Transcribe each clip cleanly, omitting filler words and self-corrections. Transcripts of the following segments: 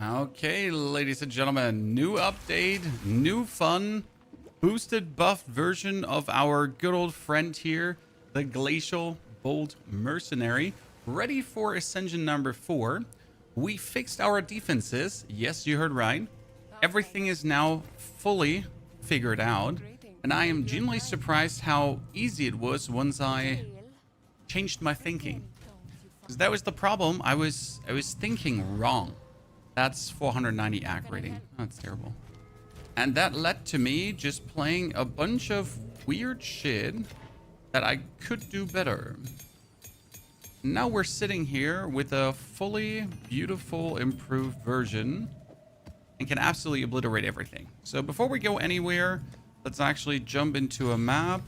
Okay, ladies and gentlemen, new update, new fun, boosted buffed version of our good old friend here, the Glacial Bolt Mercenary, ready for Ascension number 4. We fixed our defenses. Yes, you heard right. Everything is now fully figured out, and I am genuinely surprised how easy it was once I changed my thinking. Because that was the problem. I was thinking wrong. That's 490 AC rating. That's terrible. And that led to me just playing a bunch of weird shit that I could do better. Now we're sitting here with a fully beautiful, improved version and can absolutely obliterate everything. So before we go anywhere, let's actually jump into a map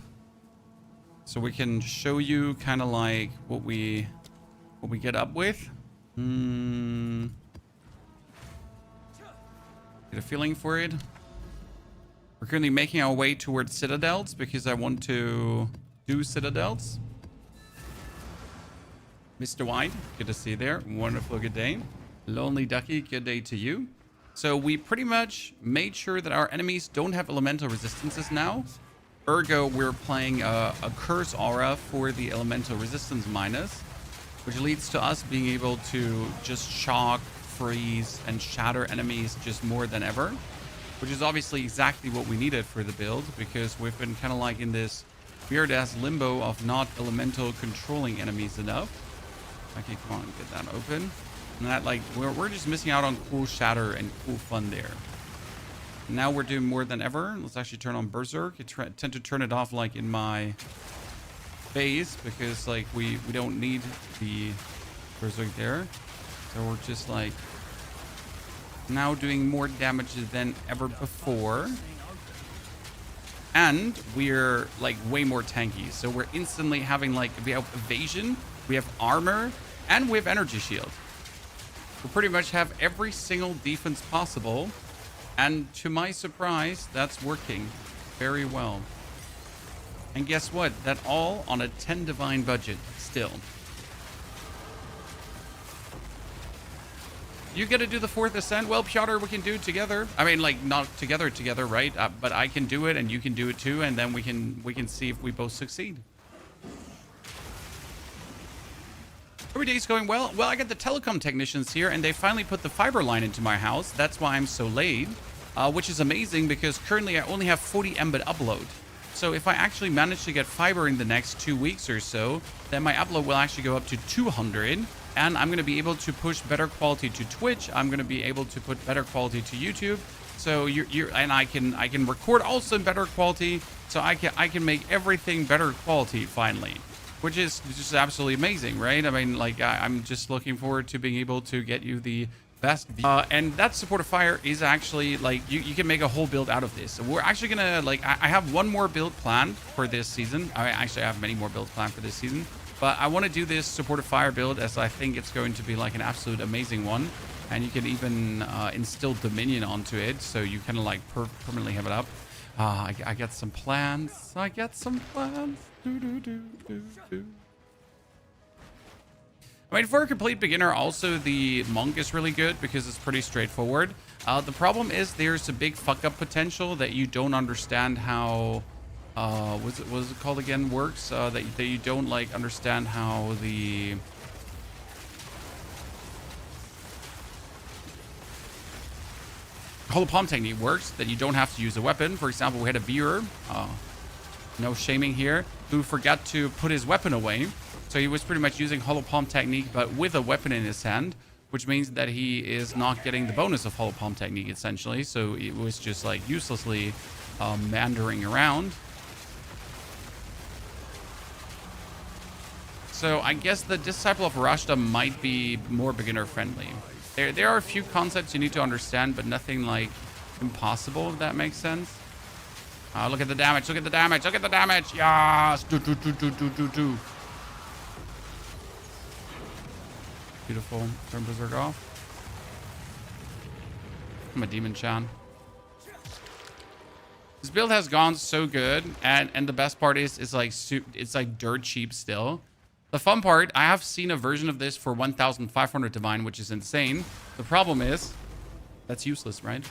so we can show you kind of like what we get up with. Get a feeling for it. We're currently making our way towards citadels because I want to do citadels. Mr. White, good to see you there. Wonderful, good day. Lonely Ducky, good day to you. So we pretty much made sure that our enemies don't have elemental resistances now. Ergo, we're playing a curse aura for the elemental resistance minus, which leads to us being able to just shock, freeze, and shatter enemies just more than ever, which is obviously exactly what we needed for the build, because we've been kind of like in this weird ass limbo of not elemental controlling enemies enough. Okay, come on, get that open. And that, like, we're just missing out on cool shatter and cool fun there. Now we're doing more than ever. Let's actually turn on Berserk. I tend to turn it off like in my phase because like we don't need the Berserk there. So we're just like now doing more damage than ever before. And we're like way more tanky. So we're instantly having like, we have evasion, we have armor, and we have energy shield. We pretty much have every single defense possible. And to my surprise, that's working very well. And guess what? That all on a 10 divine budget still. You get to do the 4th ascent. Well, Piotr, we can do it together. I mean, like, not together, right? But I can do it, and you can do it too, and then we can see if we both succeed. Every day's going well. Well, I got the telecom technicians here, and they finally put the fiber line into my house. That's why I'm so late, which is amazing because currently I only have 40 Mbit upload. So if I actually manage to get fiber in the next 2 weeks or so, then my upload will actually go up to 200. And I'm going to be able to push better quality to Twitch. I'm going to be able to put better quality to YouTube. So and I can record also in better quality. So I can make everything better quality finally, which is just absolutely amazing, right? I mean, like I'm just looking forward to being able to get you the best view. And that support of fire is actually like you can make a whole build out of this. So we're actually gonna like I have one more build planned for this season. I actually have many more builds planned for this season. But I want to do this support of fire build as I think it's going to be like an absolute amazing one. And you can even instill Dominion onto it. So you kind of like permanently have it up. I got some plans. I got some plans. I mean, for a complete beginner, also the Monk is really good because it's pretty straightforward. The problem is there's a big fuck up potential that you don't understand how... what is it called again? Works that you don't like understand how the Hollow Palm technique works. That you don't have to use a weapon. For example, we had a viewer, no shaming here, who forgot to put his weapon away. So he was pretty much using Hollow Palm technique, but with a weapon in his hand, which means that he is not getting the bonus of Hollow Palm technique essentially. So it was just like uselessly meandering around. So I guess the Disciple of Rashta might be more beginner friendly. There are a few concepts you need to understand, but nothing like impossible, if that makes sense. Look at the damage, look at the damage, look at the damage. Yes! Do. Beautiful. Turn Berserk off. I'm a Demon Chan. This build has gone so good, and the best part is it's like dirt cheap still. The fun part, I have seen a version of this for 1,500 divine, which is insane. The problem is That's useless, right?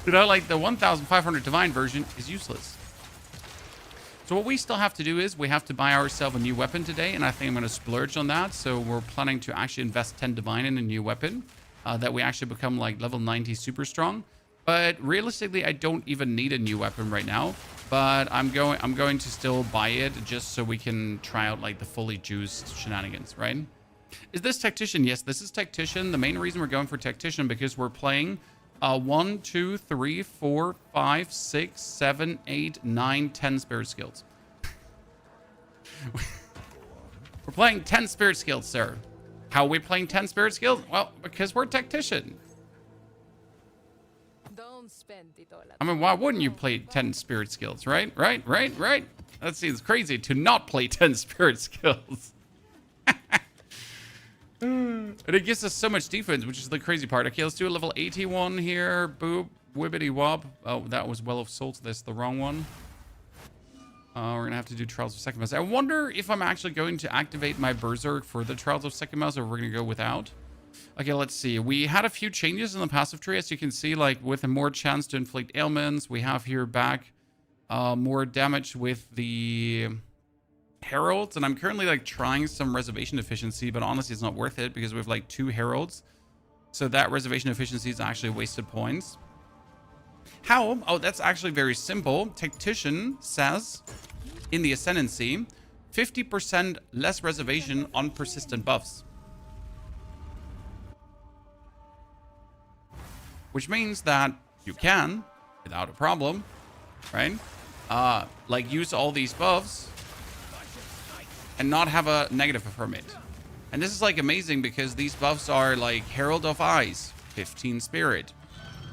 You know, like the 1500 divine version is useless. So what we still have to do is we have to buy ourselves a new weapon today, and I think I'm going to splurge on that. So we're planning to actually invest 10 divine in a new weapon that we actually become like level 90 super strong. But realistically, I don't even need a new weapon right now. But I'm going to still buy it just so we can try out like the fully juiced shenanigans, right? Is this Tactician? Yes, this is Tactician. The main reason we're going for Tactician because we're playing 1, 2, 3, 4, 5, 6, 7, 8, 9, 10 spirit skills. We're playing 10 spirit skills, sir. How are we playing 10 spirit skills? Well, because we're Tactician. Don't spend it all. I mean, why wouldn't you play 10 spirit skills, right? Right. That seems crazy to not play 10 spirit skills. And it gives us so much defense, which is the crazy part. Okay, let's do a level 81 here. Boop. Wibbity wop. Oh, that was Well of Souls. That's the wrong one. We're going to have to do Trials of Second Mouse. I wonder if I'm actually going to activate my Berserk for the Trials of Second Mouse, or we're going to go without. Okay, let's see. We had a few changes in the passive tree, as you can see, like with a more chance to inflict ailments. We have here back more damage with the heralds, and I'm currently like trying some reservation efficiency, but honestly it's not worth it because we have like 2 heralds, so that reservation efficiency is actually wasted points. How? Oh, that's actually very simple. Tactician says in the ascendancy 50% less reservation on persistent buffs, which means that you can, without a problem, right, like use all these buffs and not have a negative from it. And this is like amazing because these buffs are like Herald of Eyes, 15 spirit.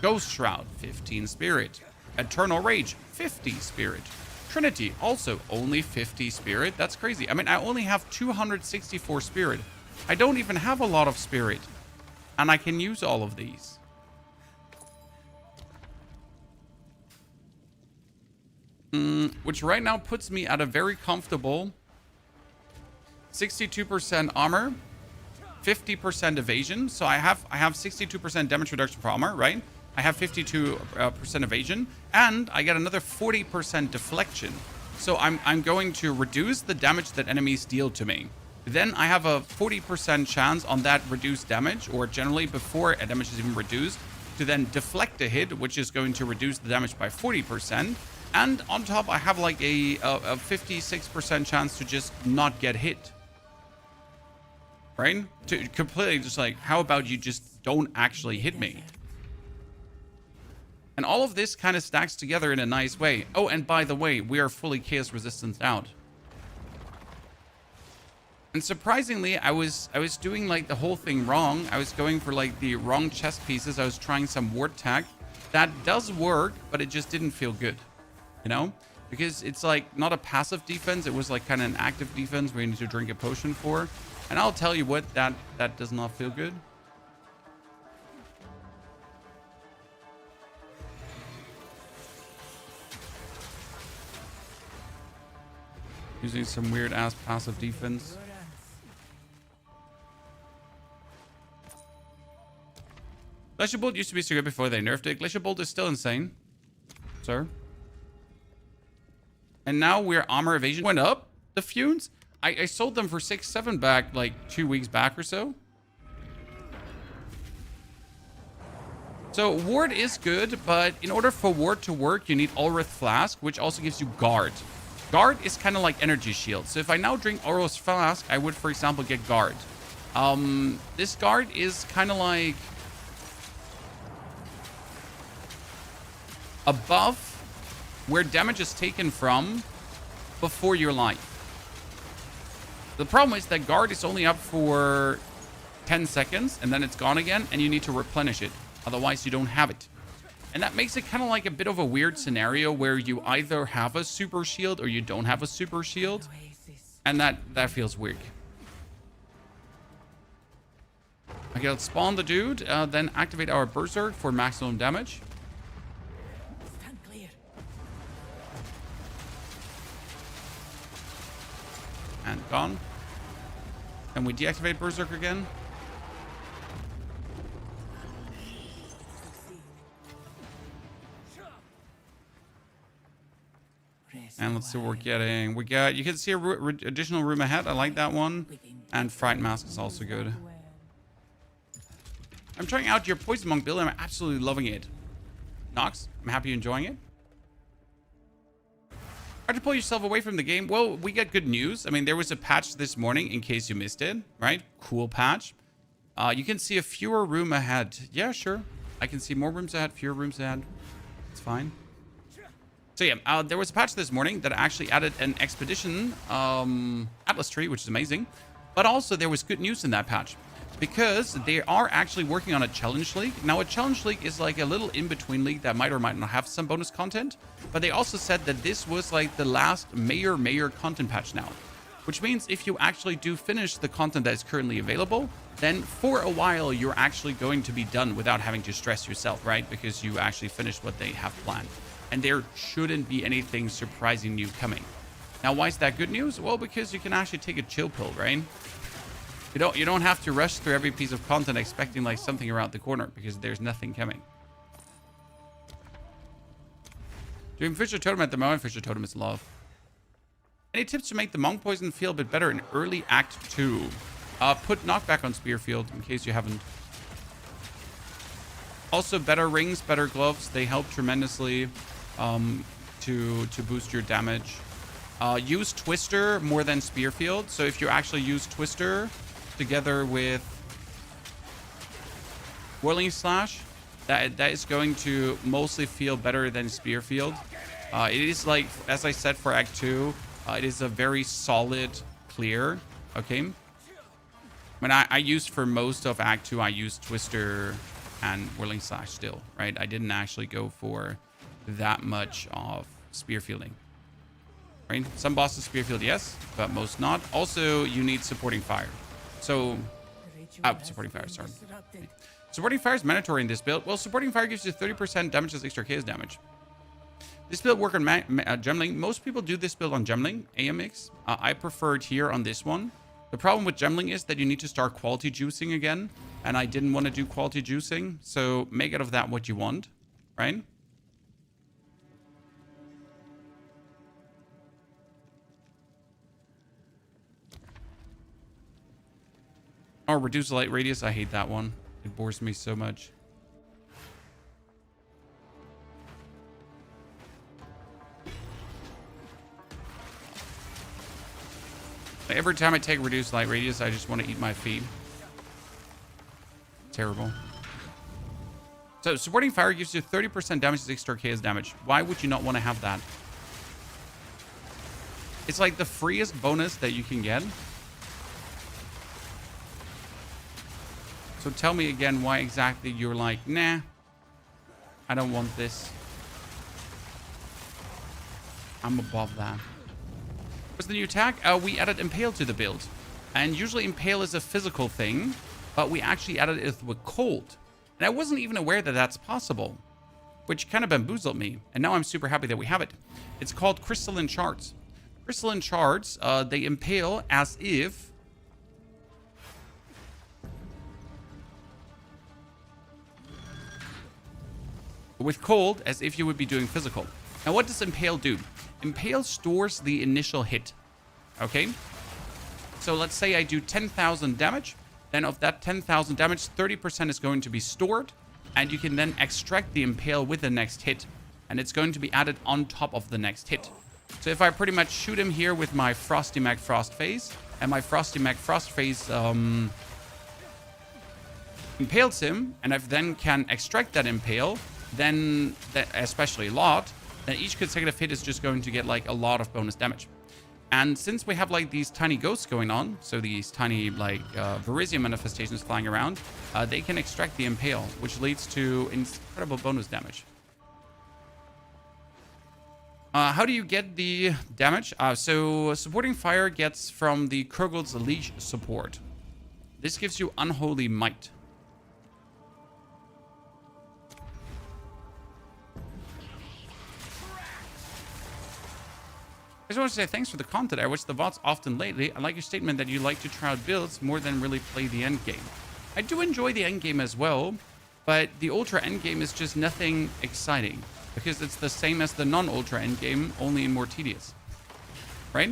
Ghost Shroud, 15 spirit. Eternal Rage, 50 spirit. Trinity, also only 50 spirit. That's crazy. I mean, I only have 264 spirit. I don't even have a lot of spirit. And I can use all of these. Which right now puts me at a very comfortable 62% armor, 50% evasion. So I have 62% damage reduction for armor, right? I have 52% evasion, and I get another 40% deflection. So I'm going to reduce the damage that enemies deal to me. Then I have a 40% chance on that reduced damage, or generally before a damage is even reduced, to then deflect a hit, which is going to reduce the damage by 40%. And on top, I have like a 56% chance to just not get hit. Right? To completely just like, how about you just don't actually hit me? And all of this kind of stacks together in a nice way. Oh, and by the way, we are fully chaos resistance out. And surprisingly, I was doing like the whole thing wrong. I was going for like the wrong chest pieces. I was trying some ward tag. That does work, but it just didn't feel good. You know? Because it's like not a passive defense. It was like kind of an active defense where you need to drink a potion for. And I'll tell you what, that does not feel good. Using some weird ass passive defense. Glacial Bolt used to be so good before they nerfed it. Glacial Bolt is still insane, sir. And now we're armor evasion went up. The fumes. I sold them for 6-7 back like 2 weeks back or so. So ward is good, but in order for ward to work, you need Ulrith Flask, which also gives you guard. Guard is kind of like energy shield. So if I now drink Ulrith Flask, I would, for example, get guard. This guard is kind of like above where damage is taken from before your life. The problem is that guard is only up for 10 seconds and then it's gone again and you need to replenish it. Otherwise, you don't have it. And that makes it kind of like a bit of a weird scenario where you either have a super shield or you don't have a super shield. And that feels weird. Okay, let's spawn the dude, then activate our Berserk for maximum damage. Stand clear. And gone. And we deactivate Berserk again. And let's see what we're getting. We got, you can see a additional room ahead. I like that one. And Fright Mask is also good. I'm trying out your Poison Monk build and I'm absolutely loving it. Nox, I'm happy you're enjoying it. Hard to pull yourself away from the game. Well, we got good news. I mean, there was a patch this morning in case you missed it, right? Cool patch. You can see a fewer room ahead. Yeah, sure. I can see more rooms ahead, fewer rooms ahead. It's fine. So yeah, there was a patch this morning that actually added an expedition atlas tree, which is amazing. But also there was good news in that patch because they are actually working on a challenge league. Now a challenge league is like a little in-between league that might or might not have some bonus content. But they also said that this was like the last major content patch now. Which means if you actually do finish the content that is currently available, then for a while you're actually going to be done without having to stress yourself, right? Because you actually finished what they have planned. And there shouldn't be anything surprising new coming. Now, why is that good news? Well, because you can actually take a chill pill, right? You don't have to rush through every piece of content expecting like something around the corner because there's nothing coming. Doing Fisher Totem at the moment. Fisher Totem is love. Any tips to make the Monk Poison feel a bit better in early Act 2? Put knockback on Spearfield in case you haven't. Also, better rings, better gloves. They help tremendously to boost your damage. Use Twister more than Spearfield. So if you actually use Twister together with Whirling Slash, that is going to mostly feel better than Spearfield. It is like, as I said for Act 2, it is a very solid clear. Okay. When I used for most of Act 2, I used Twister and Whirling Slash still, right? I didn't actually go for that much of Spearfielding. Right? Some bosses Spearfield, yes, but most not. Also, you need Supporting Fire. So, Supporting Fire, sorry. Supporting Fire is mandatory in this build. Well, Supporting Fire gives you 30% damage as extra chaos damage. This build works on Gemling. Most people do this build on Gemling, AMX. I prefer it here on this one. The problem with Gemling is that you need to start quality juicing again. And I didn't want to do quality juicing. So make out of that what you want, right? Or reduce the light radius. I hate that one. It bores me so much. Every time I take reduced light radius, I just want to eat my feet. Terrible. So, Supporting Fire gives you 30% damage as extra chaos damage. Why would you not want to have that? It's like the freest bonus that you can get. So tell me again why exactly you're like, nah, I don't want this. I'm above that. What's the new attack? We added Impale to the build. And usually Impale is a physical thing, but we actually added it with cold. And I wasn't even aware that that's possible, which kind of bamboozled me. And now I'm super happy that we have it. It's called Crystalline Shards. Crystalline Shards, they impale as if with cold, as if you would be doing physical. Now, what does Impale do? Impale stores the initial hit. Okay? So let's say I do 10,000 damage. Then of that 10,000 damage, 30% is going to be stored. And you can then extract the Impale with the next hit. And it's going to be added on top of the next hit. So if I pretty much shoot him here with my Frosty Mac Frost Phase, and my Frosty Mac Frost Phase impales him, and I then can extract that Impale, then, especially a lot, then each consecutive hit is just going to get like a lot of bonus damage. And since we have like these tiny ghosts going on, so these tiny like Verisium manifestations flying around, they can extract the Impale, which leads to incredible bonus damage. How do you get the damage? So Supporting Fire gets from the Kurgul's Leash support. This gives you Unholy Might. I just want to say thanks for the content. I watch the VODs often lately. I like your statement that you like to try out builds more than really play the end game. I do enjoy the end game as well, but the Ultra end game is just nothing exciting. because it's the same as the non-ultra endgame, only more tedious, right?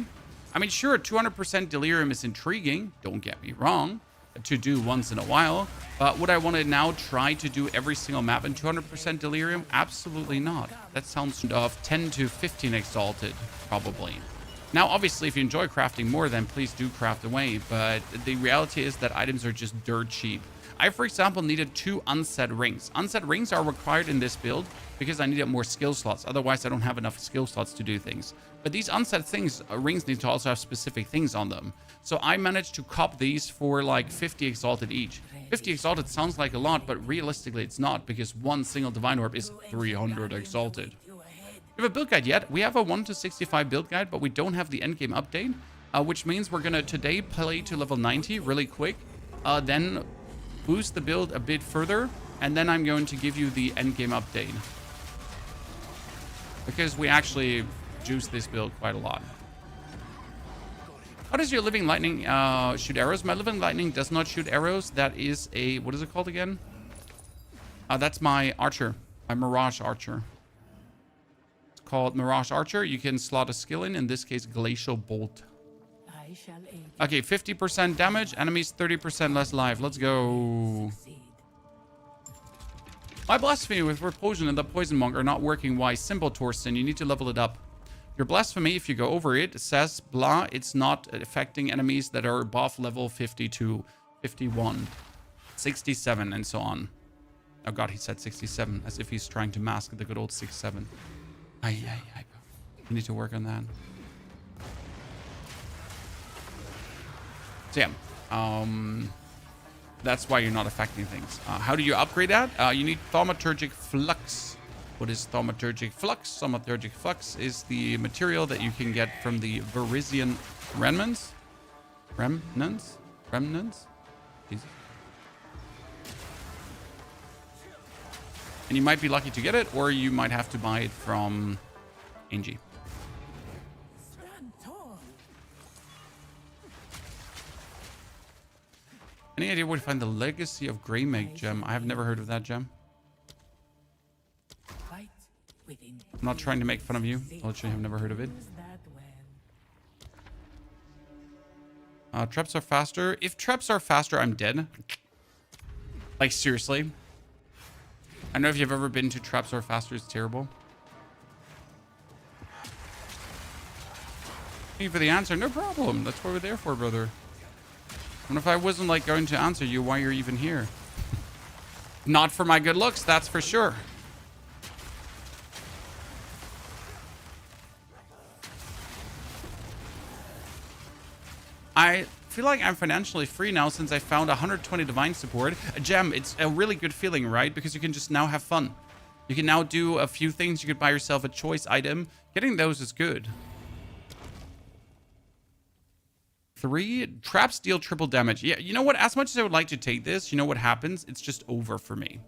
I mean, sure, 200% delirium is intriguing, don't get me wrong, to do once in a while, but would I want to now try to do every single map in 200% delirium? Absolutely not. That sounds of 10 to 15 exalted, probably. Now, obviously, if you enjoy crafting more, then please do craft away, but the reality is that items are just dirt cheap. I, for example, needed 2 unset rings. Unset rings are required in this build because I needed more skill slots. Otherwise, I don't have enough skill slots to do things. But these unset rings need to also have specific things on them. So I managed to cop these for like 50 exalted each. 50 exalted sounds like a lot, but realistically it's not, because one single divine orb is 300 exalted. We have a build guide yet. We have a 1 to 65 build guide, but we don't have the endgame update, which means we're gonna today play to level 90 really quick, then boost the build a bit further, and then I'm going to give you the endgame update, because we actually juice this build quite a lot. How does your living lightning shoot arrows? My living lightning does not shoot arrows. That is a, what is it called again? That's my archer, my mirage archer. It's called mirage archer. You can slot a skill in this case, Glacial Bolt. Okay, 50% damage, enemies 30% less life. Let's go. My blasphemy with repulsion and the poison monk are not working. Why? Simple, Torsten. You need to level it up. Your blasphemy, if you go over it, says blah, it's not affecting enemies that are above level 52, 51, 67, and so on. Oh god, he said 67, as if he's trying to mask the good old 6-7. You need to work on that. So yeah, that's why you're not affecting things. How do you upgrade that? You need Thaumaturgic Flux. What is Thaumaturgic Flux? Thaumaturgic Flux is the material that you can get from the Verizian Remnants. Remnants? Jesus. And you might be lucky to get it, or you might have to buy it from Angie. Any idea where to find the Legacy of Greymake gem? I have never heard of that gem. I'm not trying to make fun of you. I literally have never heard of it. Traps are faster. If traps are faster, I'm dead. Like, seriously. I don't know if you've ever been to Traps are faster. It's terrible. Thank you for the answer. No problem. That's what we're there for, brother. And if I wasn't like going to answer you, why you're even here? Not for my good looks, that's for sure. I feel like I'm financially free now since I found 120 divine support. A gem, it's a really good feeling, right? Because you can just now have fun. You can now do a few things. You could buy yourself a choice item. Getting those is good. 3 traps deal triple damage. Yeah, you know what? As much as I would like to take this, you know what happens? It's just over for me.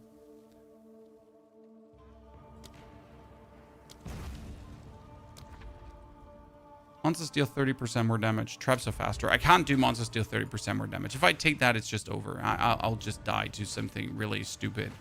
Monsters deal 30% more damage. Traps are faster. I can't do monsters deal 30% more damage. If I take that, it's just over. I'll just die to something really stupid.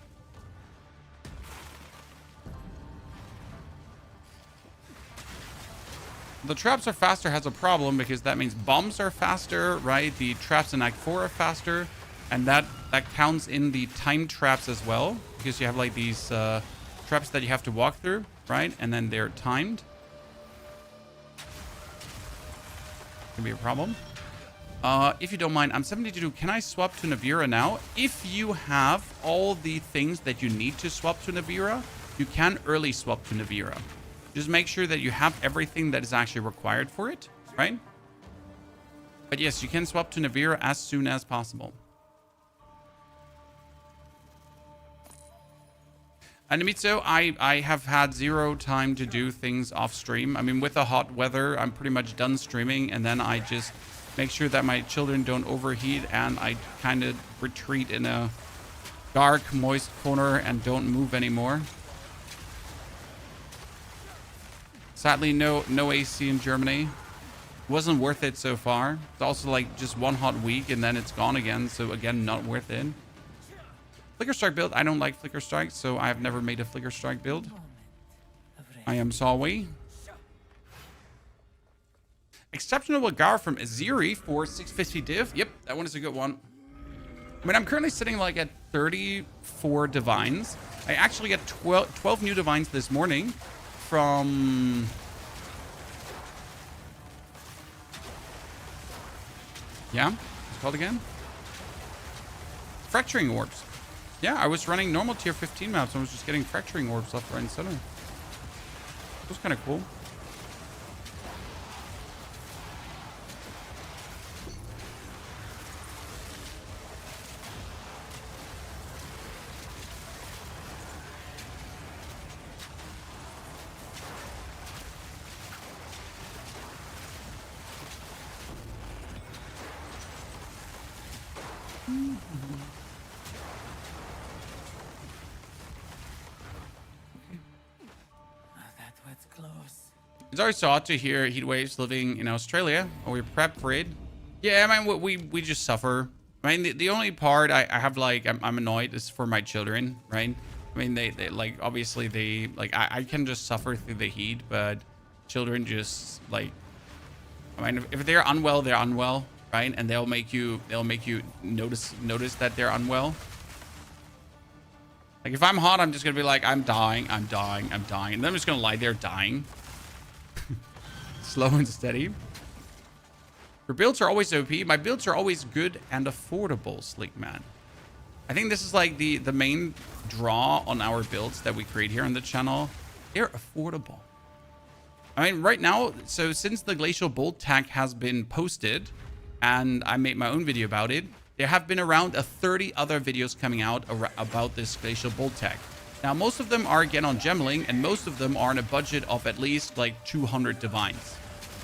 The traps are faster has a problem because that means bombs are faster, right? The traps in Act 4 are faster. And that counts in the time traps as well. Because you have like these traps that you have to walk through, right? And then they're timed. Can be a problem. If you don't mind, I'm 72. Can I swap to Navira now? If you have all the things that you need to swap to Navira, you can early swap to Navira. Just make sure that you have everything that is actually required for it, right? But yes, you can swap to Navira as soon as possible. And Mitsu, I have had 0 time to do things off stream. I mean, with the hot weather, I'm pretty much done streaming, and then I just make sure that my children don't overheat, and I kind of retreat in a dark, moist corner and don't move anymore. Sadly, no AC in Germany. Wasn't worth it so far. It's also like just one hot week and then it's gone again. So again, not worth it. Flicker Strike build. I don't like Flicker Strike, so I have never made a Flicker Strike build. I am sorry. Exceptional Gar from Aziri for 650 div. Yep, that one is a good one. I mean, I'm currently sitting like at 34 divines. I actually got 12 new divines this morning from... Yeah, it's called again? Fracturing orbs. Yeah, I was running normal tier 15 maps and I was just getting fracturing orbs left, right, and center. It was kind of cool. It's always thought to hear heat waves living in Australia. Are we prepped for it? Yeah, I mean, we just suffer. I mean, the only part I have, like, I'm annoyed is for my children, right? I mean, they like, obviously they, like, I can just suffer through the heat, but children just, like, I mean, if they're unwell, they're unwell, right? And they'll make you notice that they're unwell. Like, if I'm hot, I'm just gonna be like, I'm dying. And then I'm just gonna lie there dying. Slow and steady. Your builds are always OP. My builds are always good and affordable, Sleek Man. I think this is like the main draw on our builds that we create here on the channel. They're affordable. I mean, right now, so since the Glacial Bolt tag has been posted, and I made my own video about it, there have been around 30 other videos coming out about this Glacial Bolt tag. Now, most of them are again on Gemling, and most of them are on a budget of at least like 200 divines.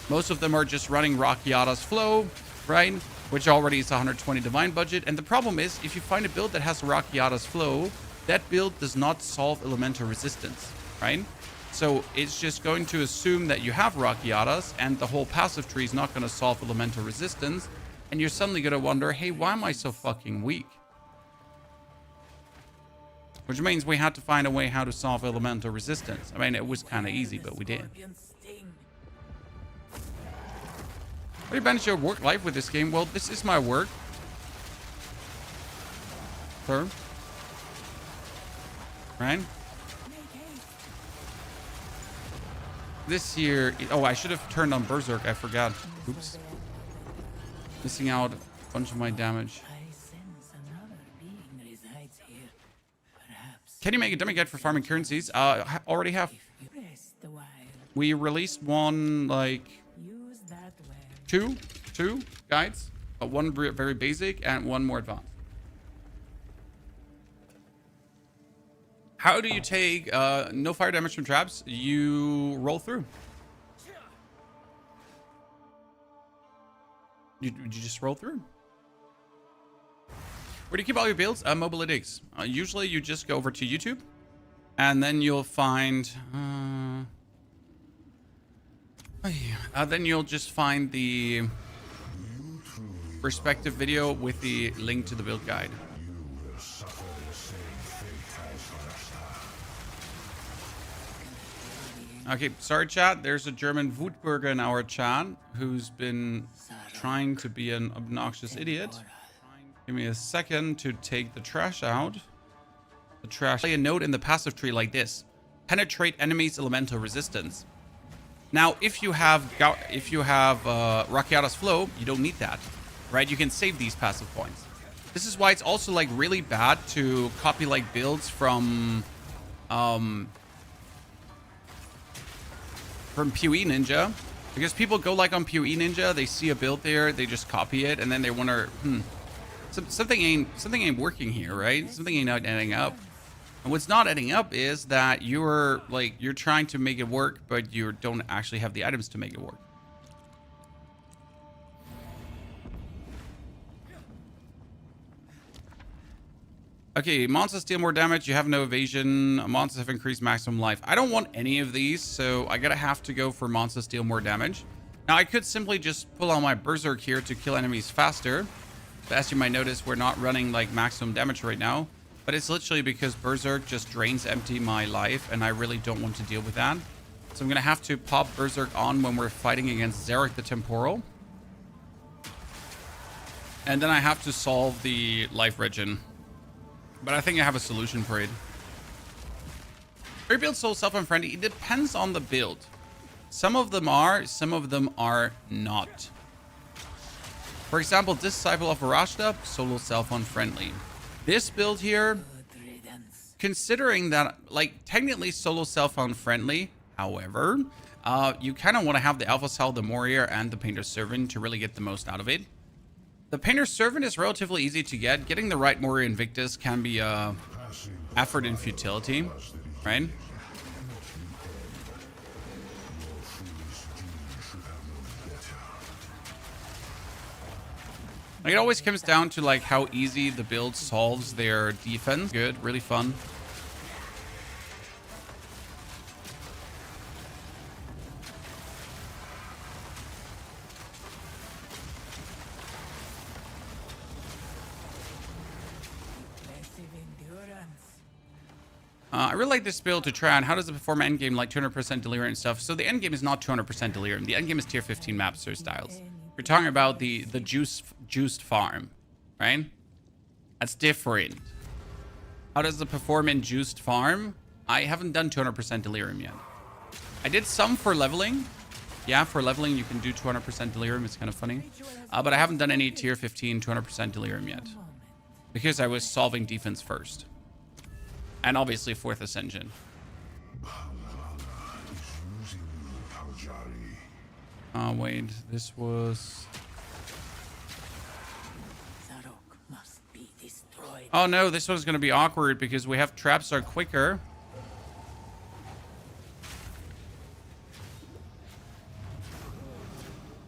Most of them are just running Rakiata's Flow, right? Which already is 120 divine budget. And the problem is, if you find a build that has Rakiata's Flow, that build does not solve elemental resistance, right? So it's just going to assume that you have Rakiatas, and the whole passive tree is not going to solve elemental resistance. And you're suddenly going to wonder, hey, why am I so fucking weak? Which means we had to find a way how to solve elemental resistance. I mean, it was kind of easy, but we did. How do you manage your work life with this game? Well, this is my work. Sir. Right? This year... Oh, I should have turned on Berserk. I forgot. Oops. Missing out a bunch of my damage. Can you make a demigod for farming currencies? Already have. We released one, like... Two guides. One very basic and one more advanced. How do you take no fire damage from traps? You roll through. You just roll through. Where do you keep all your builds? Mobalytics. Usually you just go over to YouTube, and then you'll find... then you'll just find the respective video with the link to the build guide. Okay, sorry chat, there's a German Wutbürger in our chat who's been trying to be an obnoxious idiot. Give me a second to take the trash out. The trash. Play a note in the passive tree like this: penetrate enemies' elemental resistance. Now, if you have Rakiata's Flow, you don't need that, right? You can save these passive points. This is why it's also like really bad to copy like builds from PoE Ninja, because people go like on PoE Ninja, they see a build there, they just copy it, and then they wonder, something ain't working here, right? Something ain't adding up. And what's not adding up is that you're trying to make it work, but you don't actually have the items to make it work. Okay, monsters deal more damage. You have no evasion. Monsters have increased maximum life. I don't want any of these, so I have to go for monsters deal more damage. Now, I could simply just pull out my Berserk here to kill enemies faster. But as you might notice, we're not running like maximum damage right now. But it's literally because Berserk just drains empty my life, and I really don't want to deal with that. So I'm going to have to pop Berserk on when we're fighting against Zarek the Temporal. And then I have to solve the life regen. But I think I have a solution for it. Every build so self-unfriendly. It depends on the build. Some of them are not. For example, Disciple of Arashta, solo self-unfriendly. This build here, considering that, like, technically solo self-unfriendly, however, you kind of want to have the Alpha Cell, the Warrior, and the Painter's Servant to really get the most out of it. The Painter's Servant is relatively easy to get. Getting the right Warrior Invictus can be effort and futility, right? Like, it always comes down to like how easy the build solves their defense. Good, really fun. I really like this build to try on. How does it perform endgame, like 200% delirium and stuff? So the endgame is not 200% delirium. The endgame is tier 15 maps or styles. We're talking about the juiced farm, right? That's different. How does it perform in juiced farm? I haven't done 200% delirium yet. I did some for leveling. Yeah, for leveling you can do 200% delirium. It's kind of funny. But I haven't done any tier 15 200% delirium yet. Because I was solving defense first. And obviously 4th Ascension. Wait, this was... Oh no, this one's going to be awkward because we have traps are quicker.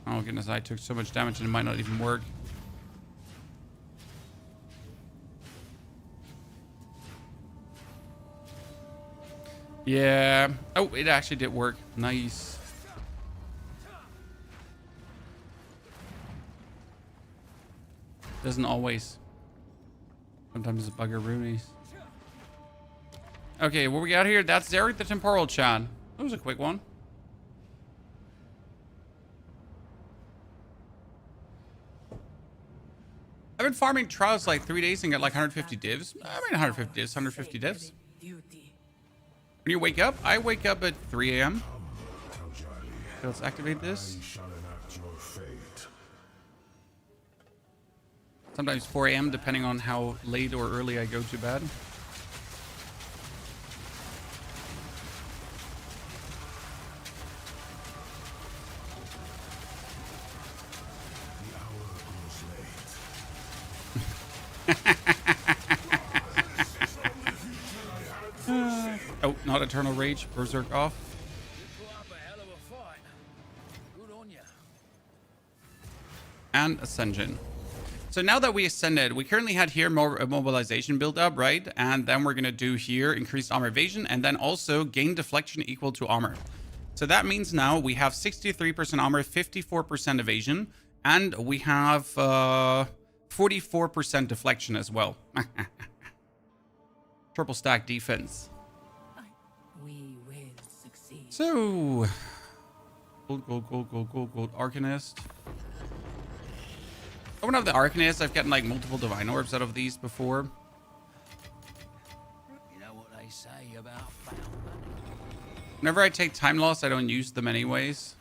Oh goodness, I took so much damage and it might not even work. Yeah. Oh, it actually did work. Nice. Doesn't always. Sometimes it's buggeroonies. Okay, what we got here? That's Zarek the Temporal Chan. That was a quick one. I've been farming trials like 3 days and got like 150 divs. I mean 150 divs, 150 divs. When you wake up, I wake up at 3 a.m. Okay, let's activate this. Sometimes 4 a.m. depending on how late or early I go to bed. Oh, not Eternal Rage. Berserk off. And Ascension. So now that we ascended, we currently had here more mobilization build up, right? And then we're going to do here increased armor evasion and then also gain deflection equal to armor. So that means now we have 63% armor, 54% evasion, and we have 44% deflection as well. Triple stack defense. We will succeed. So, gold, Arcanist. I wouldn't have the Arcanist. I've gotten like multiple Divine Orbs out of these before. You know what they say about found money? Whenever I take time loss, I don't use them anyways.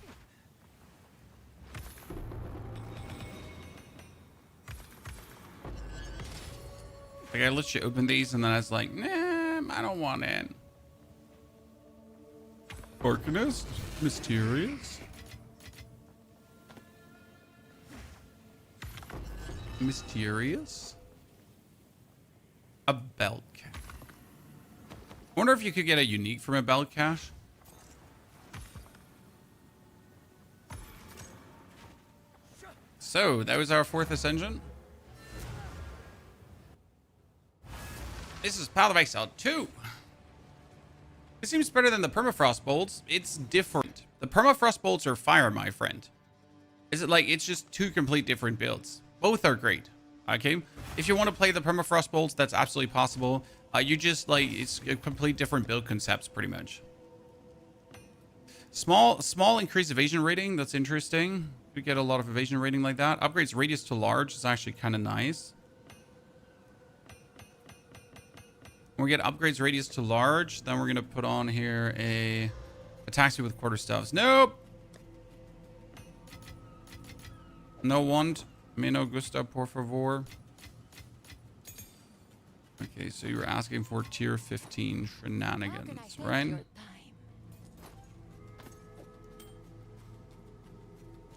Like I literally opened these and then I was like, nah, I don't want it. Arcanist, mysterious. Mysterious. A belt cache. I wonder if you could get a unique from a belt cache. So that was our 4th Ascension. This is Path of Exile 2. It seems better than the Permafrost Bolts. It's different. The Permafrost Bolts are fire, my friend. Is it like it's just two complete different builds? Both are great. Okay, if you want to play the Permafrost Bolts, that's absolutely possible. You just like it's a complete different build concepts, pretty much. Small increased evasion rating. That's interesting. We get a lot of evasion rating like that. Upgrades radius to large is actually kind of nice. When we get upgrades radius to large, then we're going to put on here a taxi with quarterstaffs. Nope. No want. Me no gusta, por favor. Okay, so you're asking for tier 15 shenanigans, right?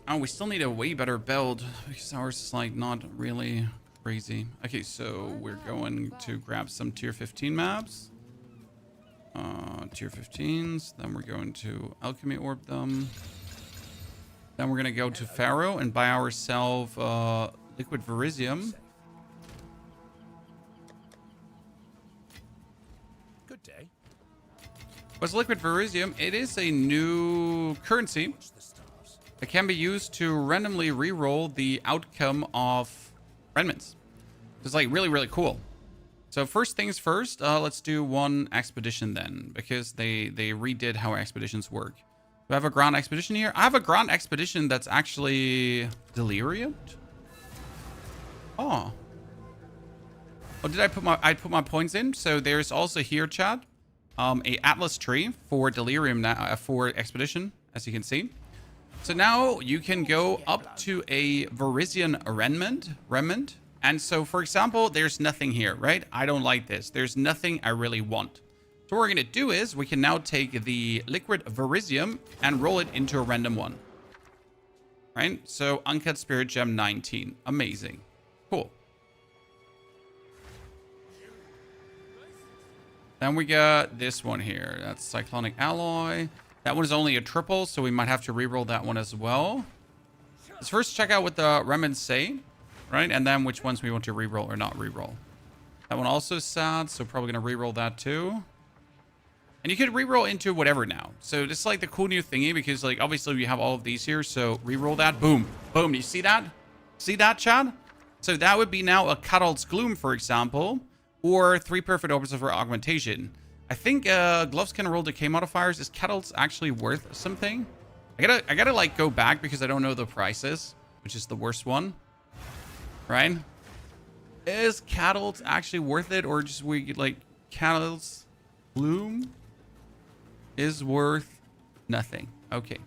Oh, we still need a way better build because ours is like not really crazy. Okay, so we're going to grab some tier 15 maps. Tier 15s. Then we're going to alchemy orb them. Then we're going to go to Pharaoh and buy ourselves liquid verisium. Good day. What's liquid verisium? It is a new currency that can be used to randomly re-roll the outcome of remnants. It's like really, really cool. So first things first, let's do one expedition then, because they redid how expeditions work. Do I have a ground expedition here? I have a ground expedition that's actually delirium. Oh. Oh, did I put my points in? So there's also here, chat, a atlas tree for delirium now, for expedition, as you can see. So now you can go up to a Verisian remnant. And so, for example, there's nothing here, right? I don't like this. There's nothing I really want. So what we're going to do is we can now take the liquid verisium and roll it into a random one. Right? So uncut spirit gem 19. Amazing. Cool. Then we got this one here. That's cyclonic alloy. That one is only a triple, so we might have to re-roll that one as well. Let's first check out what the remnants say, right? And then which ones we want to re-roll or not re-roll. That one also is sad, so probably going to re-roll that too. And you could re-roll into whatever now. So this is like the cool new thingy because like obviously we have all of these here. So re-roll that. Boom. Boom. You see that? See that, Chad? So that would be now a Cuddled's Gloom, for example, or 3 perfect orbs of augmentation. I think gloves can roll decay modifiers. Is Kettles actually worth something? I gotta like go back because I don't know the prices, which is the worst one. Right? Is Kettles actually worth it, or just we like Kettles Bloom is worth nothing? Okay.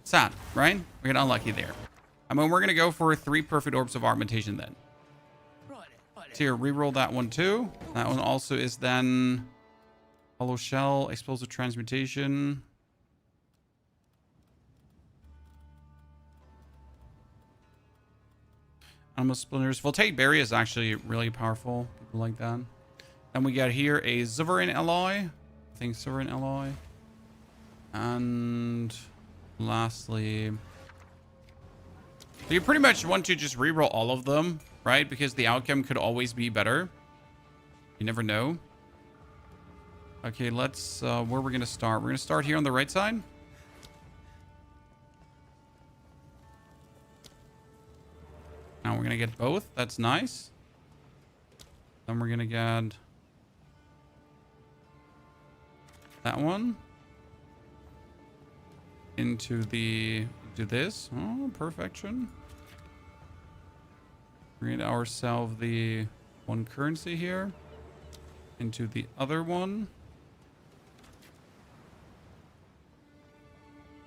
Sad, right? We got unlucky there. I mean, we're gonna go for 3 perfect orbs of augmentation then. So here, re-roll that one too. That one also is then hollow shell, explosive transmutation. Animal splinters. Voltaic berry is actually really powerful. People like that. Then we got here a sovereign alloy. I think sovereign alloy. And lastly, so you pretty much want to just re-roll all of them, right? Because the outcome could always be better. You never know. Okay, let's, where we're going to start. We're going to start here on the right side. Now we're going to get both. That's nice. Then we're going to get that one into this. Oh, perfection. Create ourselves the one currency here into the other one.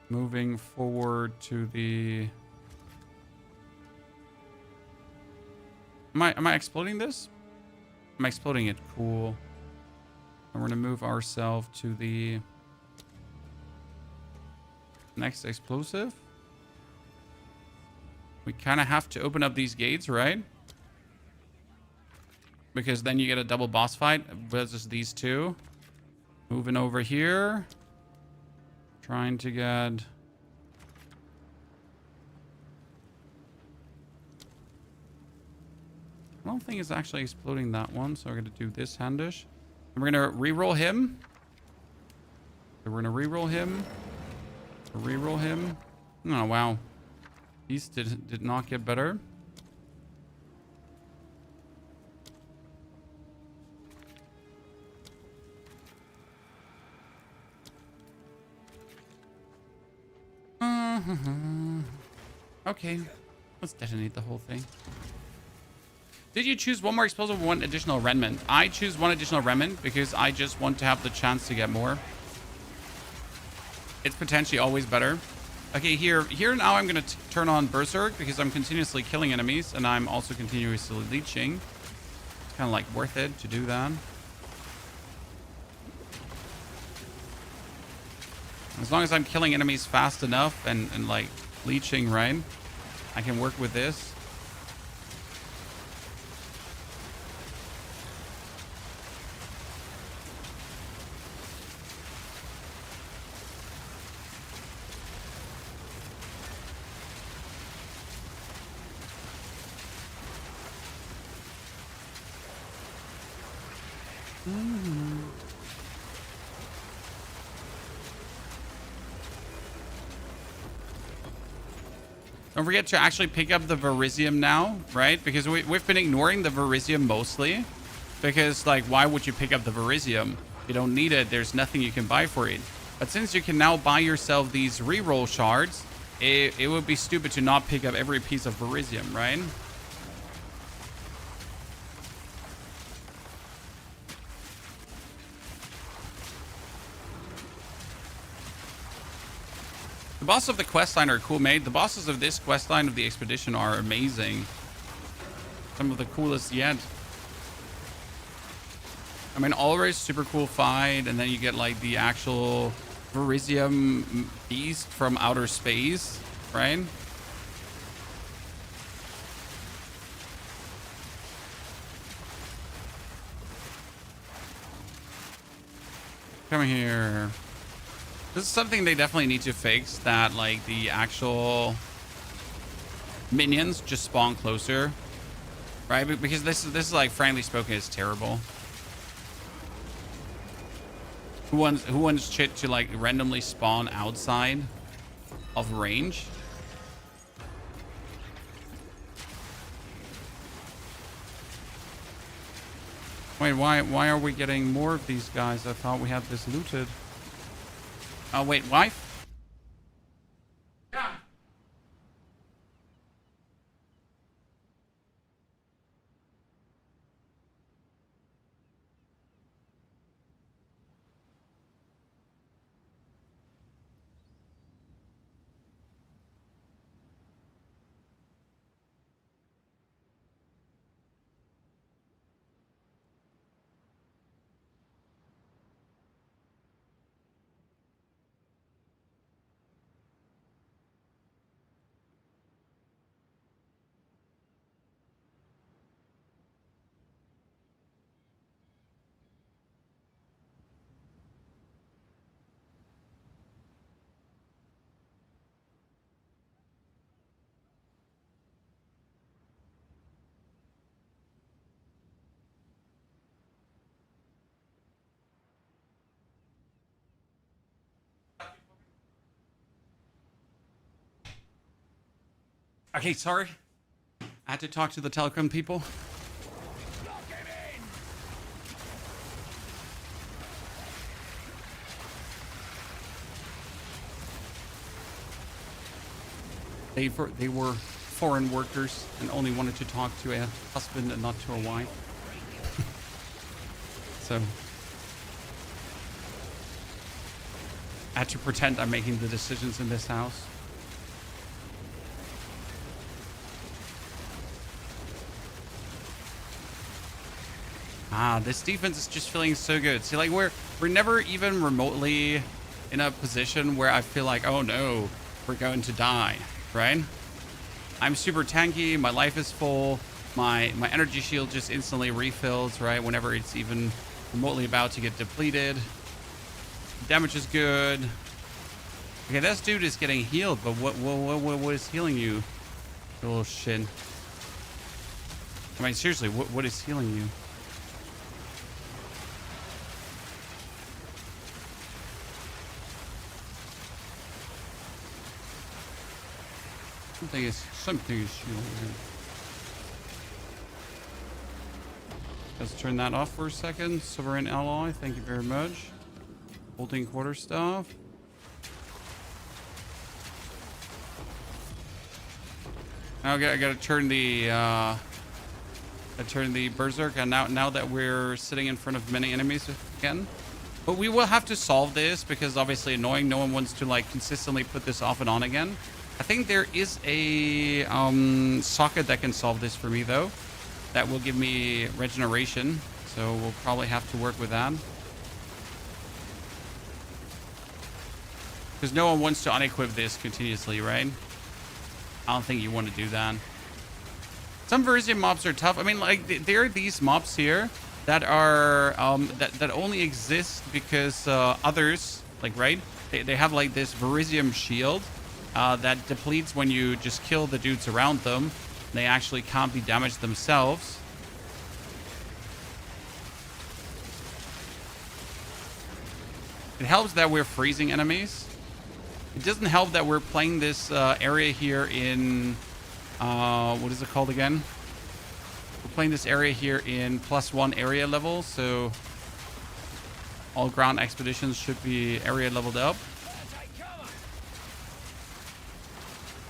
Moving forward to the... Am I exploding this? I'm exploding it. Cool. And we're going to move ourselves to the next explosive. We kind of have to open up these gates, right? Because then you get a double boss fight versus these two. Moving over here. Trying to get... I don't think it's actually exploding that one, so we're going to do this handish. And we're going to re-roll him. So we're going to re-roll him. Re-roll him. Oh, wow. These did not get better. Okay, let's detonate the whole thing. Did you choose one more explosive or one additional remnant? I choose one additional remnant because I just want to have the chance to get more. It's potentially always better. Okay, here now I'm going to turn on Berserk because I'm continuously killing enemies and I'm also continuously leeching. It's kind of like worth it to do that. As long as I'm killing enemies fast enough and like leeching, right? I can work with this. Don't forget to actually pick up the Verisium now, right? Because we've been ignoring the Verisium mostly. Because, like, why would you pick up the Verisium? You don't need it. There's nothing you can buy for it. But since you can now buy yourself these reroll shards, it would be stupid to not pick up every piece of Verisium, right? The bosses of the questline are cool, mate. The bosses of this questline of the expedition are amazing. Some of the coolest yet. I mean, always super cool fight, and then you get like the actual Verisium beast from outer space, right? Come here. This is something they definitely need to fix, that like the actual minions just spawn closer, right? Because this is like, frankly spoken, is terrible. Who wants shit to like randomly spawn outside of range? Wait, why are we getting more of these guys? I thought we had this looted. Oh, wait, wife? Yeah. Okay, sorry. I had to talk to the telecom people. They were foreign workers and only wanted to talk to a husband and not to a wife. So I had to pretend I'm making the decisions in this house. Ah, this defense is just feeling so good. See, like we're never even remotely in a position where I feel like, oh no, we're going to die, right? I'm super tanky, my life is full, my energy shield just instantly refills, right? Whenever it's even remotely about to get depleted. Damage is good. Okay, this dude is getting healed, but what is healing you? You little shit. I mean, seriously, what is healing you? Something is shielding him. Let's turn that off for a second. Sovereign ally, thank you very much. Holding quarterstaff. Now I gotta turn the berserk, and now that we're sitting in front of many enemies again. But we will have to solve this because obviously annoying. No one wants to like consistently put this off and on again. I think there is a socket that can solve this for me though. That will give me regeneration. So we'll probably have to work with that. Because no one wants to unequip this continuously, right? I don't think you want to do that. Some Verisium mobs are tough. I mean, like, there are these mobs here that are, that only exist because others, like, right? They have, like, this Verisium shield that depletes when you just kill the dudes around them. They actually can't be damaged themselves. It helps that we're freezing enemies. It doesn't help that we're playing this area here in... what is it called again? We're playing this area here in +1 area level, so all ground expeditions should be area leveled up.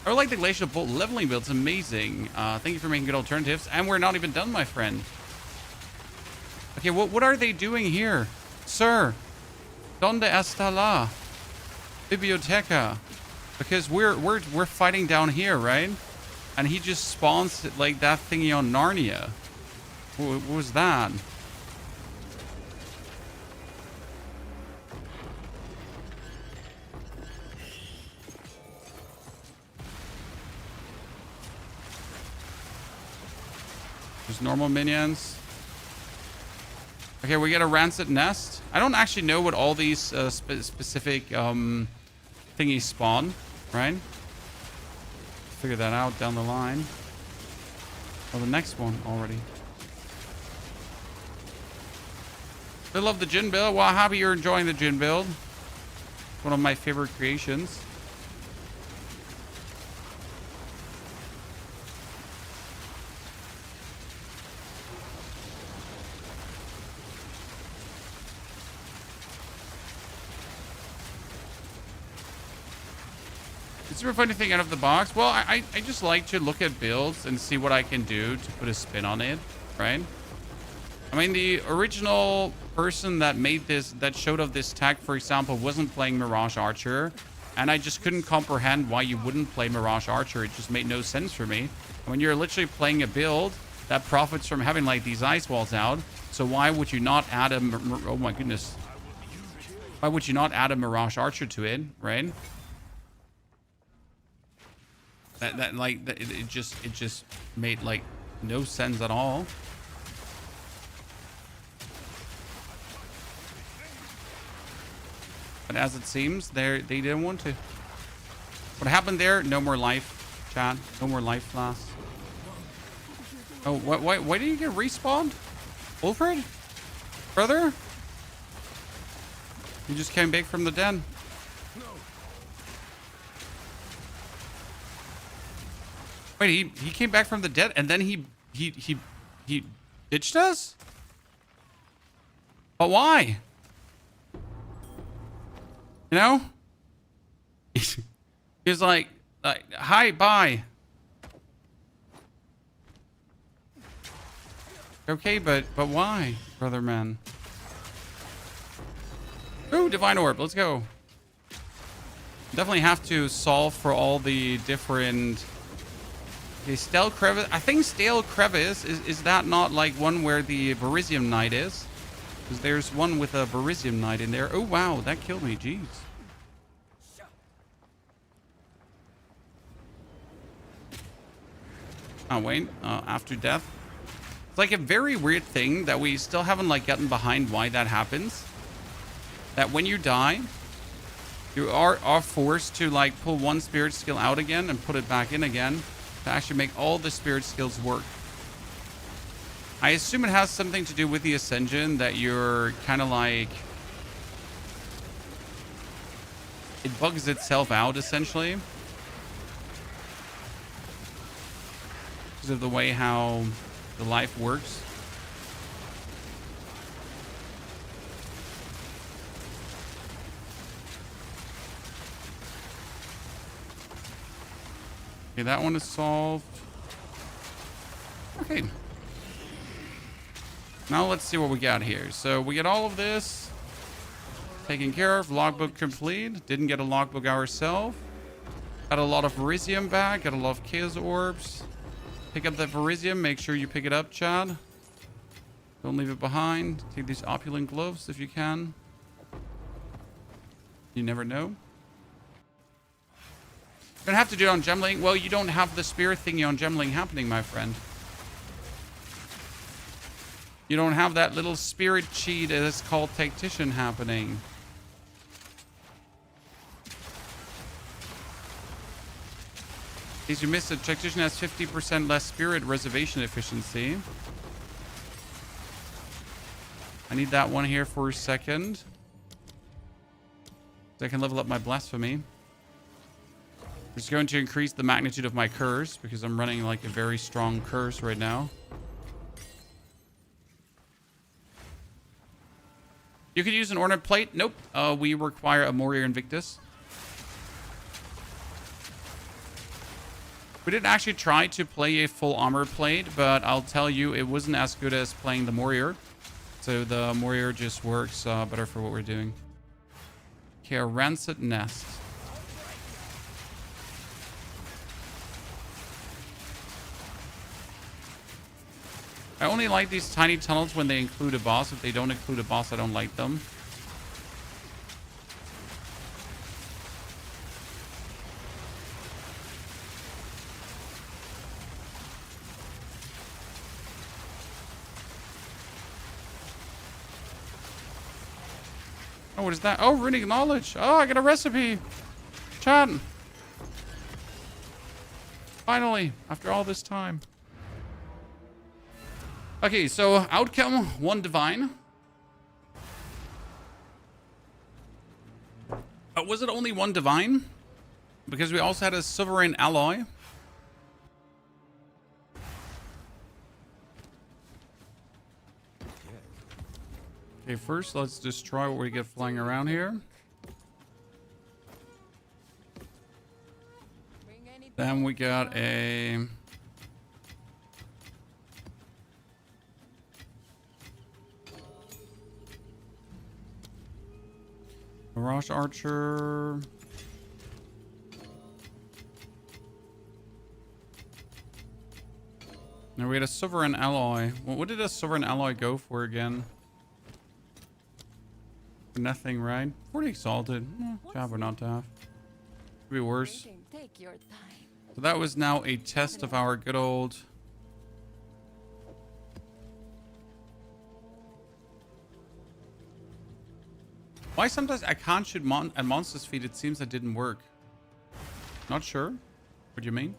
I like the Glacial Bolt leveling build. It's amazing. Thank you for making good alternatives. And we're not even done, my friend. Okay, what are they doing here? Sir, ¿dónde está la biblioteca? Because we're fighting down here, right? And he just spawns like that thingy on Narnia. What was that? There's normal minions. Okay, we get a rancid nest. I don't actually know what all these specific thingies spawn, right? Figure that out down the line. Oh, the next one already. I love the Jin build. Well, happy you're enjoying the Jin build. One of my favorite creations. It's super fun to think out of the box. Well, I just like to look at builds and see what I can do to put a spin on it, right? I mean, the original person that made this, that showed off this tag, for example, wasn't playing Mirage Archer. And I just couldn't comprehend why you wouldn't play Mirage Archer. It just made no sense for me. I mean, you're literally playing a build that profits from having like these ice walls out. So why would you not add a, oh my goodness. Why would you not add a Mirage Archer to it, right? It just made like no sense at all. But as it seems, they didn't want to. What happened there? No more life, chat. No more life flasks. Oh, why did you get respawned? Wilfred? Brother? You just came back from the den. Wait, he came back from the dead and then he ditched us? But why? You know? He's like, hi, bye. Okay, but why, brother man? Ooh, Divine Orb, let's go. Definitely have to solve for all the different... Okay, Stale Crevice. I think Stale Crevice, is that not like one where the Verisium Knight is? Because there's one with a Verisium Knight in there. Oh, wow, that killed me, jeez. Oh, wait, after death. It's like a very weird thing that we still haven't like gotten behind why that happens. That when you die, you are forced to like pull one spirit skill out again and put it back in again to actually make all the spirit skills work. I assume it has something to do with the Ascension, that you're kind of like... It bugs itself out, essentially. Because of the way how the life works. Okay, that one is solved. Okay. Now let's see what we got here. So we get all of this taken care of. Logbook complete. Didn't get a logbook ourselves. Got a lot of Verisium back. Got a lot of Chaos Orbs. Pick up that Verisium. Make sure you pick it up, Chad. Don't leave it behind. Take these opulent gloves if you can. You never know. Don't have to do it on Gemling. Well, you don't have the spirit thingy on Gemling happening, my friend. You don't have that little spirit cheat that's called Tactician happening. In case you missed it, Tactician has 50% less spirit reservation efficiency. I need that one here for a second. So I can level up my blasphemy. It's going to increase the magnitude of my curse because I'm running like a very strong curse right now. You could use an ornament plate. Nope. We require a Warrior Invictus. We didn't actually try to play a full armor plate, but I'll tell you, it wasn't as good as playing the Warrior. So the Warrior just works better for what we're doing. Okay, a Rancid Nest. I only like these tiny tunnels when they include a boss. If they don't include a boss, I don't like them. Oh, what is that? Oh, runic knowledge. Oh, I got a recipe. Chat. Finally, after all this time. Okay, so outcome 1 divine. Was it only 1 divine? Because we also had a sovereign alloy. Okay, first let's destroy what we get flying around here. Then we got a... Mirage Archer. Now we had a Sovereign Alloy. Well, what did a Sovereign Alloy go for again? For nothing, right? 40 Exalted. Job or not to have. Could be worse. So that was now a test of our good old... Why sometimes I can't shoot at monster's feet? It seems that didn't work. Not sure. What do you mean?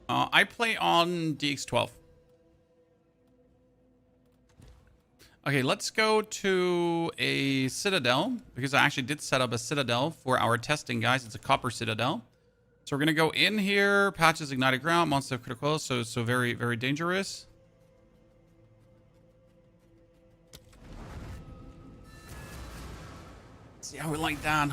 I play on DX12. Okay, let's go to a Citadel. Because I actually did set up a Citadel for our testing, guys. It's a Copper Citadel. So we're going to go in here. Patches Ignited Ground. Monster Critical. So very, very dangerous. See how we like that.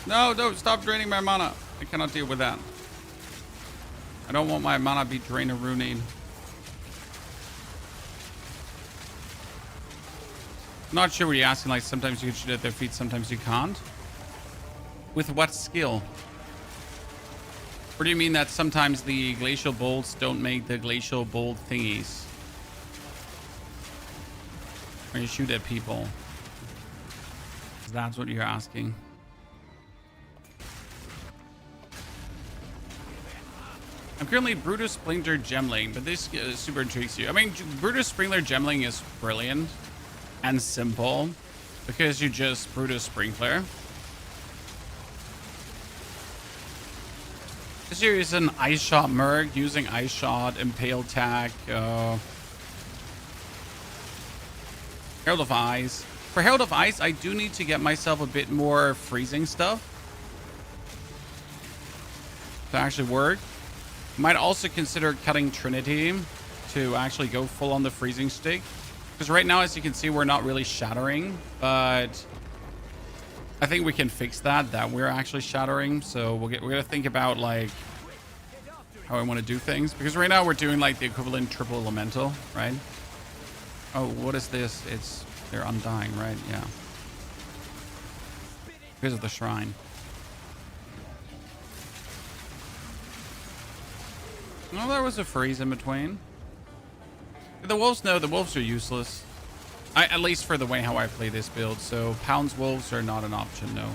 No, don't stop draining my mana. I cannot deal with that. I don't want my mana be drained or ruining. Not sure what you're asking. Like sometimes you can shoot at their feet, sometimes you can't. With what skill? Or do you mean that sometimes the glacial bolts don't make the glacial bolt thingies? When you shoot at people? That's what you're asking. I'm currently Brutus Sprinkler Gemling, but this super intrigues you. I mean, Brutus Sprinkler Gemling is brilliant and simple because you just Brutus Sprinkler. This here is an Ice Shot Merc using Ice Shot, Impale Tack, Herald of Ice. For Herald of Ice, I do need to get myself a bit more freezing stuff to actually work. Might also consider cutting Trinity to actually go full on the freezing stick. Because right now, as you can see, we're not really shattering, but I think we can fix that we're actually shattering. So we're gonna think about like how I want to do things, because right now we're doing like the equivalent triple elemental, right? Oh, what is this? They're undying, right? Yeah. Because of the shrine. No, there was a freeze in between. The wolves, no, the wolves are useless. At least for the way how I play this build. So Pound's wolves are not an option, no.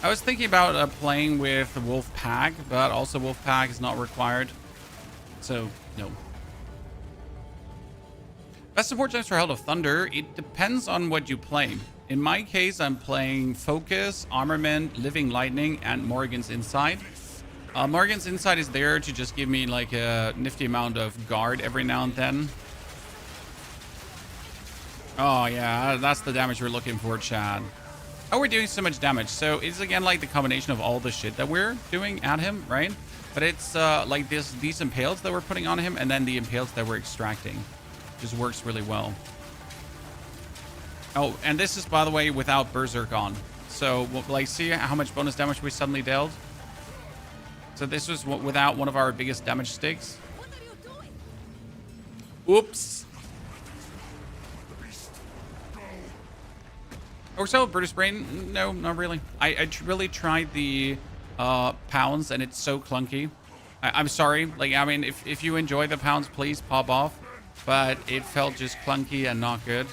I was thinking about playing with the wolf pack, but also wolf pack is not required. So, no. Best support gems for Herald of Thunder. It depends on what you play. In my case, I'm playing Focus, Armament, Living Lightning, and Morrigan's Insight. Morrigan's Insight is there to just give me like a nifty amount of guard every now and then. Oh yeah, that's the damage we're looking for, Chad. Oh, we're doing so much damage. So it's again like the combination of all the shit that we're doing at him, right? But it's like these impales that we're putting on him, and then the impales that we're extracting. Just works really well. Oh, and this is, by the way, without Berserk on. So like, see how much bonus damage we suddenly dealt? So this was without one of our biggest damage sticks. What are you doing? Oops. Or so, British Brain? No, not really. I really tried the pounds, and it's so clunky. I'm sorry. Like, I mean, if you enjoy the pounds, please pop off. But it felt just clunky and not good.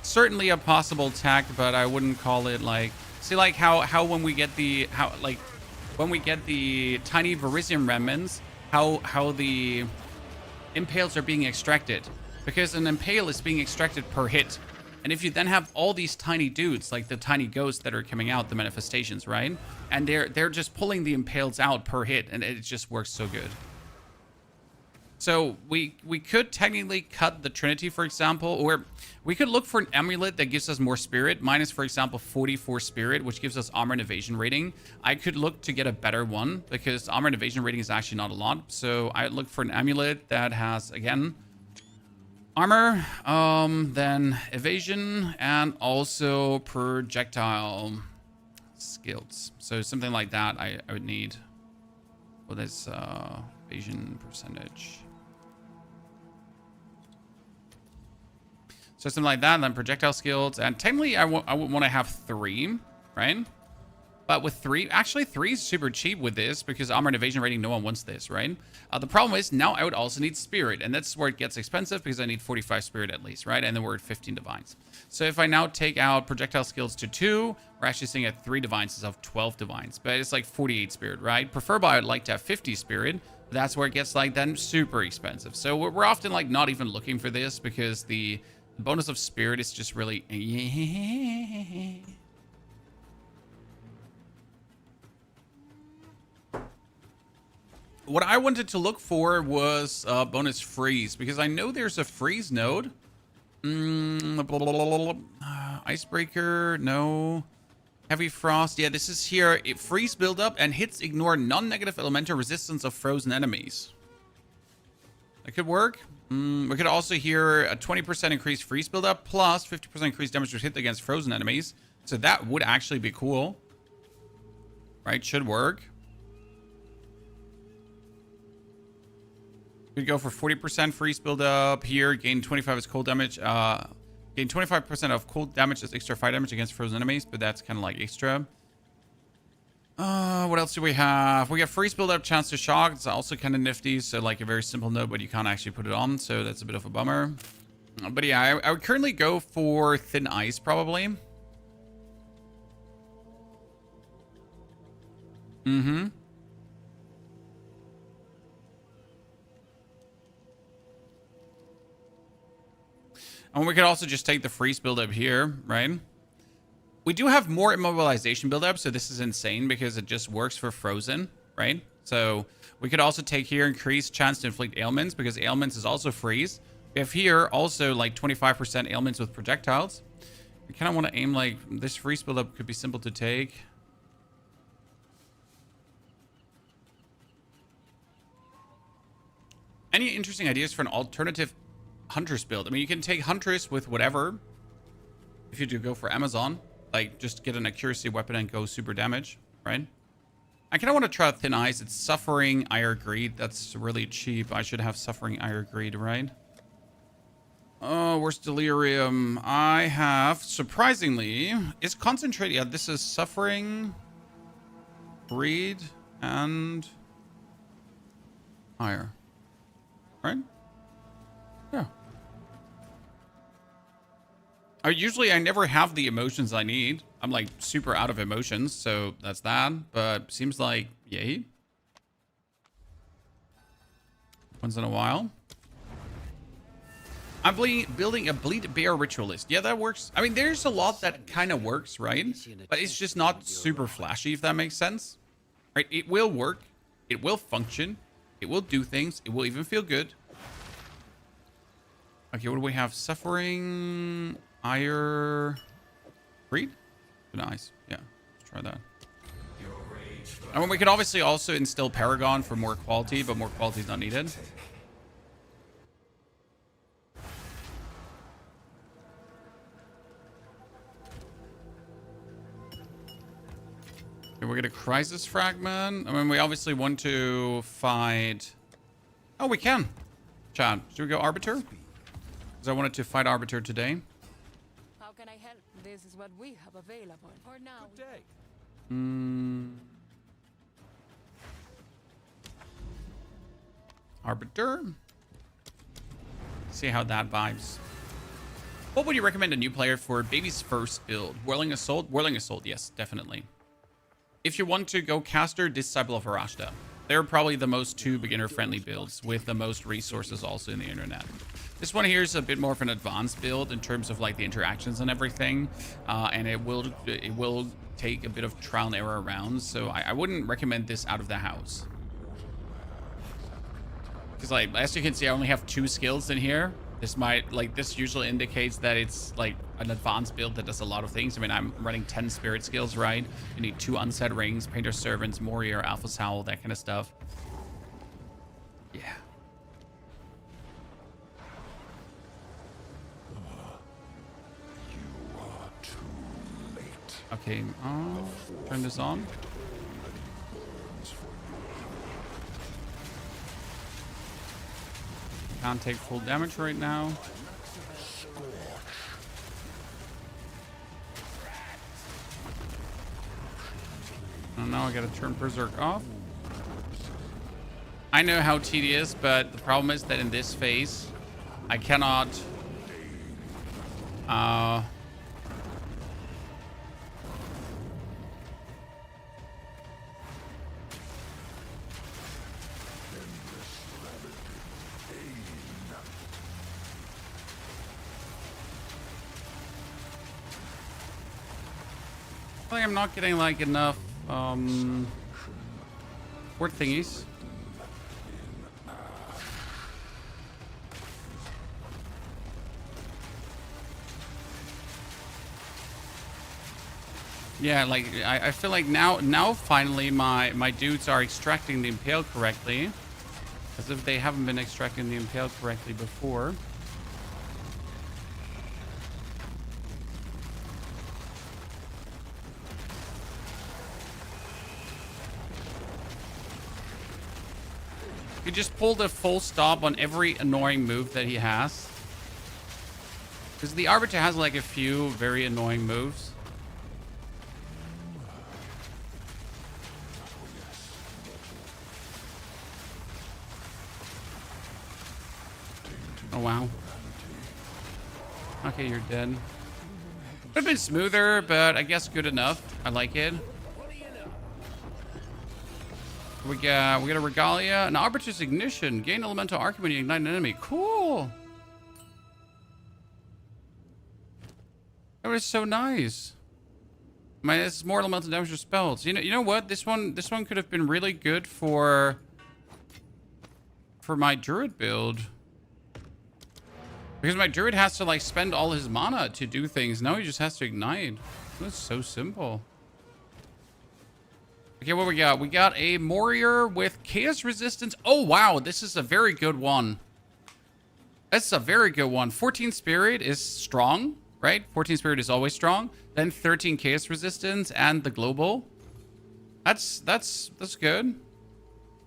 Certainly a possible tack, but I wouldn't call it like... See, like how when we get the... when we get the tiny Verisium remnants, how the impales are being extracted. Because an impale is being extracted per hit. And if you then have all these tiny dudes, like the tiny ghosts that are coming out, the manifestations, right? And they're just pulling the impales out per hit, and it just works so good. So we could technically cut the Trinity, for example, or we could look for an amulet that gives us more spirit, minus, for example, 44 spirit, which gives us armor and evasion rating. I could look to get a better one, because armor and evasion rating is actually not a lot. So I look for an amulet that has, again, armor, then evasion, and also projectile skills. So something like that I would need. Well, there's evasion percentage. So something like that, and then projectile skills. And technically, I would want to have 3, right? But with 3, actually 3 is super cheap with this, because armor and evasion rating, no one wants this, right? The problem is, now I would also need spirit, and that's where it gets expensive, because I need 45 spirit at least, right? And then we're at 15 divines. So if I now take out projectile skills to 2, we're actually sitting at 3 divines instead of 12 divines. But it's like 48 spirit, right? Preferably, I would like to have 50 spirit. That's where it gets like then super expensive. So we're often like not even looking for this, because the bonus of spirit is just really... What I wanted to look for was bonus freeze, because I know there's a freeze node. Icebreaker, no. Heavy frost, yeah, this is here. It freeze buildup and hits ignore non-negative elemental resistance of frozen enemies. That could work. We could also hear a 20% increased freeze buildup plus 50% increased damage to hit against frozen enemies. So that would actually be cool. Right, should work. We go for 40% freeze buildup here. Gain 25 as cold damage. Gain 25% of cold damage as extra fire damage against frozen enemies, but that's kind of like extra. What else do we have? We got freeze buildup, chance to shock. It's also kind of nifty. So like a very simple node, but you can't actually put it on. So that's a bit of a bummer. But yeah, I would currently go for thin ice probably. Mm-hmm. And we could also just take the freeze buildup here, right? We do have more immobilization buildup, so this is insane because it just works for frozen, right? So we could also take here increased chance to inflict ailments, because ailments is also freeze. We have here also like 25% ailments with projectiles. We kind of want to aim like this freeze buildup could be simple to take. Any interesting ideas for an alternative Huntress build? I mean, you can take Huntress with whatever. If you do go for Amazon, like just get an accuracy weapon and go super damage, right? I kind of want to try Thin Ice. It's Suffering, Ire, Greed. That's really cheap. I should have Suffering, Ire, Greed, right? Oh, where's Delirium? I have, surprisingly, is Concentrate. Yeah, this is Suffering, Greed, and Ire. Right? Yeah. I never have the emotions I need. I'm like super out of emotions, so that's that. But seems like, yay. Once in a while. I'm building a Bleed Bear Ritualist. Yeah, that works. I mean, there's a lot that kind of works, right? But it's just not super flashy, if that makes sense. Right? It will work. It will function. It will do things. It will even feel good. Okay, what do we have? Suffering, Ire, Greed? Nice. Yeah, let's try that. I mean, we could obviously also instill Paragon for more quality, but more quality is not needed. Okay, we're gonna Crisis Fragment. I mean, we obviously want to fight... Oh, we can. Chad, should we go Arbiter? Because I wanted to fight Arbiter today. How can I help? This is what we have available. For now. Good day. Arbiter. See how that vibes. What would you recommend a new player for Baby's first build? Whirling Assault? Whirling Assault, yes, definitely. If you want to go Caster, Disciple of Arashta. They're probably the most two beginner-friendly builds with the most resources also in the internet. This one here is a bit more of an advanced build in terms of like the interactions and everything, and it will take a bit of trial and error around. So I wouldn't recommend this out of the house, because like as you can see, I only have 2 skills in here. This usually indicates that it's like an advanced build that does a lot of things. I mean, I'm running 10 spirit skills, right? You need 2 unset rings, Painter Servants, Warrior, Alpha Sowl, that kind of stuff. Yeah. Okay, turn this on. Can't take full damage right now. Oh no, I gotta turn Berserk off. I know how tedious, but the problem is that in this phase, I cannot... I think I'm not getting like enough word thingies. Yeah, like I feel like now finally my dudes are extracting the Impale correctly, as if they haven't been extracting the Impale correctly before. You just pull the full stop on every annoying move that he has. Because the Arbiter has like a few very annoying moves. Oh wow. Okay, you're dead. Could have been smoother, but I guess good enough. I like it. We got a Regalia, an Arbiter's Ignition, gain elemental arc when you ignite an enemy. Cool. That was so nice. I mean, it's more elemental damage to spells. You know what? This one could have been really good for my Druid build. Because my Druid has to like spend all his mana to do things. Now he just has to ignite. That's so simple. Okay, what we got? We got a warrior with chaos resistance. Oh, wow. This is a very good one. That's a very good one. 14 spirit is strong, right? 14 spirit is always strong. Then 13 chaos resistance and the global. That's good.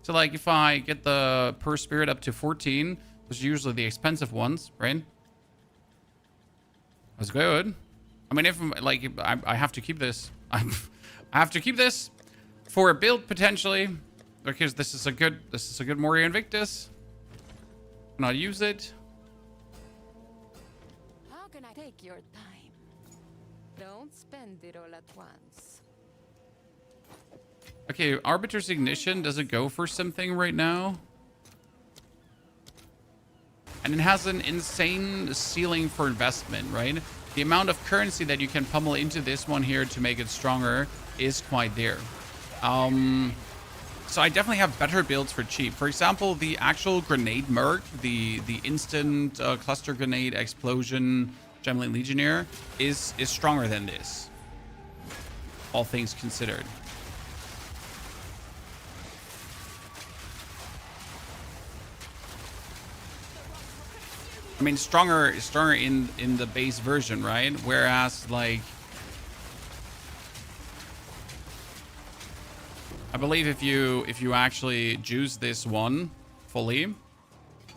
So like if I get the per spirit up to 14, those are usually the expensive ones, right? That's good. I mean, if like I have to keep this, I have to keep this for a build potentially, because this is a good Moria Invictus. And I'll use it. How can I take your time? Don't spend it all at once. Okay, Arbiter's Ignition, does it go for something right now? And it has an insane ceiling for investment, right? The amount of currency that you can pummel into this one here to make it stronger is quite there. So I definitely have better builds for cheap. For example, the actual grenade merc, the instant cluster grenade explosion Gemlin Legionnaire is stronger than this. All things considered. I mean, stronger in the base version, right? Whereas, like, I believe if you actually juice this one fully,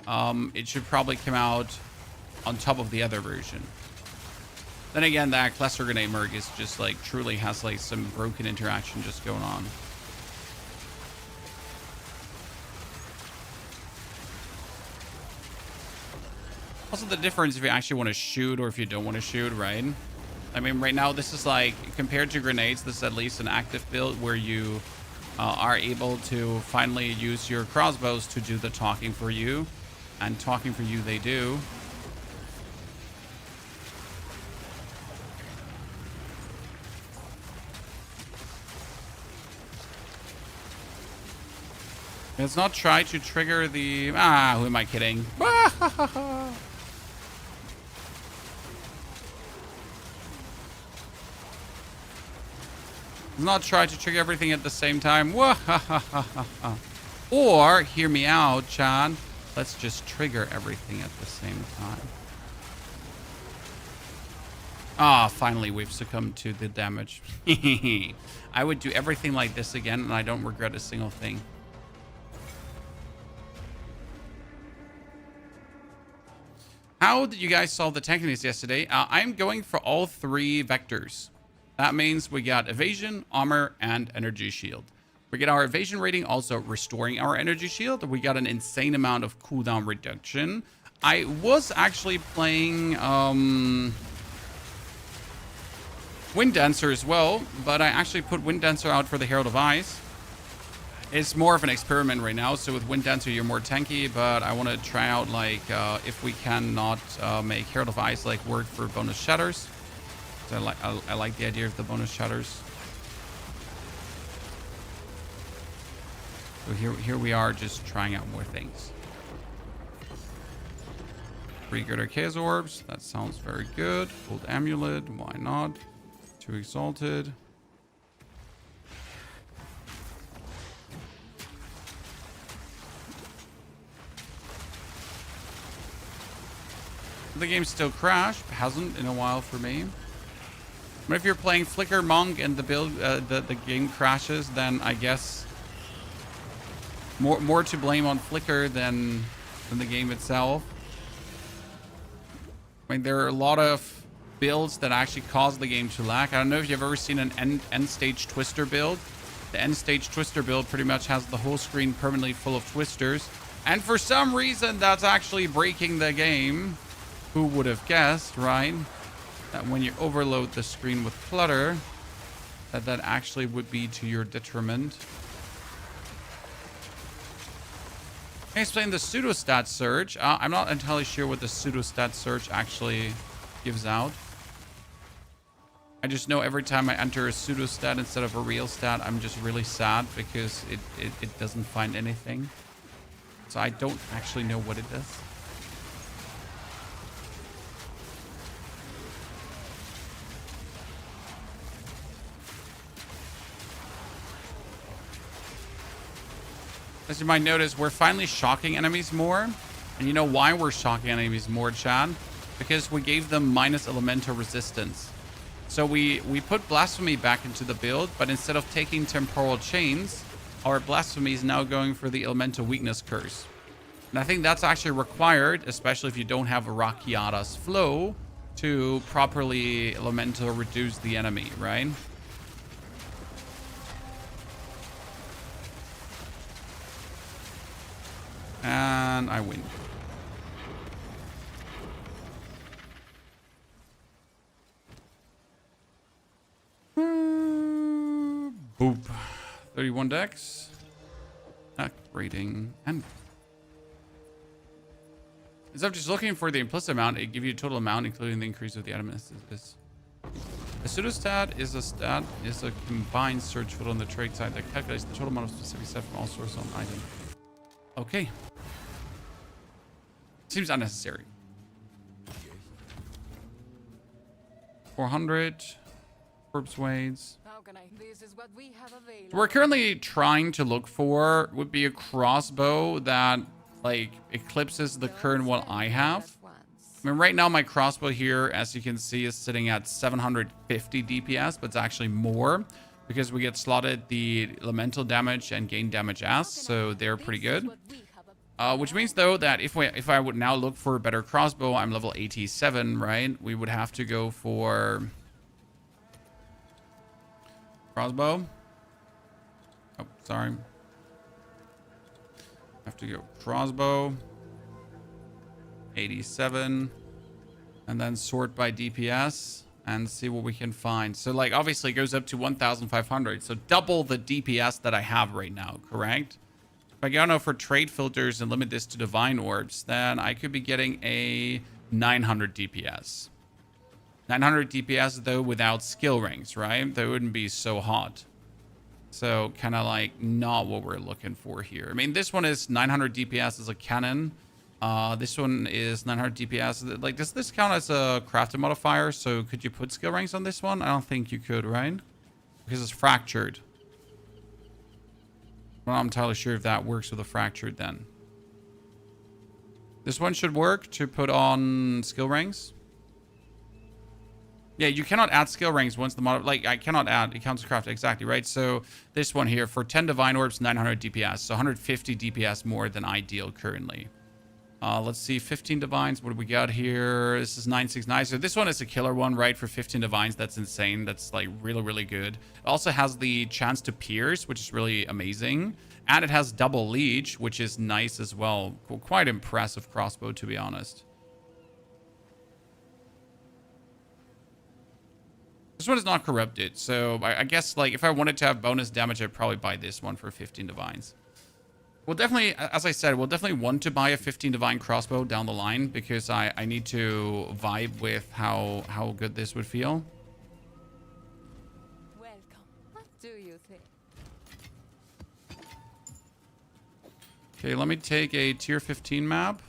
it should probably come out on top of the other version. Then again, that cluster grenade merc is just like truly has like some broken interaction just going on. Also, the difference if you actually want to shoot or if you don't want to shoot, right? I mean, right now, this is like, compared to grenades, this is at least an active build where you are able to finally use your crossbows to do the talking for you. And talking for you they do. Let's not try to trigger the... who am I kidding? Not try to trigger everything at the same time. Or, hear me out, Chan. Let's just trigger everything at the same time. Finally we've succumbed to the damage. I would do everything like this again, and I don't regret a single thing. How did you guys solve the tankiness yesterday? I'm going for all three vectors. That means we got evasion, armor, and energy shield. We get our evasion rating also restoring our energy shield. We got an insane amount of cooldown reduction. I was actually playing Wind Dancer as well, but I actually put Wind Dancer out for the Herald of Ice. It's more of an experiment right now, so with Wind Dancer you're more tanky, but I want to try out like if we cannot make Herald of Ice like work for bonus shatters. So I like the idea of the bonus shatters. So here we are just trying out more things. 3 Greater Chaos Orbs, that sounds very good. Gold Amulet, why not? 2 Exalted. The game still crashed, hasn't in a while for me. But if you're playing Flicker Monk and the build, the game crashes, then I guess more to blame on Flicker than the game itself. I mean, there are a lot of builds that actually cause the game to lag. I don't know if you've ever seen an end stage twister build. The end stage twister build pretty much has the whole screen permanently full of twisters, and for some reason that's actually breaking the game. Who would have guessed, right? That when you overload the screen with clutter, that actually would be to your detriment. Can I explain the pseudostat surge? I'm not entirely sure what the pseudostat surge actually gives out. I just know every time I enter a pseudostat instead of a real stat, I'm just really sad because it doesn't find anything. So I don't actually know what it does. As you might notice, we're finally shocking enemies more. And you know why we're shocking enemies more, Chad? Because we gave them minus elemental resistance. So we put Blasphemy back into the build, but instead of taking Temporal Chains, our Blasphemy is now going for the Elemental Weakness Curse. And I think that's actually required, especially if you don't have a Rakiata's Flow, to properly Elemental reduce the enemy, right? And I win. Boop. 31 decks. Rating. And instead of just looking for the implicit amount, it gives you a total amount, including the increase of the item. A pseudostat is a combined search field on the trade side that calculates the total amount of specific set from all sources on item. Okay. Seems unnecessary. 400. Corpse Wades. This is what we have available. So we're currently trying to look for would be a crossbow that like eclipses the current one I have. I mean, right now my crossbow here, as you can see, is sitting at 750 DPS, but it's actually more because we get slotted the elemental damage and gain damage as, so they're pretty good. Which means though that if I would now look for a better crossbow, I'm level 87, right? We would have to go for crossbow. Oh, sorry. Have to go crossbow. 87. And then sort by DPS and see what we can find. So like obviously it goes up to 1,500. So double the DPS that I have right now, correct? If I go now for trade filters and limit this to divine orbs, then I could be getting a 900 DPS. 900 DPS though without skill ranks, right? That wouldn't be so hot. So kind of like not what we're looking for here. I mean, this one is 900 DPS as a cannon. This one is 900 DPS. Like, does this count as a crafted modifier? So could you put skill ranks on this one? I don't think you could, right? Because it's fractured. I'm not entirely sure if that works with a fractured then. This one should work to put on skill ranks. Yeah, you cannot add skill ranks once the mod... Like, I cannot add... It counts as craft. Exactly, right? So, this one here, for 10 Divine Orbs, 900 DPS. So, 150 DPS more than ideal currently. Let's see, 15 Divines. What do we got here? This is 969. So, this one is a killer one, right? For 15 Divines, that's insane. That's, like, really, really good. It also has the chance to pierce, which is really amazing. And it has double leech, which is nice as well. Quite impressive crossbow, to be honest. This one is not corrupted, so I guess, like, if I wanted to have bonus damage, I'd probably buy this one for 15 Divines. We'll definitely, as I said, we'll definitely want to buy a 15 Divine crossbow down the line, because I need to vibe with how good this would feel. Welcome. What do you think? Okay, let me take a tier 15 map.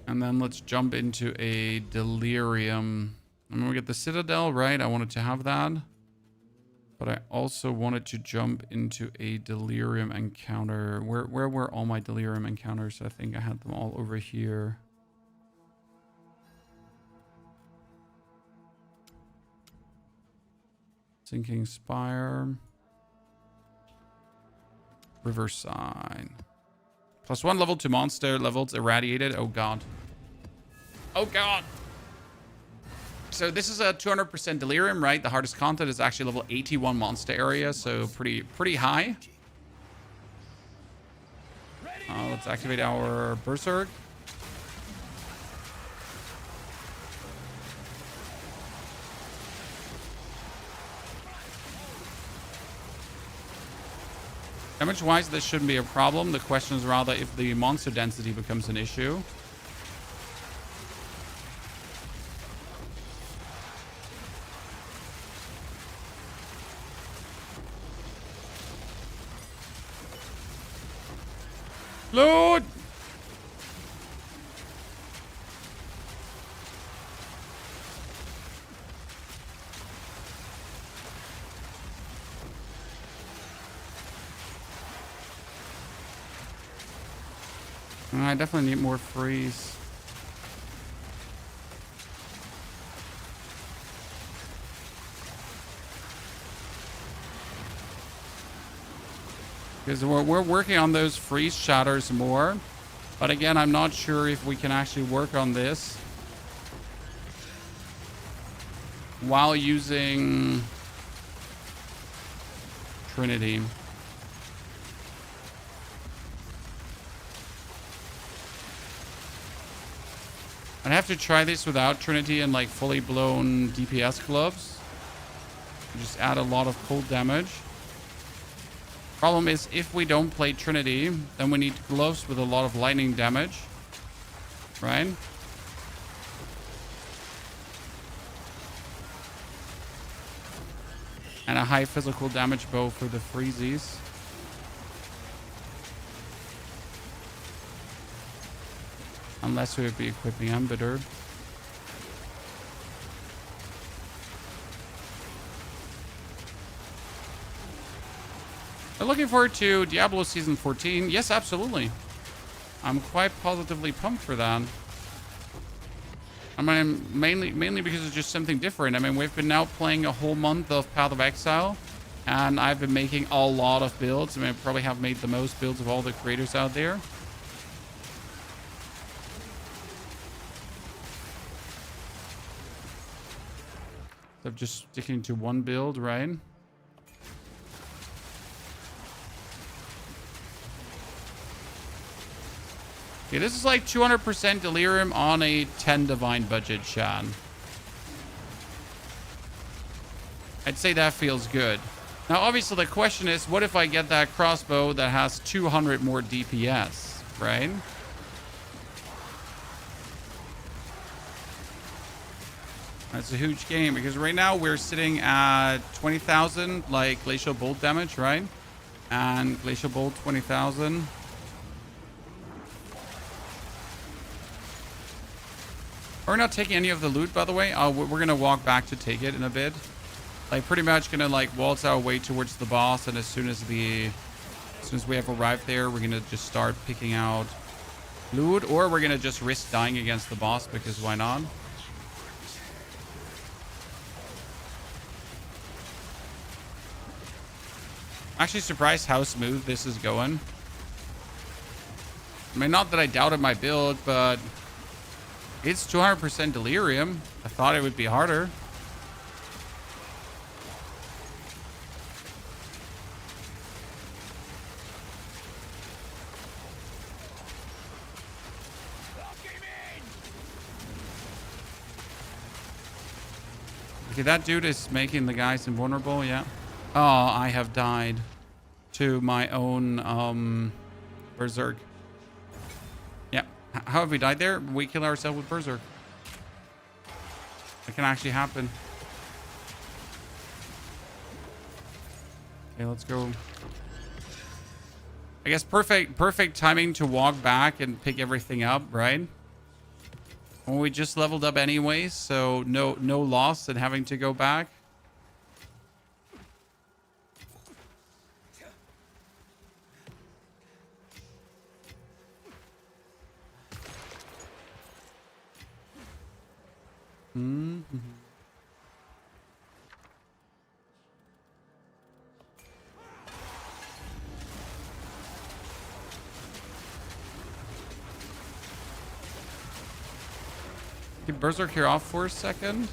And then let's jump into a delirium. I'm gonna get the Citadel, right? I wanted to have that. But I also wanted to jump into a delirium encounter. Where were all my delirium encounters? I think I had them all over here. Sinking Spire. Riverside. +1 level to monster levels irradiated. Oh god. Oh god. So this is a 200% delirium, right? The hardest content is actually level 81 monster area, so pretty high. Let's activate our Berserk. Damage-wise, this shouldn't be a problem. The question is rather if the monster density becomes an issue. Lord! I definitely need more freeze. Because we're working on those freeze shatters more. But again, I'm not sure if we can actually work on this while using Trinity. I'd have to try this without Trinity and like fully blown DPS gloves. Just add a lot of cold damage. Problem is, if we don't play Trinity, then we need gloves with a lot of lightning damage. Right? And a high physical damage bow for the freezies. Unless we would be equipping Embittered. I'm looking forward to Diablo Season 14. Yes, absolutely. I'm quite positively pumped for that. I mean, mainly because it's just something different. I mean, we've been now playing a whole month of Path of Exile, and I've been making a lot of builds. I mean, I probably have made the most builds of all the creators out there. So I'm just sticking to one build, right? Okay, this is like 200% delirium on a 10 divine budget, Shan. I'd say that feels good. Now, obviously, the question is, what if I get that crossbow that has 200 more DPS, right? That's a huge game, because right now we're sitting at 20,000, like, Glacial Bolt damage, right? And Glacial Bolt 20,000. We're not taking any of the loot, by the way. We're going to walk back to take it in a bit. Like, pretty much going to, like, waltz our way towards the boss. And as soon as we have arrived there, we're going to just start picking out loot. Or we're going to just risk dying against the boss, because why not? Actually surprised how smooth this is going. I mean, not that I doubted my build, but it's 200% delirium. I thought it would be harder. Okay, that dude is making the guys invulnerable, yeah. Oh, I have died to my own Berserk. Yeah. How have we died there? We kill ourselves with Berserk. That can actually happen. Okay, let's go. I guess perfect timing to walk back and pick everything up, right? Well, we just leveled up anyways, so no loss in having to go back. Mm-hmm. Keep Berserk here off for a second.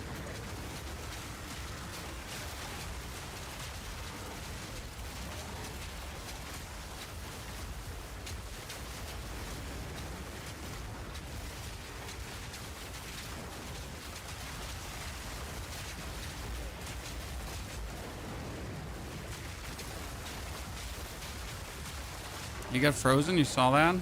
You got frozen? You saw that?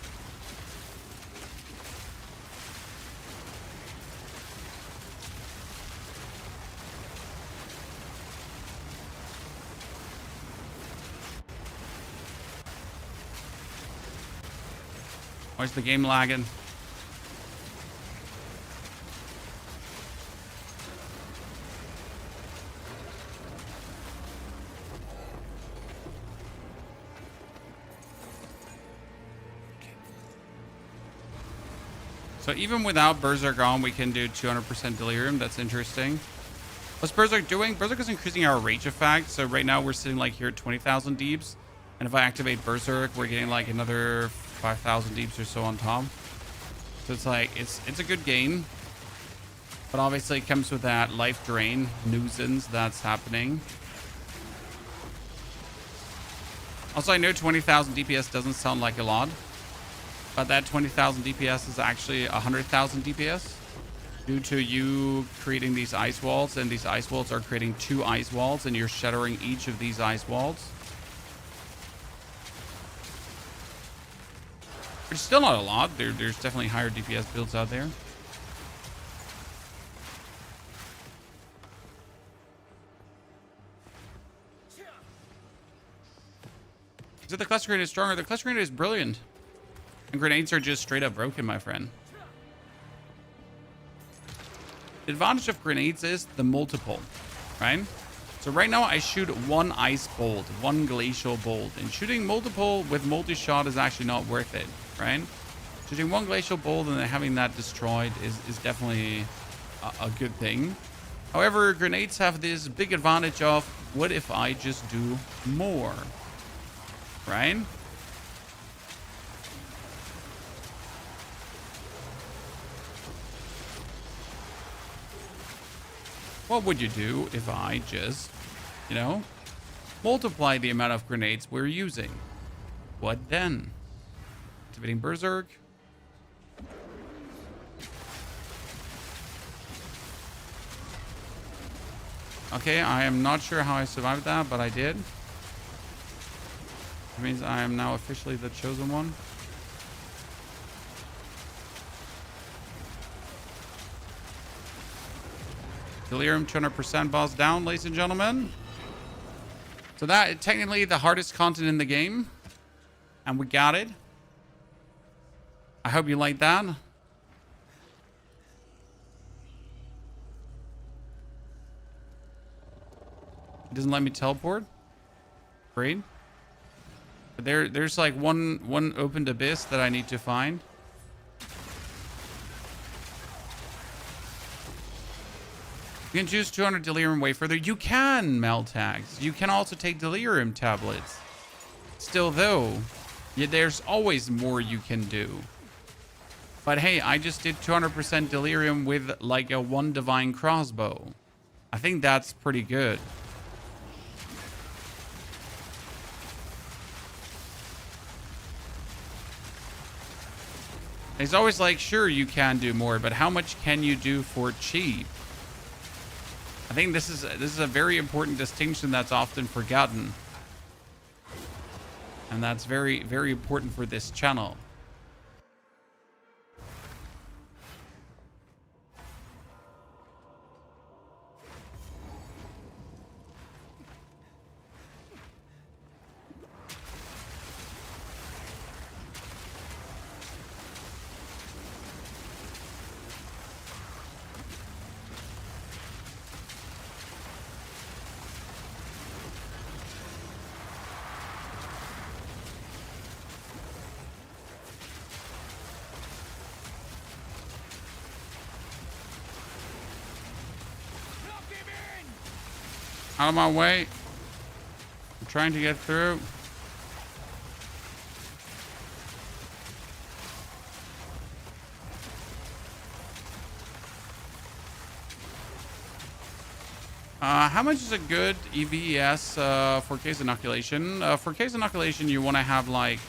Why is the game lagging? So even without Berserk on, we can do 200% delirium. That's interesting. What's Berserk doing? Berserk is increasing our rage effect. So right now we're sitting like here at 20,000 deeps. And if I activate Berserk, we're getting like another 5,000 deeps or so on top. So it's like, it's a good gain. But obviously it comes with that life drain nuisance that's happening. Also, I know 20,000 DPS doesn't sound like a lot. But that 20,000 DPS is actually 100,000 DPS. Due to you creating these ice walls. And these ice walls are creating 2 ice walls. And you're shattering each of these ice walls. It's still not a lot. There's definitely higher DPS builds out there. Is it the cluster grenade is stronger? The cluster grenade is brilliant. And grenades are just straight up broken, my friend. The advantage of grenades is the multiple, right? So right now I shoot 1 ice bolt, 1 glacial bolt. And shooting multiple with multi-shot is actually not worth it, right? Shooting 1 glacial bolt and then having that destroyed is definitely a good thing. However, grenades have this big advantage of, what if I just do more, right? What would you do if I just, you know, multiply the amount of grenades we're using? What then? Activating Berserk. Okay, I am not sure how I survived that, but I did. It means I am now officially the chosen one. Delirium 200% boss down, ladies and gentlemen. So that is technically the hardest content in the game. And we got it. I hope you like that. It doesn't let me teleport. Great. But there's like one opened abyss that I need to find. You can choose 200 delirium way further. You can, Meltax. You can also take delirium tablets. Still though, there's always more you can do. But hey, I just did 200% delirium with like a 1 divine crossbow. I think that's pretty good. It's always like, sure, you can do more, but how much can you do for cheap? I think this is a very important distinction that's often forgotten. And that's very, very important for this channel. Out of my way. I'm trying to get through. How much is a good EVES for case inoculation? For case inoculation, you want to have like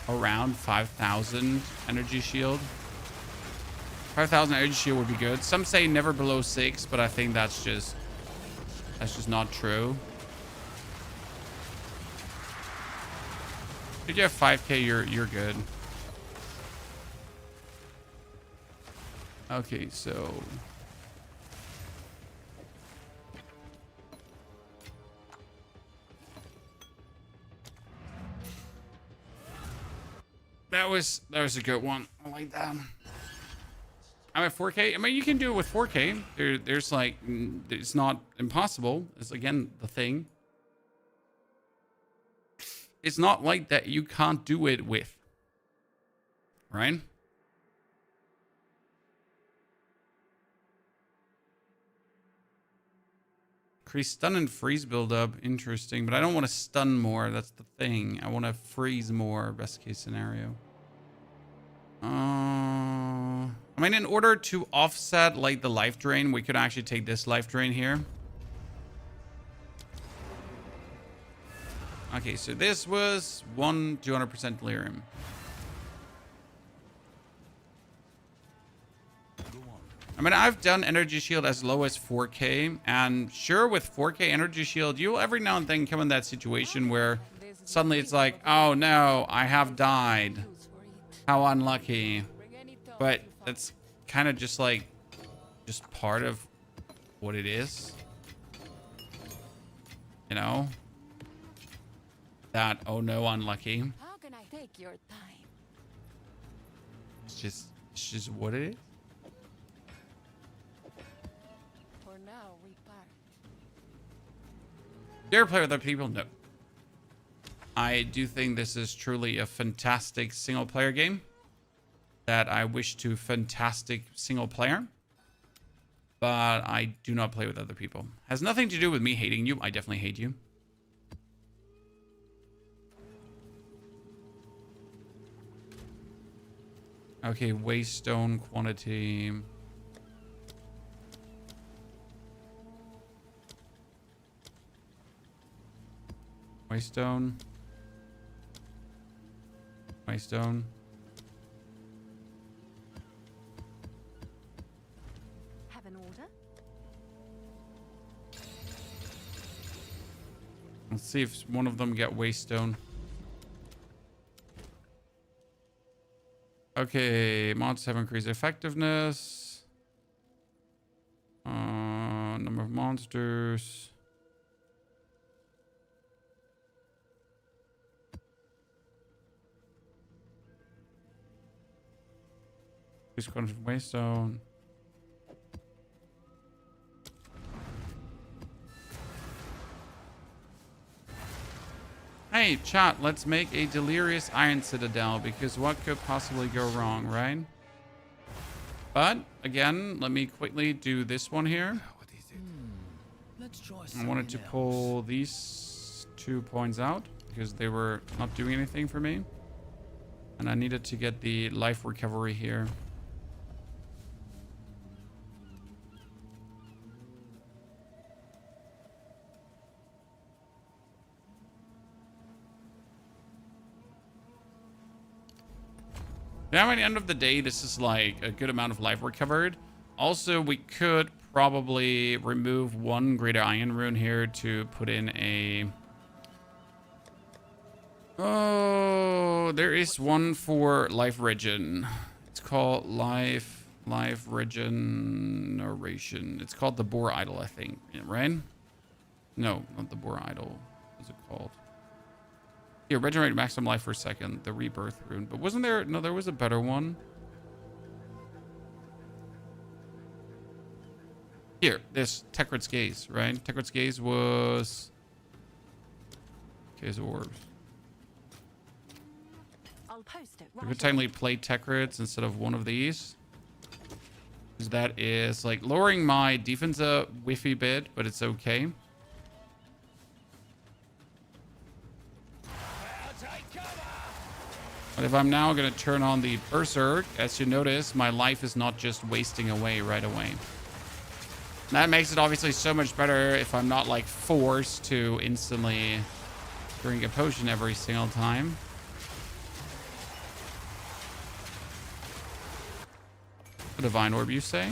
around 5,000 energy shield. 5,000 energy shield would be good. Some say never below 6, but I think that's just not true. If you have 5k, you're good. Okay, so that was a good one. I like that. I'm at 4K. I mean, you can do it with 4K. There's like, it's not impossible. It's again the thing. It's not like that you can't do it with, right? Increase stun and freeze buildup. Interesting. But I don't want to stun more. That's the thing. I want to freeze more. Best case scenario. I mean, in order to offset like the life drain, we could actually take this life drain here. Okay, so this was 200% delirium. I mean, I've done energy shield as low as 4k, and sure, with 4k energy shield, you'll every now and then come in that situation where suddenly it's like, oh no, I have died. How unlucky. But that's kind of just like, just part of what it is. You know? That, oh no, unlucky. How can I take your time? It's just what it is. For now, we part. Do you ever play with other people? No. I do think this is truly a fantastic single player game that I wish to fantastic single player, but I do not play with other people. Has nothing to do with me hating you. I definitely hate you. Okay, waste stone quantity. Waste stone. Waste stone. Have an order? Let's see if one of them get waste stone. Okay, monsters have increased effectiveness. Number of monsters. Increase quantity of waste stone. Hey, chat, let's make a delirious iron citadel, because what could possibly go wrong, right? But, again, let me quickly do this one here. What is it? Let's try I wanted to pull these 2 points out, because they were not doing anything for me. And I needed to get the life recovery here. Now, at the end of the day, this is like a good amount of life recovered. Also, we could probably remove 1 greater iron rune here to put in a... Oh, there is one for life regen. It's called life regeneration. It's called the boar idol, I think, right? No, not the boar idol. What's it called? Yeah, regenerate maximum life for a second. The rebirth rune. But wasn't there... No, there was a better one. Here, this Tekrit's Gaze, right? Tekrit's Gaze was... Gaze orbs. I'll post it. We could technically play Tekrit's instead of one of these. Because that is like lowering my defense a whiffy bit, but it's okay. But if I'm now going to turn on the Berserk, as you notice, my life is not just wasting away right away. That makes it obviously so much better if I'm not like forced to instantly drink a potion every single time. A divine orb, you say?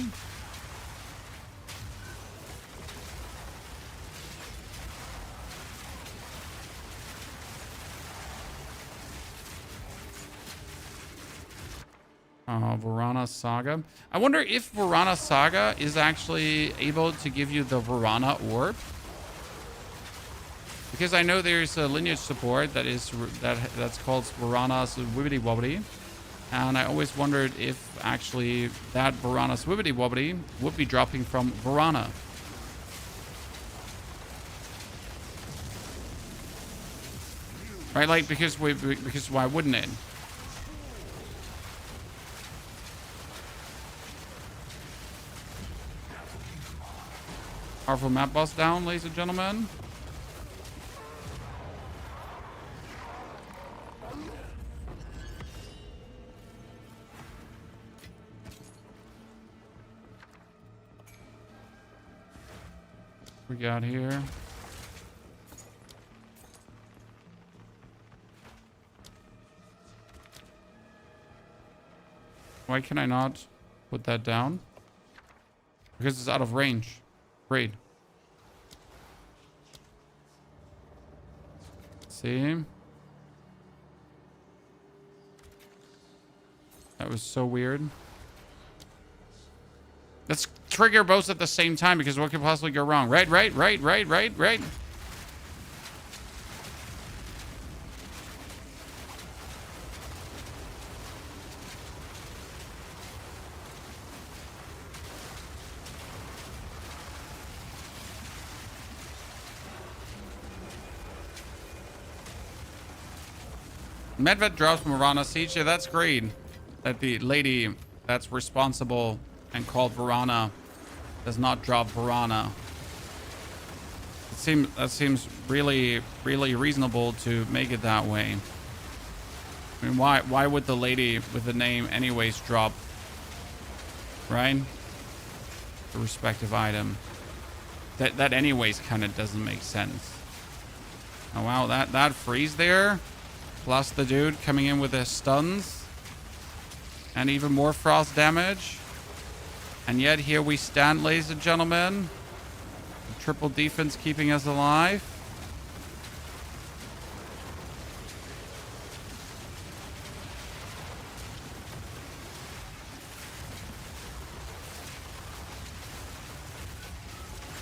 Varana Saga. I wonder if Varana Saga is actually able to give you the Varana Orb. Because I know there's a lineage support that's called Varana's Wibbity Wobbity. And I always wondered if actually that Varana's Wibbity Wobbity would be dropping from Varana. Right, like, because why wouldn't it? Powerful map boss down, ladies and gentlemen. We got here. Why can I not put that down? Because it's out of range. Great. See? That was so weird. Let's trigger both at the same time because what could possibly go wrong? Right. Medved drops Marana Siege. Yeah, that's great. That the lady that's responsible and called Verana does not drop Verana. That seems really reasonable to make it that way. I mean, why would the lady with the name anyways drop, right? The respective item. That anyways kind of doesn't make sense. Oh wow, that freeze there, plus the dude coming in with his stuns and even more frost damage. And yet here we stand, ladies and gentlemen. The triple defense keeping us alive.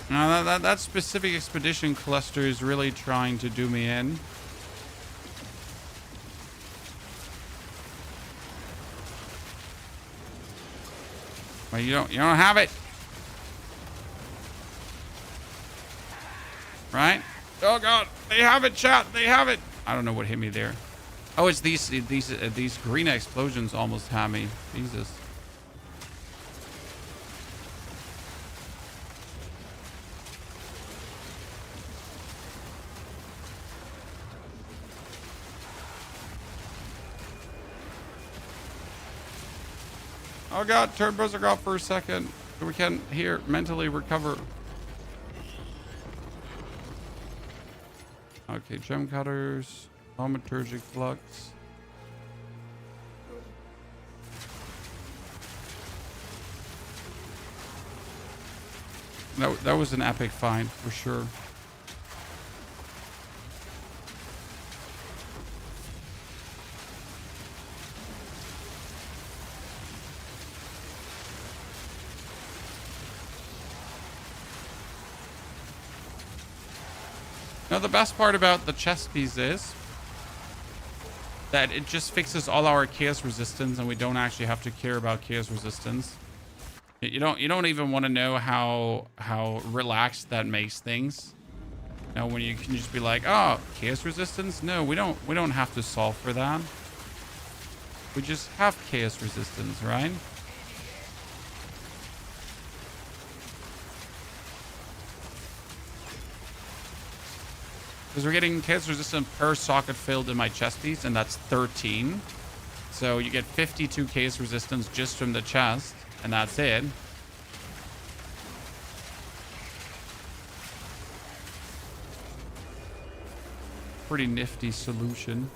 Now that specific expedition cluster is really trying to do me in. But you don't have it. Right? Oh god, they have it, chat. They have it. I don't know what hit me there. Oh, it's these green explosions almost had me. Jesus. Oh god, turn Berserk off for a second so we can here mentally recover. Okay, gem cutters, thaumaturgic flux. That was an epic find for sure. Now the best part about the chest piece is that it just fixes all our chaos resistance and we don't actually have to care about chaos resistance. You don't even want to know how relaxed that makes things. You know, when you can just be like, oh, chaos resistance? No, we don't have to solve for that. We just have chaos resistance, right? Because we're getting chaos resistance per socket filled in my chest piece, and that's 13. So you get 52 chaos resistance just from the chest, and that's it. Pretty nifty solution.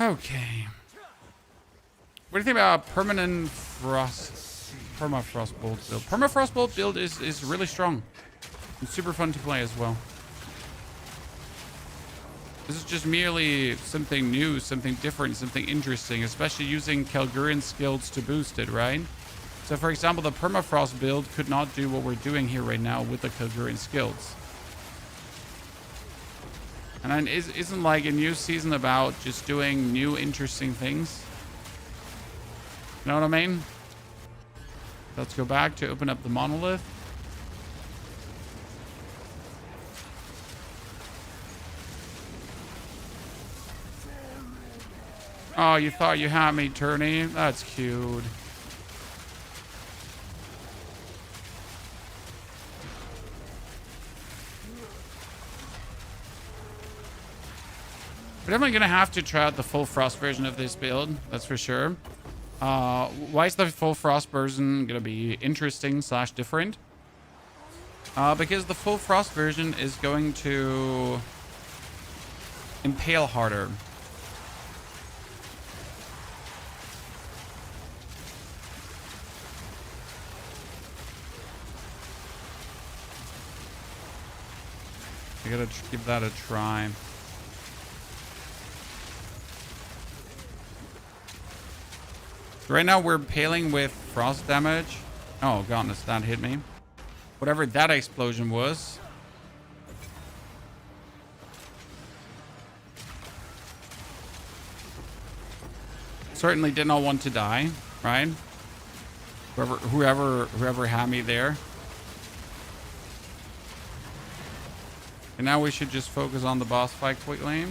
Okay. What do you think about permafrost bolt build? Permafrost bolt build is really strong and super fun to play as well. This is just merely something new, something different, something interesting, especially using Kalgurian skills to boost it, right? So for example, the permafrost build could not do what we're doing here right now with the Kalgurian skills. And then isn't like a new season about just doing new interesting things? You know what I mean? Let's go back to open up the monolith. Oh, you thought you had me, Tourney? That's cute. We're definitely going to have to try out the full frost version of this build. That's for sure. Why is the full frost version going to be interesting / different? Because the full frost version is going to impale harder. I gotta give that a try. Right now we're impaling with frost damage. Oh goodness, that hit me. Whatever that explosion was. Certainly did not want to die, right? Whoever had me there. And now we should just focus on the boss fight quickly.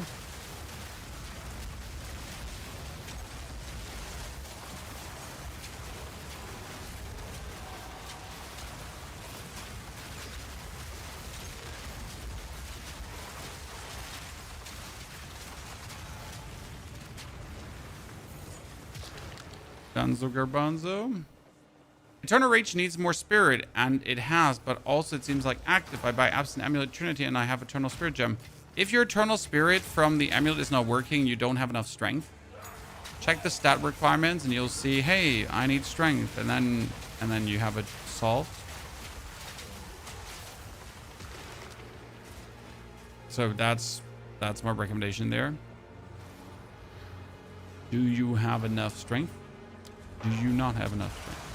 Gunzo Garbanzo. Eternal Rage needs more spirit, and it has, but also it seems like active. I buy Absent Amulet Trinity and I have Eternal Spirit Gem. If your Eternal Spirit from the amulet is not working, you don't have enough strength. Check the stat requirements and you'll see, hey, I need strength, and then you have it solved. So that's my recommendation there. Do you have enough strength? Do you not have enough strength?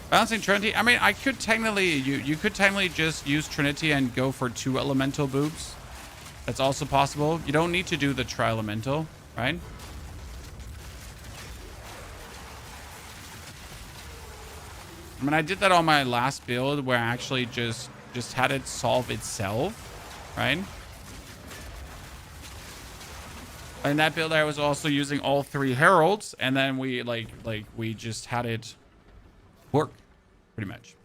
Balancing Trinity. I mean, I could technically, you could technically just use Trinity and go for 2 elemental boobs. That's also possible. You don't need to do the tri-elemental, right? I mean, I did that on my last build where I actually just had it solve itself, right? In that build, I was also using all 3 heralds, and then we we just had it work, pretty much.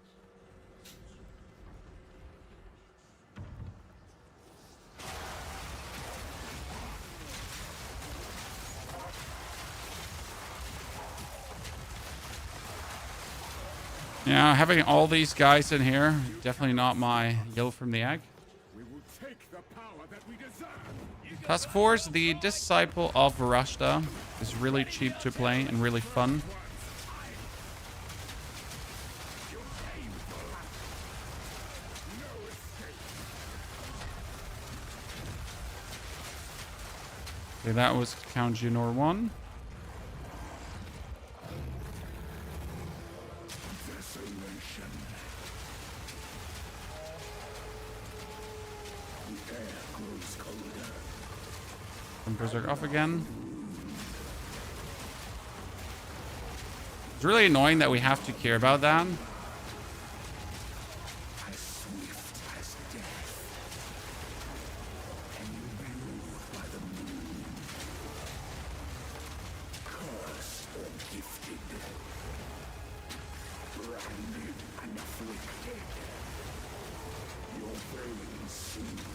Yeah, having all these guys in here, definitely not my yellow from the egg. Task Force, the Disciple of Varashta, is really cheap to play and really fun. Okay, that was Count Junor 1. Berserk off again. It's really annoying that we have to care about that.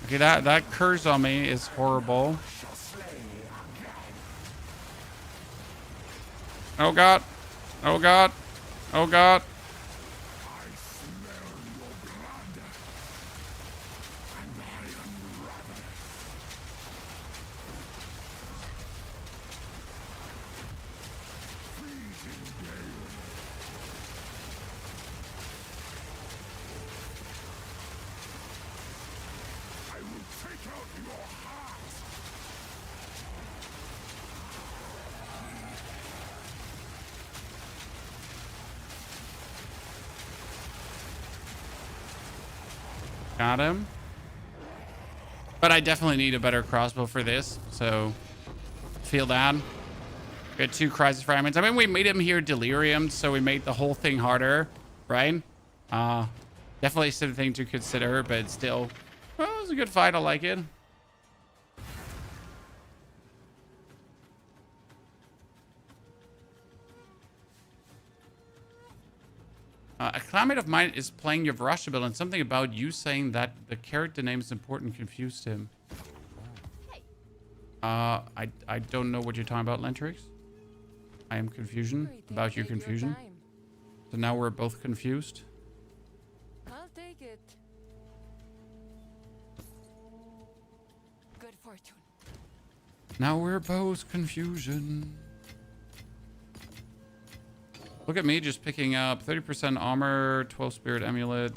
Okay, that curse on me is horrible. Oh god. Oh god. Oh god. Got him. But I definitely need a better crossbow for this, so feel that. Got 2 crisis fragments. I mean, we made him here delirium, so we made the whole thing harder, right? Definitely something to consider, but still, well, it was a good fight. I like it. A climate of mine is playing your Varashta build, and something about you saying that the character name is important confused him. I don't know what you're talking about, Lentrix. I am confusion about your confusion. So now we're both confused. I'll take it. Good fortune. Now we're both confusion. Look at me just picking up 30% armor, 12 spirit amulet.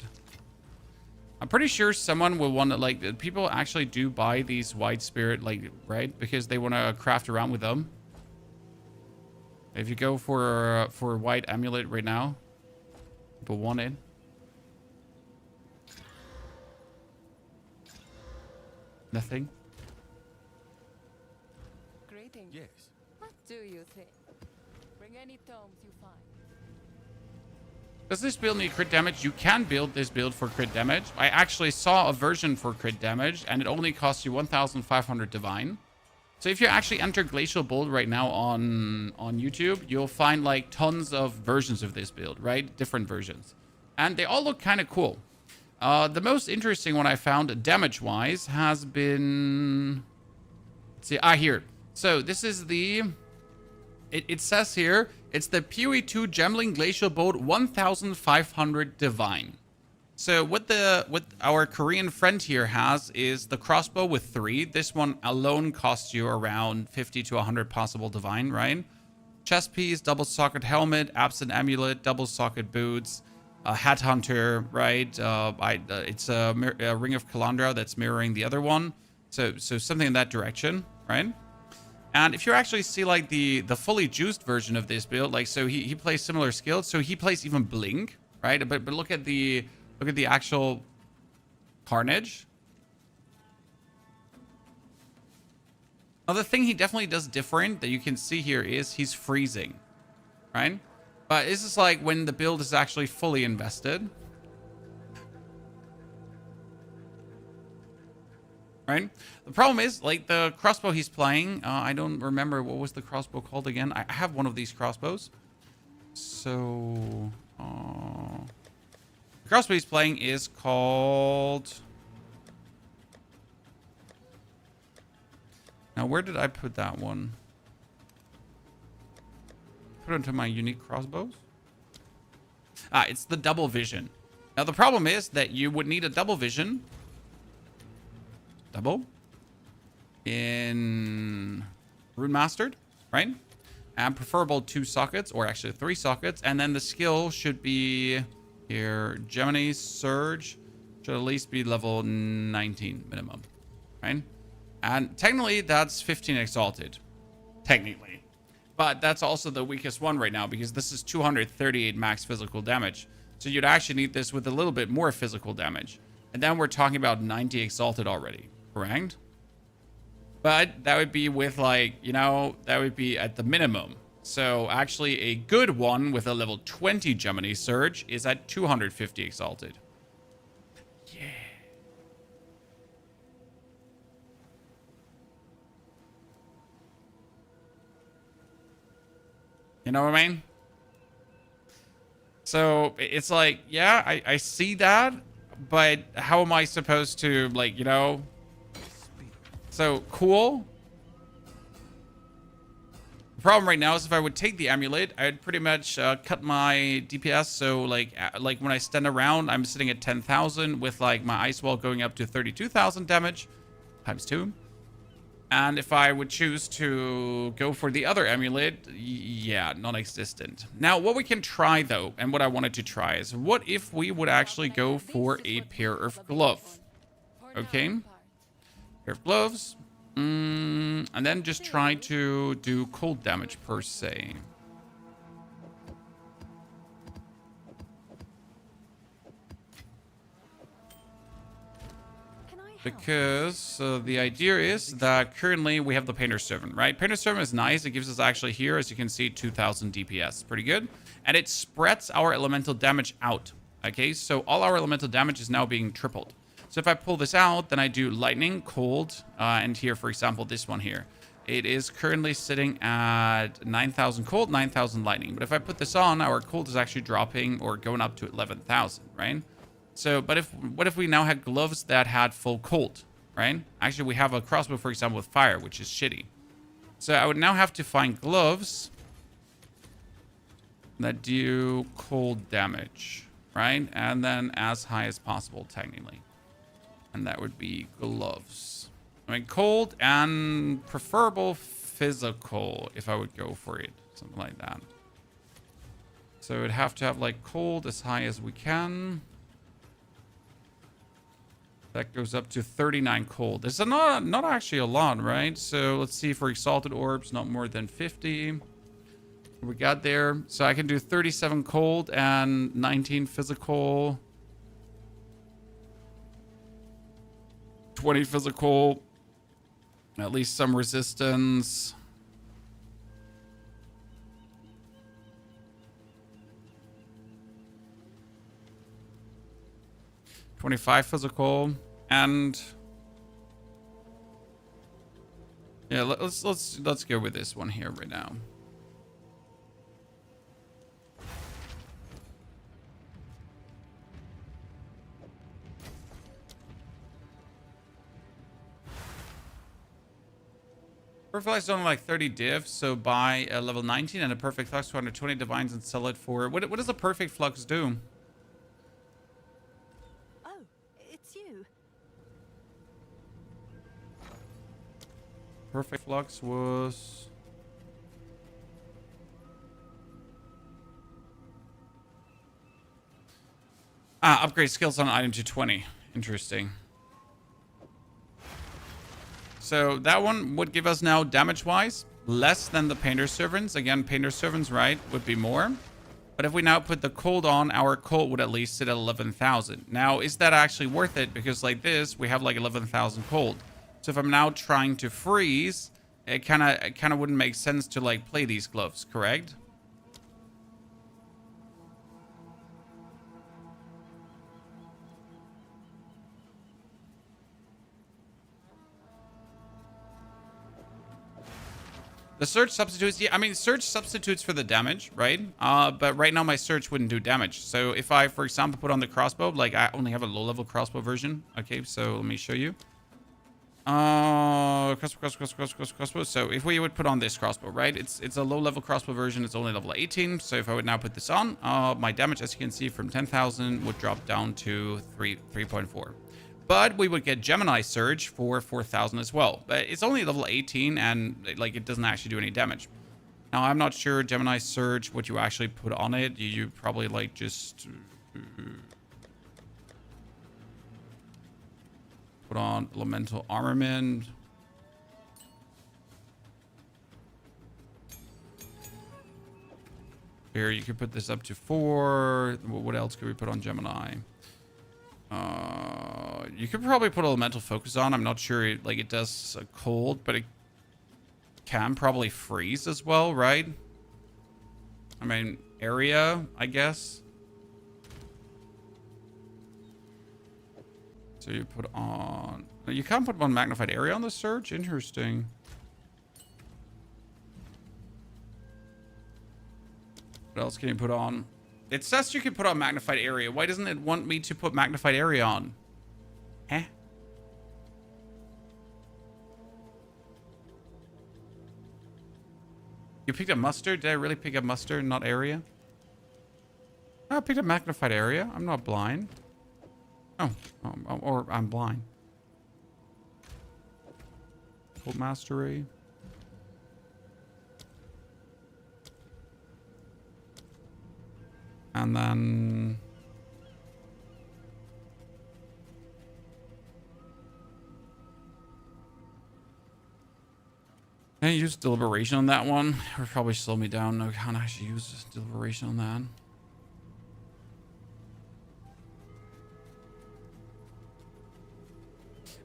I'm pretty sure someone will want to, like, people actually do buy these white spirit, like, right? Because they want to craft around with them. If you go for white amulet right now, people want it. Nothing. Greetings. Yes. What do you think? Bring any tomes you find. Does this build need crit damage? You can build this build for crit damage. I actually saw a version for crit damage, and it only costs you 1,500 divine. So if you actually enter Glacial Bolt right now on YouTube, you'll find like tons of versions of this build, right? Different versions. And they all look kind of cool. The most interesting one I found damage-wise has been... Let's see, here. So this is the... It says here, it's the PoE2 Gemling Glacial Bolt 1,500 Divine. So what our Korean friend here has is the crossbow with 3. This one alone costs you around 50 to 100 possible Divine, right? Chest piece, double socket helmet, absent amulet, double socket boots, hat hunter, right? It's a ring of Kalandra that's mirroring the other one. So something in that direction, right? And if you actually see like the fully juiced version of this build, like, so he plays similar skills. So he plays even Blink, right? But look at the actual carnage. Now the thing he definitely does different that you can see here is he's freezing, right? But this is like when the build is actually fully invested. Right? The problem is, like, the crossbow he's playing, I don't remember, what was the crossbow called again? I have one of these crossbows. So, the crossbow he's playing is called... Now, where did I put that one? Put it into my unique crossbows? It's the double vision. Now, the problem is that you would need a double vision... in Rune Mastered, right? And preferable 2 sockets, or actually 3 sockets. And then the skill should be here, Gemini Surge should at least be level 19 minimum, right? And technically that's 15 exalted, technically. But that's also the weakest one right now because this is 238 max physical damage. So you'd actually need this with a little bit more physical damage. And then we're talking about 90 exalted already. Correct? But that would be with, like, you know, that would be at the minimum. So actually a good one with a level 20 Gemini Surge is at 250 exalted. Yeah. You know what I mean? So it's like, yeah, I see that, but how am I supposed to, like, you know... So, cool. The problem right now is if I would take the amulet, I'd pretty much cut my DPS. So, like when I stand around, I'm sitting at 10,000 with, like, my ice wall going up to 32,000 damage times 2. And if I would choose to go for the other amulet, yeah, non-existent. Now, what we can try, though, and what I wanted to try is, what if we would actually go for a pair of gloves? Okay. Pair of gloves, and then just try to do cold damage per se. Because the idea is that currently we have the Painter Servant, right? Painter Servant is nice. It gives us actually here, as you can see, 2,000 DPS. Pretty good. And it spreads our elemental damage out. Okay, so all our elemental damage is now being tripled. So if I pull this out, then I do lightning, cold, and here, for example, this one here. It is currently sitting at 9,000 cold, 9,000 lightning. But if I put this on, our cold is actually dropping or going up to 11,000, right? So, but what if we now had gloves that had full cold? right? Actually, we have a crossbow, for example, with fire, which is shitty. So I would now have to find gloves that do cold damage, right? And then as high as possible, technically. And that would be gloves. I mean, cold and preferable physical, if I would go for it. Something like that. So it'd have to have, like, cold as high as we can. That goes up to 39 cold. It's not actually a lot, right? So let's see, for exalted orbs, not more than 50. We got there. So I can do 37 cold and 19 physical. 20 physical. At least some resistance. $25 physical. And yeah, let's go with this one here right now. Perfect Flux is only like 30 div, so buy a level 19 and a Perfect Flux 220 divines and sell it for... What does a Perfect Flux do? Oh, it's you. Perfect Flux was... upgrade skills on an item to 20. Interesting. So that one would give us now damage-wise less than the Painter Servants. Again, Painter Servants, right, would be more. But if we now put the cold on, our cold would at least sit at 11,000. Now, is that actually worth it? Because like this, we have like 11,000 cold. So if I'm now trying to freeze, it kind of wouldn't make sense to like play these gloves, correct? The surge substitutes, yeah, I mean, surge substitutes for the damage, right? But right now my surge wouldn't do damage. So if I, for example, put on the crossbow, like I only have a low-level crossbow version. Okay, so let me show you. Crossbow. So if we would put on this crossbow, right? It's a low-level crossbow version. It's only level 18. So if I would now put this on, my damage, as you can see, from 10,000 would drop down to 3.4. But we would get Gemini Surge for 4,000 as well. But it's only level 18 and like it doesn't actually do any damage. Now, I'm not sure Gemini Surge, what you actually put on it. You probably like just put on Elemental Armament. Here, you could put this up to 4. What else could we put on Gemini? You could probably put Elemental Focus on. I'm not sure it does a cold, but it can probably freeze as well, right? I mean, area, I guess. So you put on... You can't put one magnified area on the surge? Interesting. What else can you put on? It says you can put on magnified area. Why doesn't it want me to put magnified area on? Huh? You picked up mustard? Did I really pick up mustard, not area? I picked up magnified area. I'm not blind. Oh, or I'm blind. Cult Mastery. And then... Can I use Deliberation on that one? It would probably slow me down. No, I can't actually use Deliberation on that.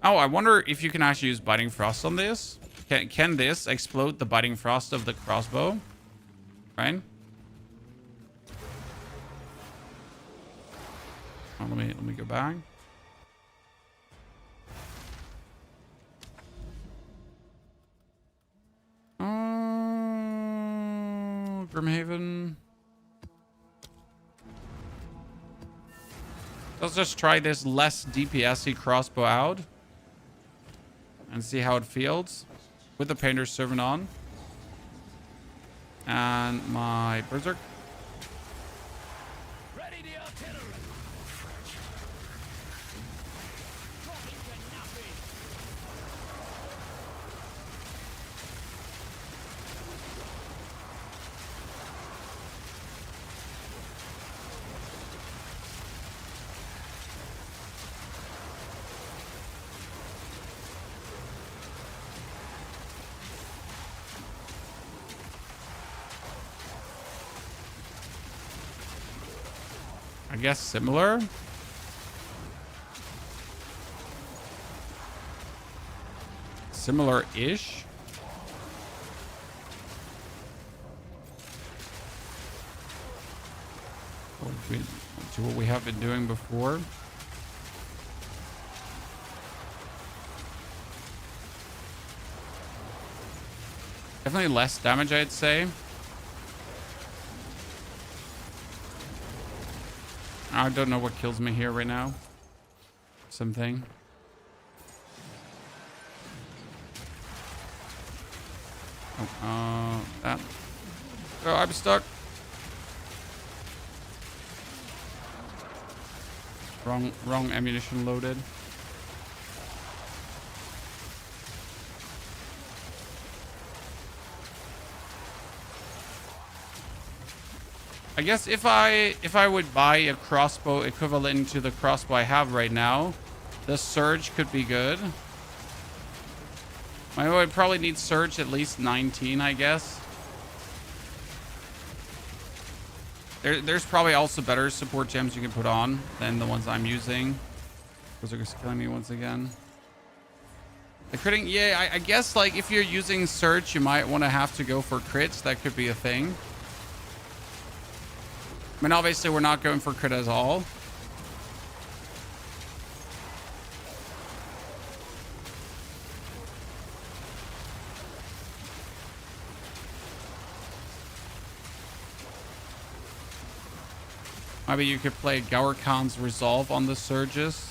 Oh, I wonder if you can actually use Biting Frost on this. Can this explode the Biting Frost of the crossbow? Right? Oh, let me go back. Grimhaven. Let's just try this less DPS-y crossbow out. and see how it feels with the Painter's Servant on. And my Berserk. Ready the artillery. Dropping to nothing. I guess similar. Similar-ish. To what we have been doing before. Definitely less damage, I'd say. I don't know what kills me here right now. Something. Oh, that. Oh, I'm stuck. Wrong ammunition loaded. I guess if I would buy a crossbow equivalent to the crossbow I have right now, the surge could be good. I would probably need surge at least 19, I guess. There's probably also better support gems you can put on than the ones I'm using. Those are just killing me once again. The critting, yeah, I guess like if you're using surge, you might want to have to go for crits. That could be a thing. I mean, obviously, we're not going for crit at all. Maybe you could play Gower Khan's Resolve on the Surges.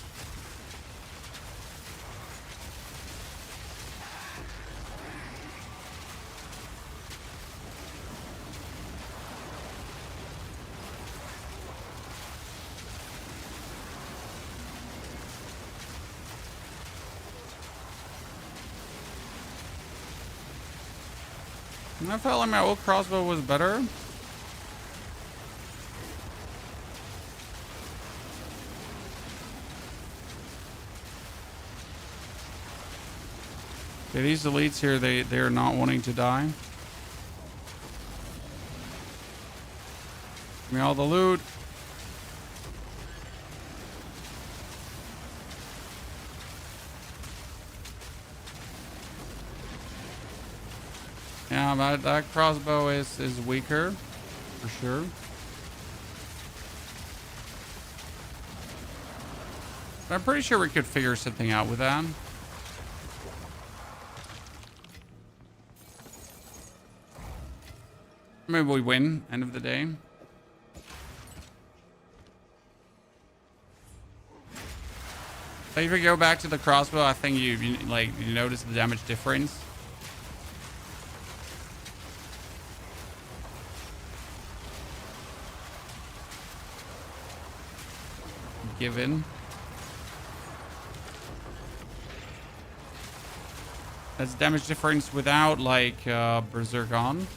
I felt like my old crossbow was better. Okay, these elites here, they're not wanting to die. Give me all the loot. Yeah, that crossbow is weaker, for sure. But I'm pretty sure we could figure something out with that. Maybe we win, end of the day. But if you go back to the crossbow, I think you notice the damage difference. Given. That's damage difference without like Berserk on.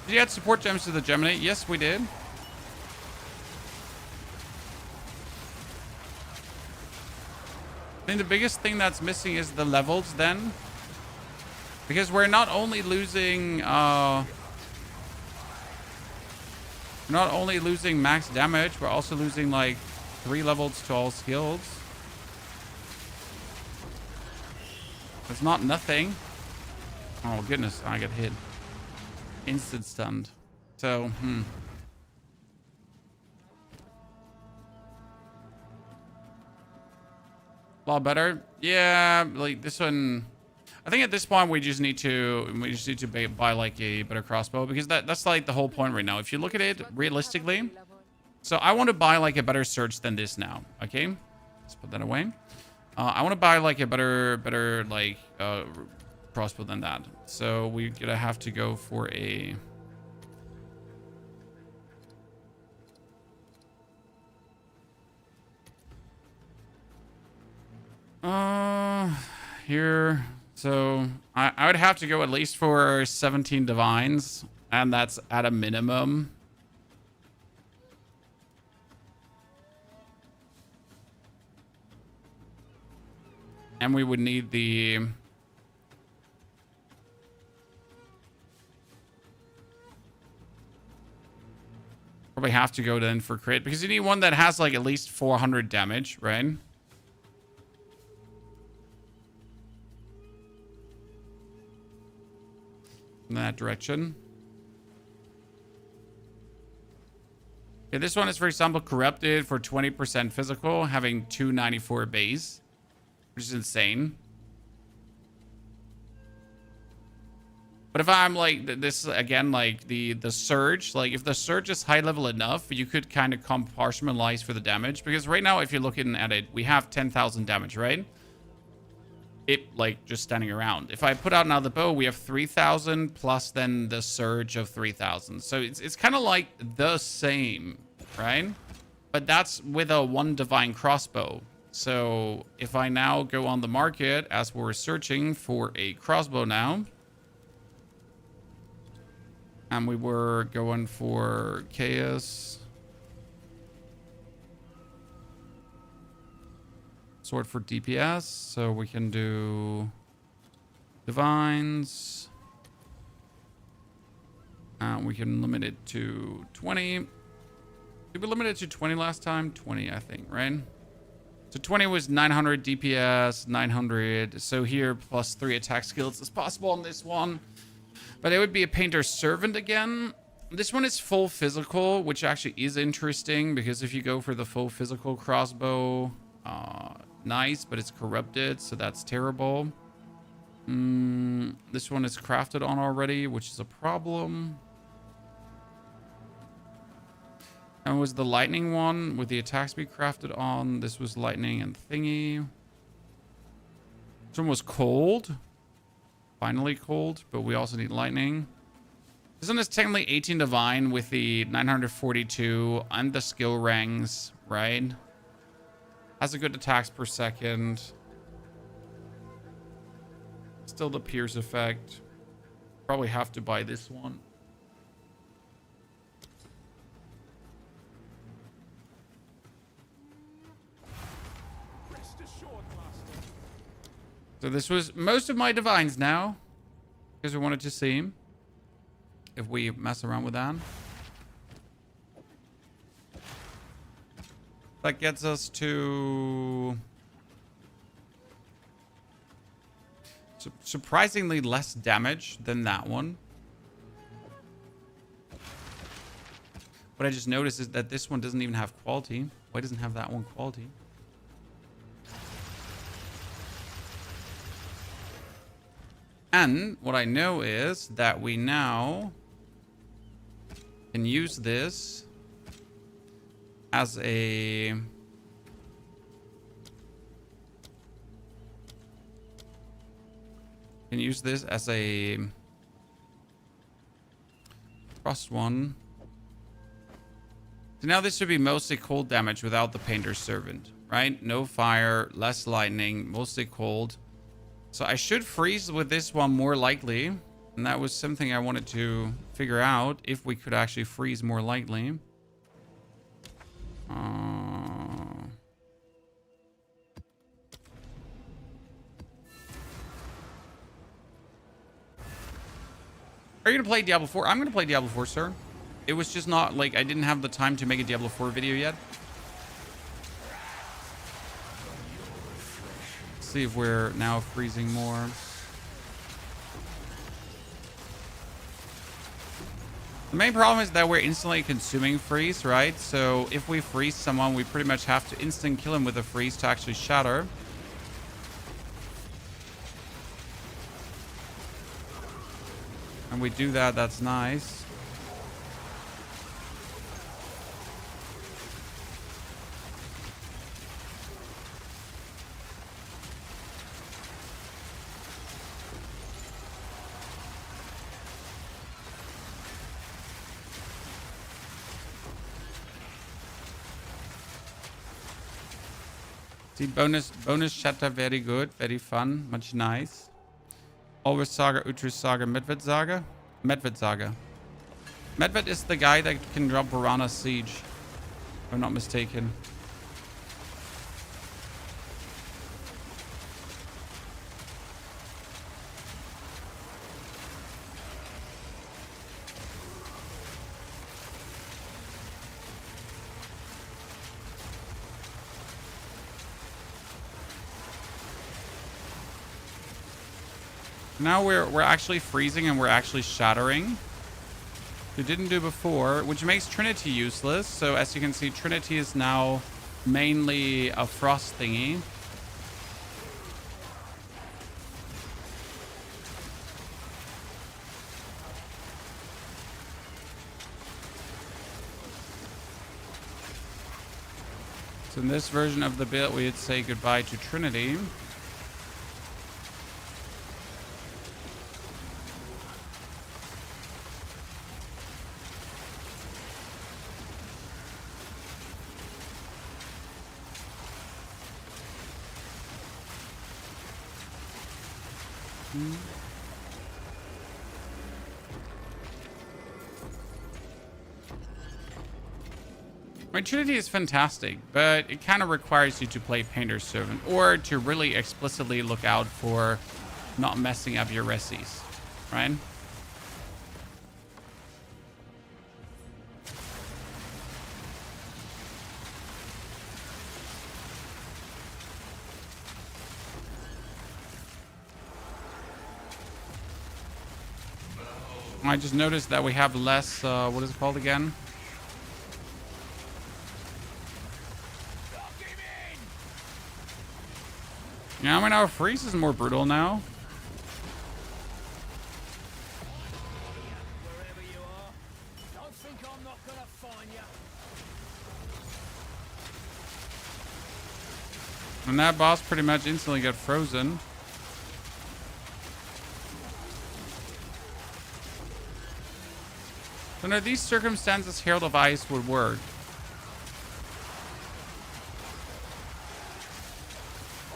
Did you add support gems to the Gemini? Yes, we did. I think the biggest thing that's missing is the levels then. Because we're not only losing max damage, we're also losing like 3 levels to all skills. It's not nothing. Oh goodness, I got hit. Instant stunned. So, A lot better. Yeah, like this one. I think at this point we just need to buy like a better crossbow, because that's like the whole point right now. If you look at it realistically, so I want to buy like a better surge than this now. Okay, let's put that away. I want to buy like a better like crossbow than that. So we're gonna have to go for a. Here. So I would have to go at least for 17 divines, and that's at a minimum. And we would need the... Probably have to go then for crit, because you need one that has like at least 400 damage, right? In that direction. Okay, this one is, for example, corrupted for 20% physical, having 294 base, which is insane. But if I'm like this again, like the surge, like if the surge is high level enough, you could kind of compartmentalize for the damage, because right now if you're looking at it, we have 10,000 damage, right? It like just standing around. If I put out now the bow, we have 3,000 plus then the surge of 3,000. So it's kind of like the same, right? But that's with a 1 divine crossbow. So if I now go on the market as we're searching for a crossbow now, and we were going for chaos, sword for DPS, so we can do divines. We can limit it to 20. Did we limit it to 20 last time? 20, I think, right? So 20 was 900 DPS, 900. So here, plus 3 attack skills is possible on this one. But it would be a painter's servant again. This one is full physical, which actually is interesting, because if you go for the full physical crossbow, nice, but it's corrupted, so that's terrible. This one is crafted on already, which is a problem. And was the lightning one with the attack speed crafted on? This was lightning and thingy. This one was cold. Finally cold, but we also need lightning. This one is technically 18 divine with the 942 and the skill ranks, right? Has a good attacks per second. Still the pierce effect. Probably have to buy this one. So this was most of my divines now, because we wanted to see if we mess around with that. That gets us to surprisingly less damage than that one. What I just noticed is that this one doesn't even have quality. Why doesn't have that one quality? And what I know is that we now can use this as a trust one. So now this should be mostly cold damage without the painter's servant, right? No fire, less lightning, mostly cold. So I should freeze with this one more likely. And that was something I wanted to figure out, if we could actually freeze more lightly. Are you going to play Diablo 4? I'm going to play Diablo 4, sir. It was just not, like, I didn't have the time to make a Diablo 4 video yet. Let's see if we're now freezing more. The main problem is that we're instantly consuming freeze, right? So if we freeze someone, we pretty much have to instant kill him with a freeze to actually shatter. And we do that, that's nice. See, bonus Shatter, very good, very fun, much nice. Always Saga, Utrus Saga, Medved Saga. Medved Saga. Medved is the guy that can drop Piranha Siege, if I'm not mistaken. Now we're actually freezing and we're actually shattering. We didn't do before, which makes Trinity useless. So as you can see, Trinity is now mainly a frost thingy. So in this version of the build, we would say goodbye to Trinity. My Trinity is fantastic, but it kind of requires you to play Painter's Servant or to really explicitly look out for not messing up your resis, right? I just noticed that we have less, what is it called again? Yeah, I mean, our freeze is more brutal now. Wherever you are, don't think I'm not gonna find you. And that boss pretty much instantly got frozen. So under these circumstances, Herald of Ice would work.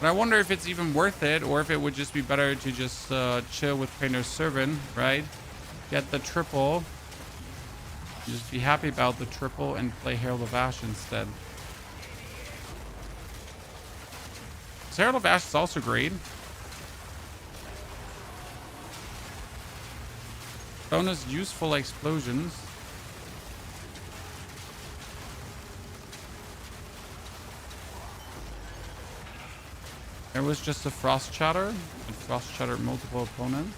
But I wonder if it's even worth it, or if it would just be better to just chill with Painter's Servant, right? Get the triple. Just be happy about the triple and play Herald of Ash instead. So Herald of Ash is also great. Bonus useful explosions. There was just a Frost Shatter. And Frost Shatter multiple opponents.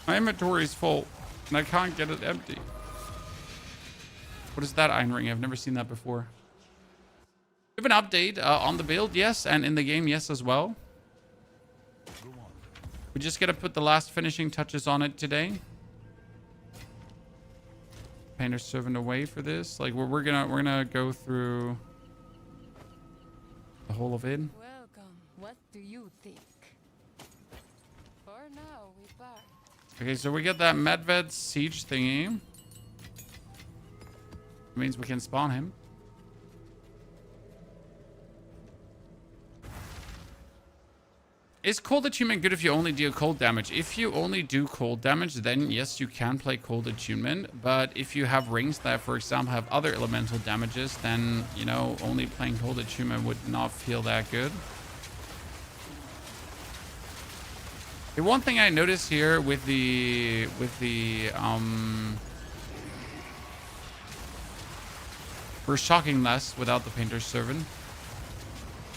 My inventory is full, and I can't get it empty. What is that Iron Ring? I've never seen that before. We have an update on the build, yes, and in the game, yes, as well. We just gotta put the last finishing touches on it today. Painter's Servant away for this. Like we're gonna go through the whole of it. Welcome. What do you think? For now, we part. Okay, so we get that Medved siege thingy. It means we can spawn him. Is cold attunement good if you only deal cold damage? If you only do cold damage, then yes, you can play cold attunement. But if you have rings that, for example, have other elemental damages, then, you know, only playing cold attunement would not feel that good. The one thing I noticed here with the we're shocking less without the Painter's Servant.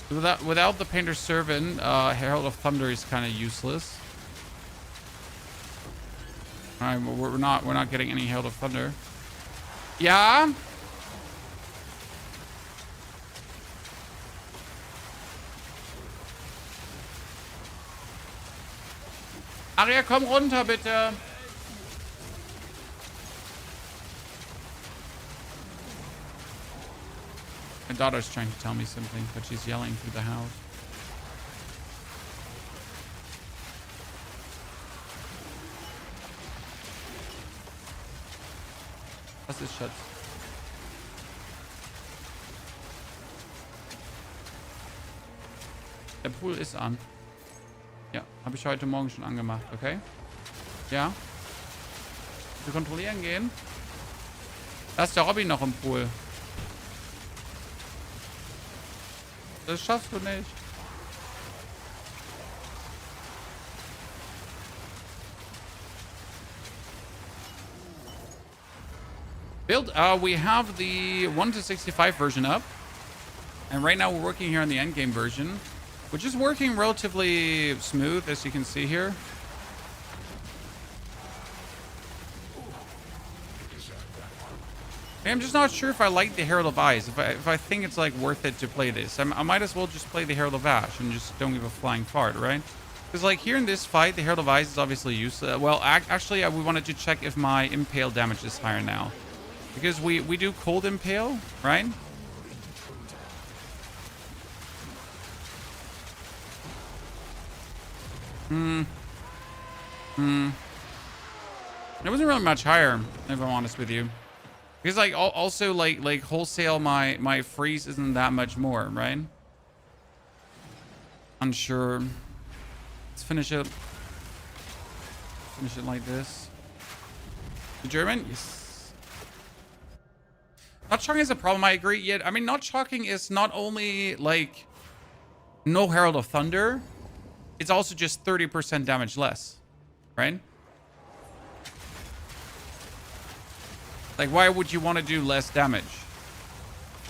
Without the Painter's Servant, Herald of Thunder is kind of useless. All right, we're not getting any Herald of Thunder. Ja. Aria, komm runter, bitte. My daughter's trying to tell me something, but she's yelling through the house. Was ist, Schatz? Der Pool ist an. Ja, habe ich heute Morgen schon angemacht, okay? Ja. Wir kontrollieren gehen. Da ist der Robby noch im Pool. Das schaffst du nicht. Build, we have the 1 to 65 version up. And right now we're working here on the endgame version, which is working relatively smooth, as you can see here. I'm just not sure if I like the Herald of Ice, if I think it's like worth it to play this. I might as well just play the Herald of Ash and just don't give a flying fart, right? Because like here in this fight, the Herald of Ice is obviously useless. Well, actually, we wanted to check if my Impale damage is higher now. Because we do cold Impale, right? It wasn't really much higher, if I'm honest with you. Because like also like wholesale my freeze isn't that much more, right? Unsure. Let's finish it. Finish it like this. The German? Yes. Not shocking is a problem, I agree. Yet I mean not shocking is not only like no Herald of Thunder, it's also just 30% damage less, right? Like, why would you want to do less damage?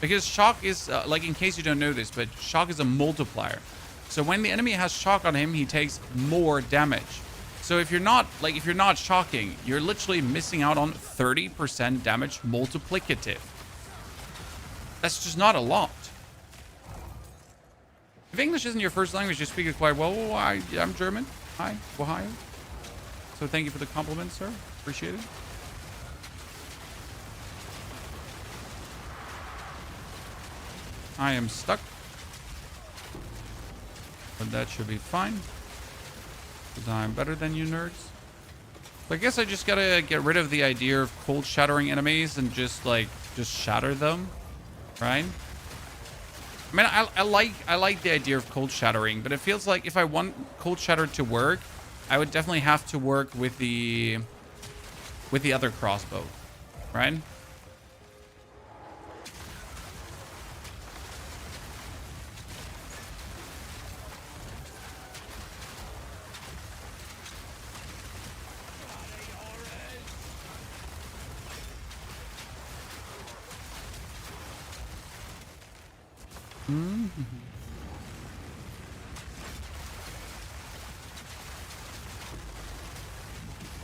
Because shock is, like, in case you don't know this, but shock is a multiplier. So when the enemy has shock on him, he takes more damage. So if you're not shocking, you're literally missing out on 30% damage multiplicative. That's just not a lot. If English isn't your first language, you speak it quite well. Oh, I'm German. Hi, Ohio. So thank you for the compliment, sir. Appreciate it. I am stuck. But that should be fine. Because I'm better than you nerds. But I guess I just gotta get rid of the idea of cold shattering enemies and just shatter them. Right? I mean, I like the idea of cold shattering, but it feels like if I want cold shatter to work, I would definitely have to work with the other crossbow. Right?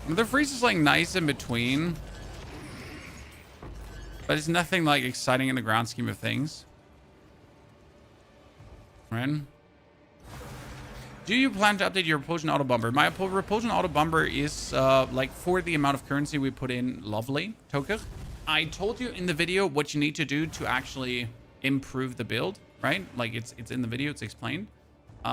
The freeze is like nice in between, but it's nothing like exciting in the grand scheme of things. Right? Do you plan to update your Repulsion Auto Bomber? My Repulsion Auto Bomber is like for the amount of currency we put in, lovely. Toker. I told you in the video what you need to do to actually improve the build, right? Like it's in the video, it's explained.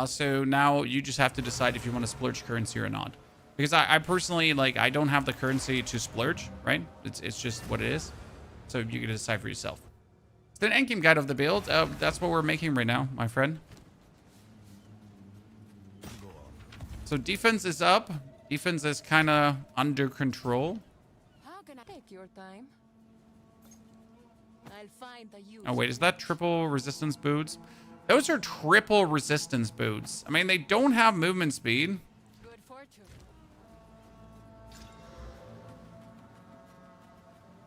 So now you just have to decide if you want to splurge currency or not. Because I personally, like, I don't have the currency to splurge, right? It's just what it is. So you can decide for yourself. It's an endgame guide of the build. That's what we're making right now, my friend. So defense is up. Defense is kind of under control. How can I take your time? I'll find the use. Oh, wait, is that triple resistance boots? Those are triple resistance boots. I mean, they don't have movement speed. Good fortune.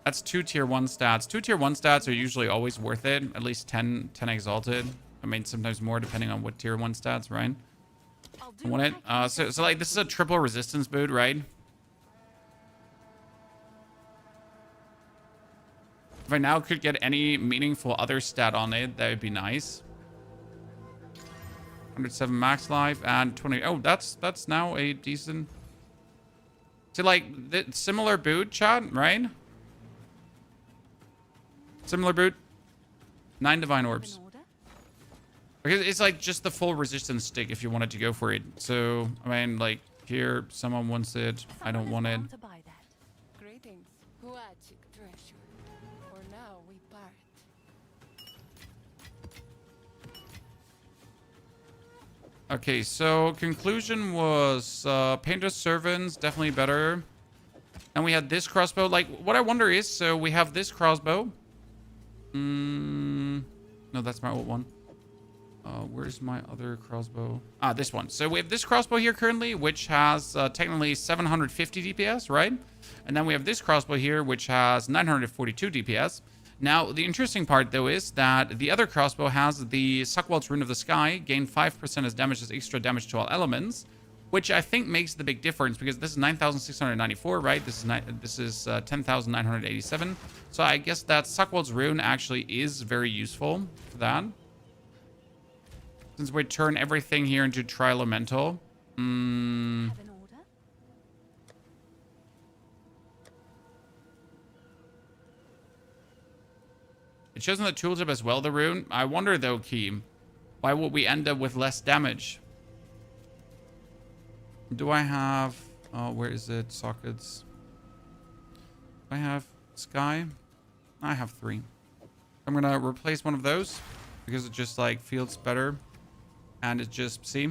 That's 2 tier 1 stats. 2 tier 1 stats are usually always worth it. At least 10 exalted. I mean, sometimes more depending on what tier 1 stats, right? I want it. So like, this is a triple resistance boot, right? If I now could get any meaningful other stat on it, that would be nice. 107 max life and 20. Oh, that's now a decent. So like the similar boot, chat, right? Similar boot. 9 divine orbs. In order? Because it's like just the full resistance stick if you wanted to go for it. So I mean, like here, someone wants it. I don't want it. Someone has vowed to buy that. Greetings, Huachik treasure. For now, we part. Okay, so conclusion was Painter's Servants, definitely better. And we had this crossbow. Like, what I wonder is, so we have this crossbow. No, that's my old one. Where's my other crossbow? Ah, this one. So we have this crossbow here currently, which has technically 750 DPS, right? And then we have this crossbow here, which has 942 DPS. Now, the interesting part, though, is that the other crossbow has the Suckwald's Rune of the Sky, gain 5% as damage as extra damage to all elements, which I think makes the big difference because this is 9,694, right? This is 10,987. So I guess that Suckwald's Rune actually is very useful for that. Since we turn everything here into Tri-Elemental. Have an order? It shows in the tooltip as well, the rune. I wonder, though, Key, why would we end up with less damage? Do I have... Oh, where is it? Sockets. Do I have Sky? I have 3. I'm going to replace one of those because it just, like, feels better. And it just, see?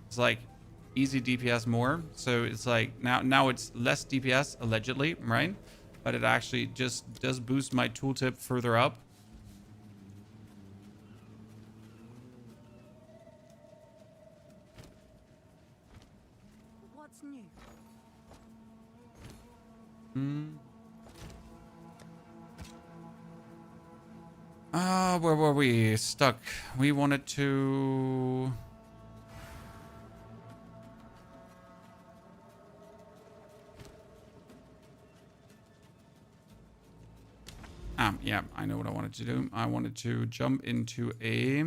It's, like, easy DPS more. So it's, like, now it's less DPS, allegedly, right? But it actually just does boost my tooltip further up. What's new? Where were we? Stuck. We wanted to... Yeah, I know what I wanted to do. I wanted to jump into a...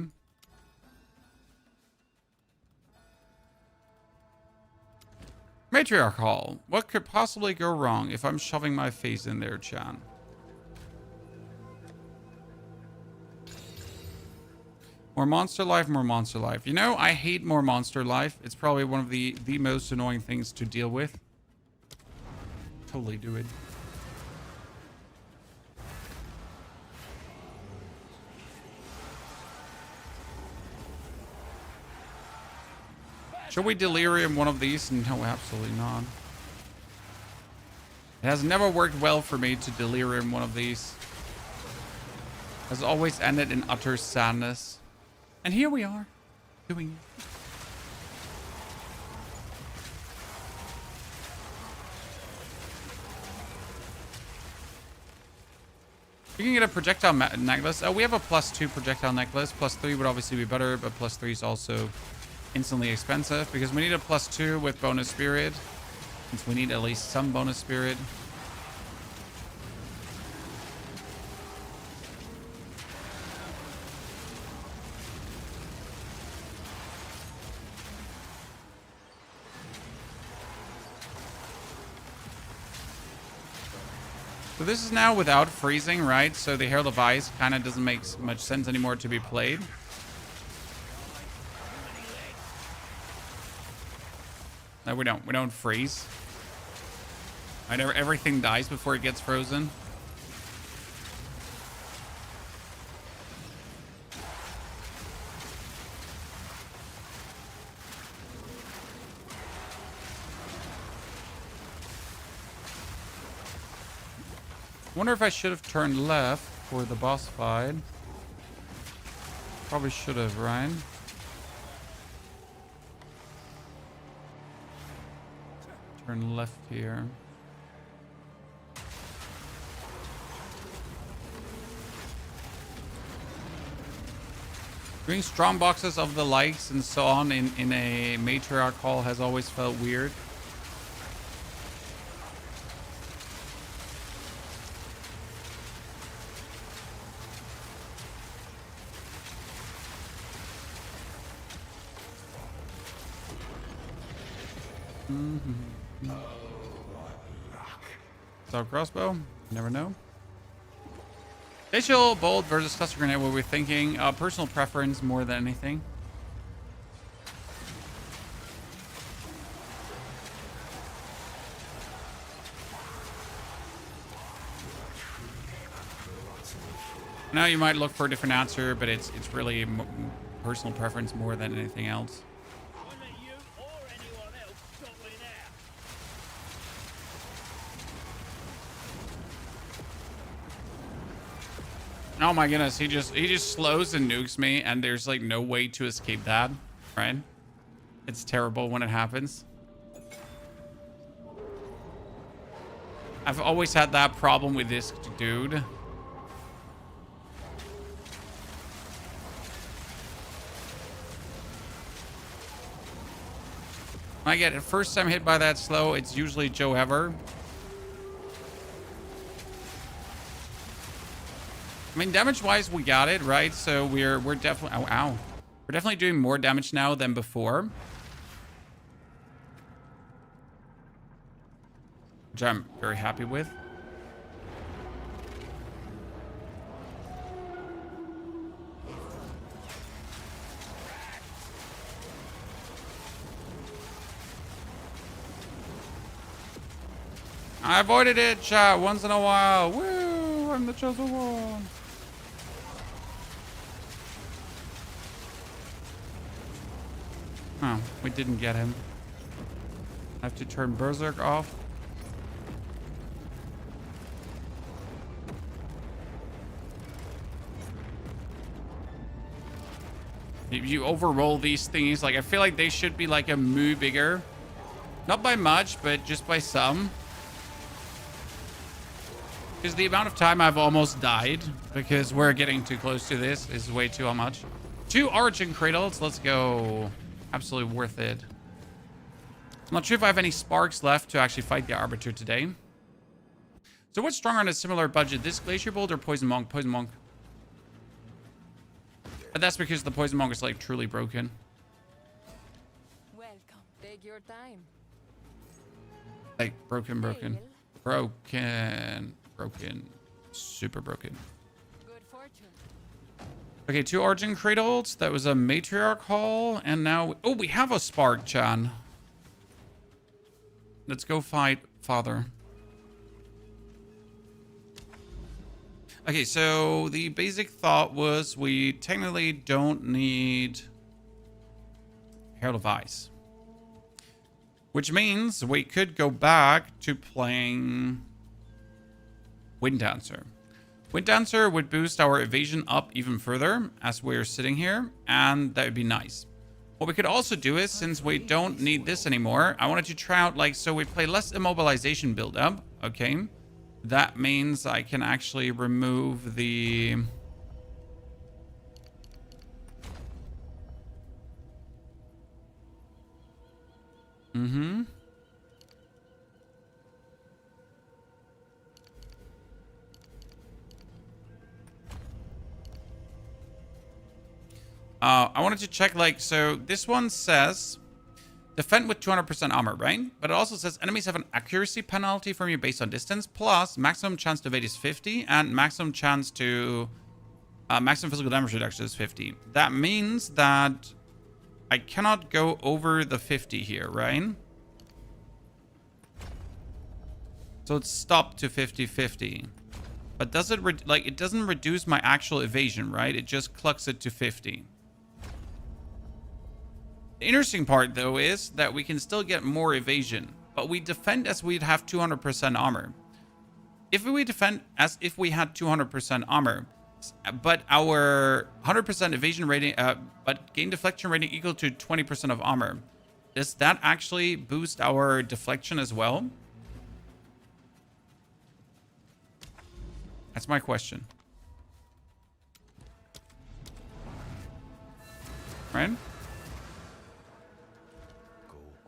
Matriarch Hall. What could possibly go wrong if I'm shoving my face in there, Chan? More monster life, more monster life. You know, I hate more monster life. It's probably one of the most annoying things to deal with. Totally do it. Should we delirium one of these? No, absolutely not. It has never worked well for me to delirium one of these. It has always ended in utter sadness. And here we are, doing it. You can get a projectile necklace. Oh, we have a +2 projectile necklace. +3 would obviously be better, but +3 is also instantly expensive because we need a +2 with bonus spirit. Since we need at least some bonus spirit. So this is now without freezing, right? So the Herald of Ice kind of doesn't make much sense anymore to be played. No, we don't. We don't freeze. Right, everything dies before it gets frozen. Wonder if I should have turned left for the boss fight. Probably should have, right? Turn left here. Doing strong boxes of the likes and so on in a matriarch hall has always felt weird. So crossbow, never know. Glacial Bolt versus cluster grenade. What we're thinking, personal preference more than anything. Now you might look for a different answer, but it's really personal preference more than anything else. Won't let you or anyone else stop me now. Oh my goodness, he just slows and nukes me, and there's like no way to escape that, right? It's terrible when it happens. I've always had that problem with this dude. When I get it first time hit by that slow, it's usually Joe Ever. I mean, damage-wise, we got it, right? So we're definitely... Oh, ow. We're definitely doing more damage now than before. Which I'm very happy with. I avoided it, chat, once in a while. Woo! I'm the chosen one. Oh, we didn't get him. I have to turn Berserk off. If you overroll these things, like I feel like they should be like a moo bigger. Not by much, but just by some. Because the amount of time I've almost died because we're getting too close to this is way too much. 2 Origin Cradles. Let's go. Absolutely worth it. I'm not sure if I have any sparks left to actually fight the Arbiter today. So what's stronger on a similar budget? This Glacier Bolt or Poison Monk? Poison Monk. But that's because the Poison Monk is like truly broken. Welcome. Take your time. Like broken. Super broken. Good fortune. Okay, 2 Origin Cradles. That was a Matriarch Hall. And now... Oh, we have a Spark, Chan. Let's go fight Father. Okay, so the basic thought was we technically don't need Herald of Ice. Which means we could go back to playing Wind Dancer. Wind Dancer would boost our evasion up even further as we're sitting here, and that would be nice. What we could also do is, since we don't need this anymore, I wanted to try out, like, so we play less immobilization build-up, okay? That means I can actually remove the... I wanted to check, like, so this one says defend with 200% armor, right? But it also says enemies have an accuracy penalty from you based on distance, plus maximum chance to evade is 50, and maximum chance to maximum physical damage reduction is 50. That means that I cannot go over the 50 here, right? So it's stopped to 50-50. But does it, like, it doesn't reduce my actual evasion, right? It just clucks it to 50. The interesting part, though, is that we can still get more evasion, but we defend as we'd have 200% armor. If we defend as if we had 200% armor, but our 100% evasion rating, but gain deflection rating equal to 20% of armor, does that actually boost our deflection as well? That's my question. Right?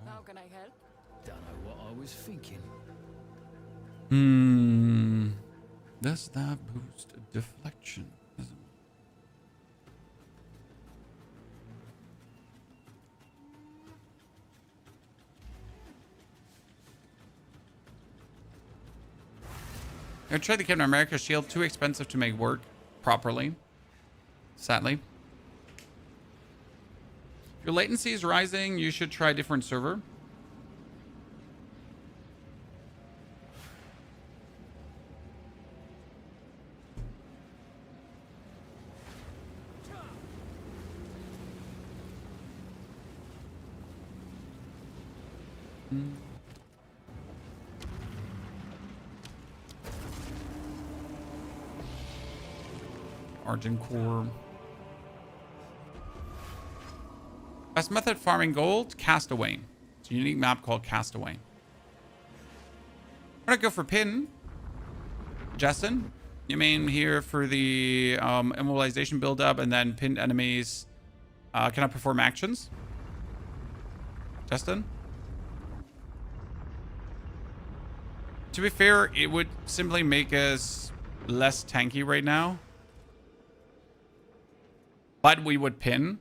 How can I help? Don't know what I was thinking. Does that boost deflection? I tried the Captain America shield. Too expensive to make work properly. Sadly. If your latency is rising, you should try a different server. Argent Core. Best method farming gold? Castaway. It's a unique map called Castaway. I'm gonna go for pin. Justin, you mean here for the immobilization build-up and then pinned enemies cannot perform actions? Justin? To be fair, it would simply make us less tanky right now. But we would pin.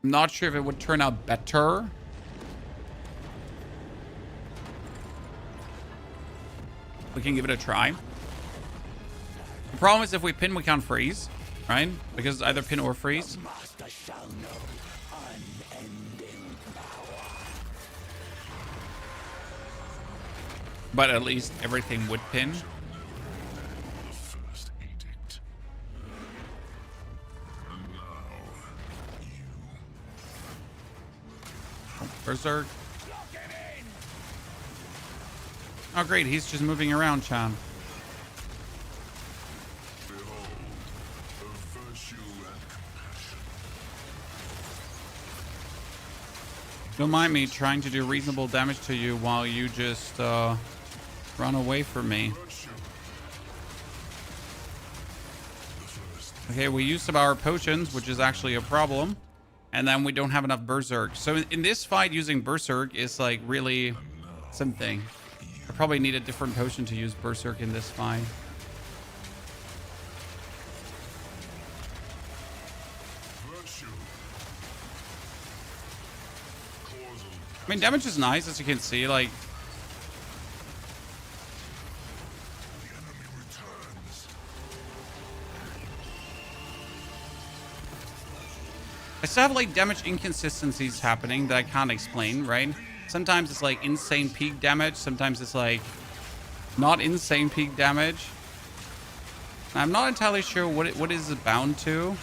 I'm not sure if it would turn out better. We can give it a try. The problem is if we pin, we can't freeze, right? Because it's either pin or freeze. But at least everything would pin. Berserk. Oh, great. He's just moving around, Chan. Don't mind me trying to do reasonable damage to you while you just run away from me. Okay, we used some of our potions, which is actually a problem. And then we don't have enough Berserk. So in this fight, using Berserk is like really something. I probably need a different potion to use Berserk in this fight. I mean, damage is nice, as you can see. Like, I still have like damage inconsistencies happening that I can't explain, right? Sometimes it's like insane peak damage. Sometimes it's like not insane peak damage. I'm not entirely sure what is it bound to.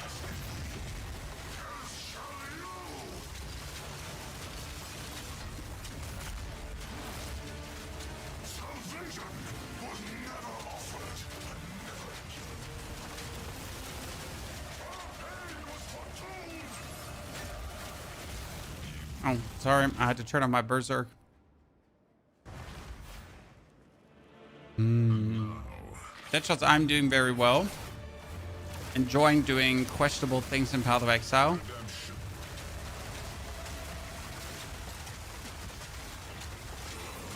Oh, sorry. I had to turn on my Berserk. Deadshots, I'm doing very well. Enjoying doing questionable things in Path of Exile.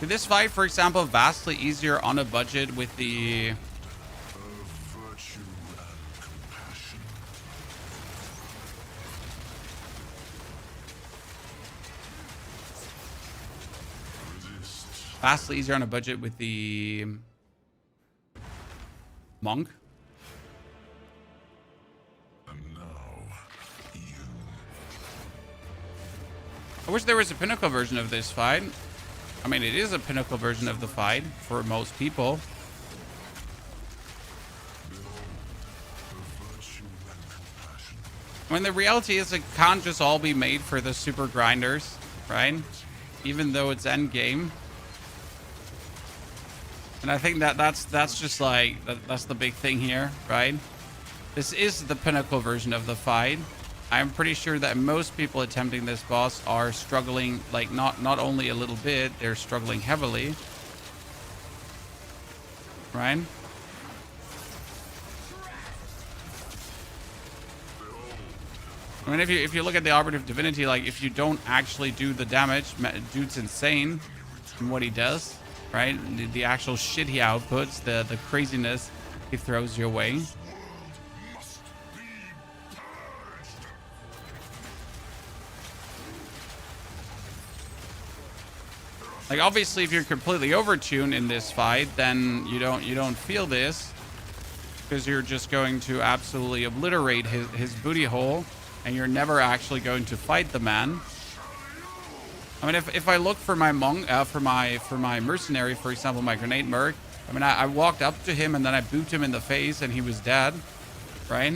This fight, for example, vastly easier on a budget with the... Vastly easier on a budget with the monk. I wish there was a pinnacle version of this fight. I mean, it is a pinnacle version of the fight for most people. I mean, the reality is it can't just all be made for the super grinders, right? Even though it's endgame. And I think that's just like, that's the big thing here, right? This is the pinnacle version of the fight. I'm pretty sure that most people attempting this boss are struggling, like not only a little bit, they're struggling heavily. Right? I mean, if you look at the Operative Divinity, like if you don't actually do the damage, dude's insane in what he does. Right? The actual shit he outputs, the craziness he throws your way. Like, obviously, if you're completely overtuned in this fight, then you don't feel this, because you're just going to absolutely obliterate his booty hole, and you're never actually going to fight the man. I mean, if I look for my monk, for my mercenary, for example, my grenade merc, I mean, I walked up to him and then I booped him in the face and he was dead, right?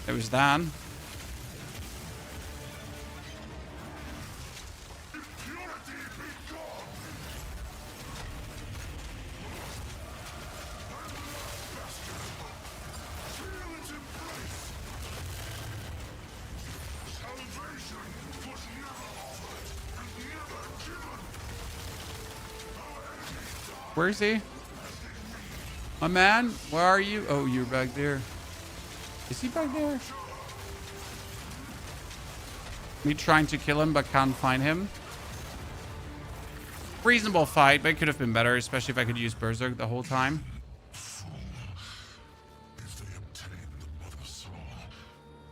It was that. Where is he? My man, where are you? Oh, you're back there. Is he back there? Me trying to kill him, but can't find him. Reasonable fight, but it could have been better, especially if I could use Berserk the whole time. If they obtain the mother soul,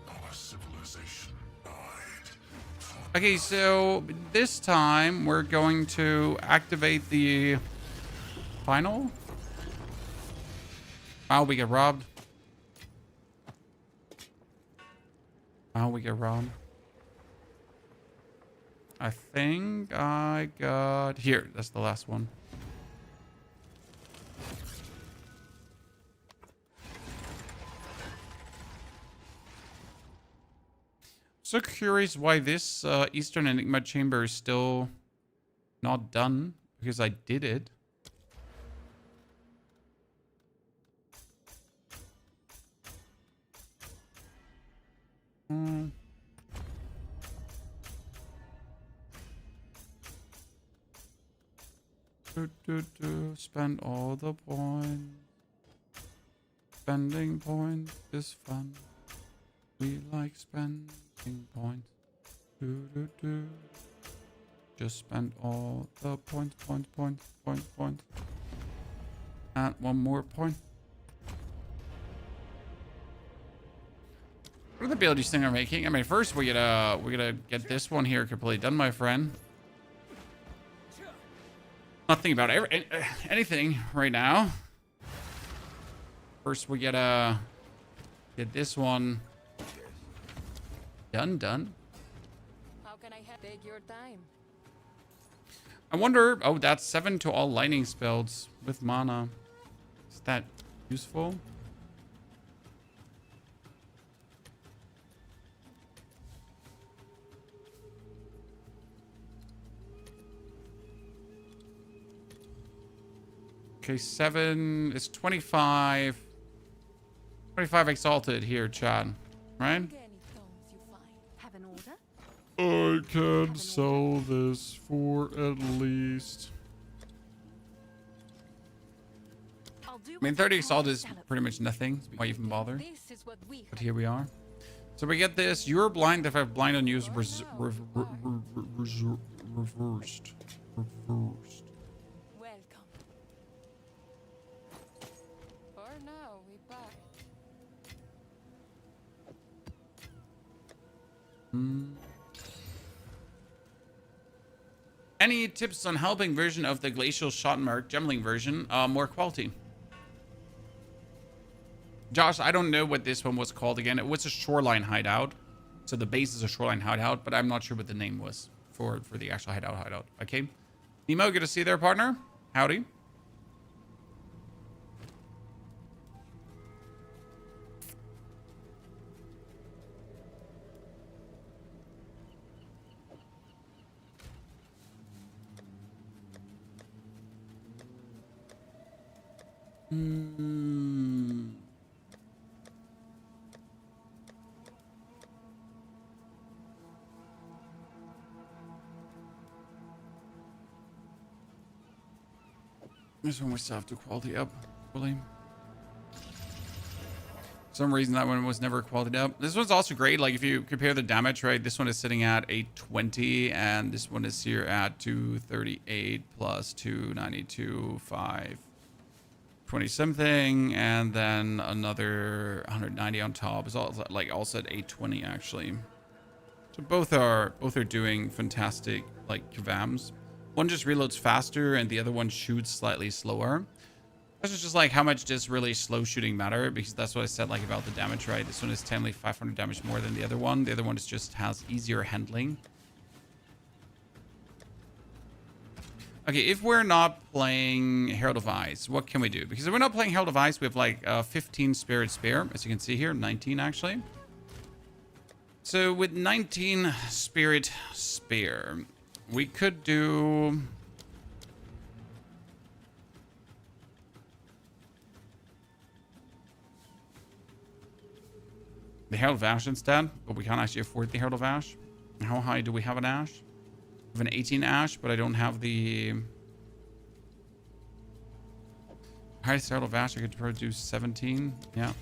our civilization died. Okay, so this time we're going to activate the final. Oh, we get robbed. Oh, we get robbed. I think I got... Here, that's the last one. So curious why this Eastern Enigma chamber is still not done, because I did it. Spend all the points. Spending points is fun. We like spending points. Just spend all the points. And one more point. What are the builds you think are making? I mean, first we're gonna get this one here completely done, my friend. Not thinking about anything right now. First we gotta get this one done. How can I take your time? I wonder. Oh, that's 7 to all lightning spells with mana. Is that useful? Okay, 7 is 25. 25 exalted here, Chad. Right? Any stones you find. Have an order? I can sell this for at least... I'll do I mean, what 30 can exalted to is celebrate. pretty much nothing. Why even bother? This is what we But here we are. So we get this. You're blind if I have blind on you is reversed. welcome. For now, we buy. Any tips on helping version of the Glacial Shotmark Gemling version? More quality. Josh, I don't know what this one was called again. It was a shoreline hideout. So the base is a shoreline hideout, but I'm not sure what the name was for the actual hideout. Okay. Nemo, good to see you there, partner. Howdy. This one we still have to quality up, really. For some reason that one was never quality up. This one's also great. Like if you compare the damage, right? This one is sitting at 820 and this one is here at 238 plus 292, 520 something, and then another 190 on top. It's all like also at 820 actually. So both are doing fantastic like kavams. One just reloads faster and the other one shoots slightly slower. This is just like how much does really slow shooting matter, because that's what I said like about the damage, right? This one is 10, like 500 damage more than the other one. The other one is just has easier handling. Okay, if we're not playing Herald of Ice, what can we do? Because if we're not playing Herald of Ice, we have like 15 spirit spare, as you can see here, 19 actually. So with 19 spirit spare, we could do... the Herald of Ash instead, but we can't actually afford the Herald of Ash. How high do we have an Ash? I have an 18 Ash, but I don't have the... highest Herald of Ash. I could probably do 17. Yeah.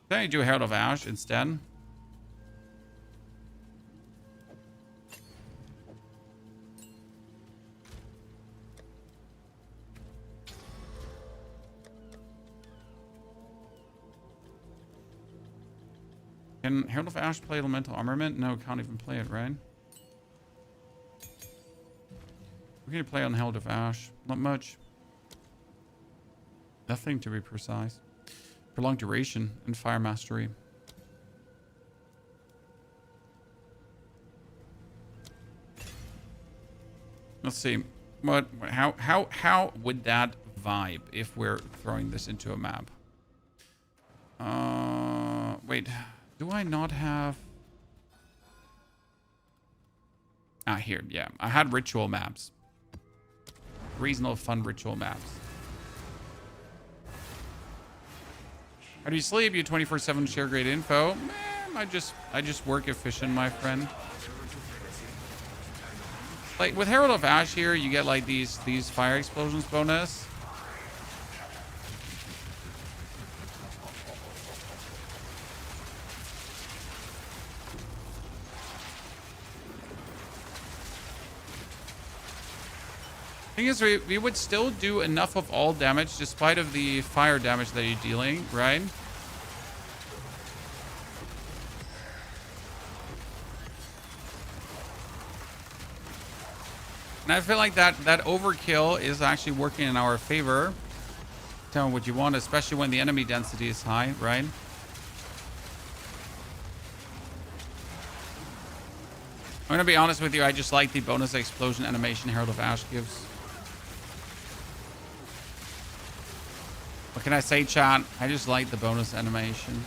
Then I do a Herald of Ash instead. Can Herald of Ash play Elemental Armament? No, can't even play it, right? We can play on Herald of Ash. Not much. Nothing, to be precise. Prolonged Duration and Fire Mastery. Let's see. How would that vibe if we're throwing this into a map? Wait. Do I not have... ah, here. Yeah. I had ritual maps. Reasonable fun ritual maps. How do you sleep? You 24/7 share great info. I just work efficient, my friend. Like with Herald of Ash here, you get like these fire explosions bonus. Thing is, we would still do enough of all damage despite of the fire damage that you're dealing, right? And I feel like that overkill is actually working in our favor. Tell me what you want, especially when the enemy density is high, right? I'm gonna be honest with you, I just like the bonus explosion animation Herald of Ash gives. What can I say, chat? I just like the bonus animation.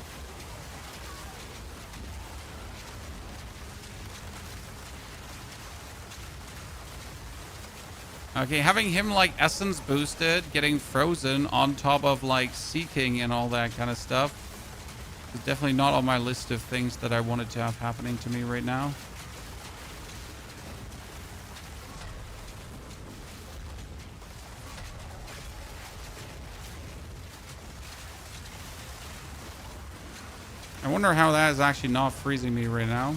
Okay, having him like essence boosted, getting frozen on top of like seeking and all that kind of stuff is definitely not on my list of things that I wanted to have happening to me right now. I wonder how that is actually not freezing me right now.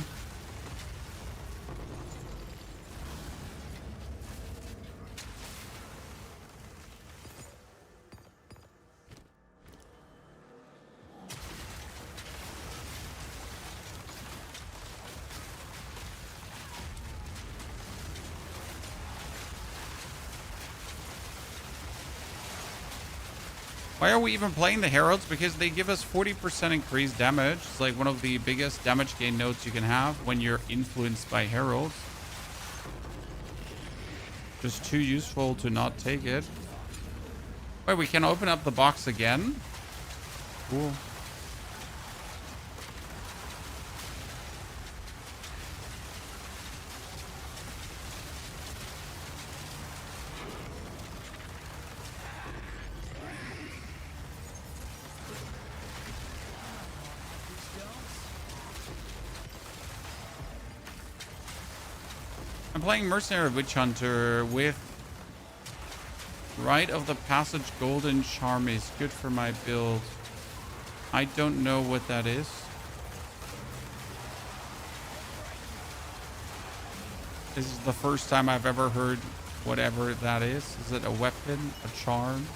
Why are we even playing the Heralds? Because they give us 40% increased damage. It's like one of the biggest damage gain nodes you can have when you're influenced by Heralds. Just too useful to not take it. Wait, we can open up the box again? Cool. I'm playing Mercenary Witch Hunter with Rite of the Passage Golden Charm is good for my build. I don't know what that is. This is the first time I've ever heard whatever that is. Is it a weapon? A charm?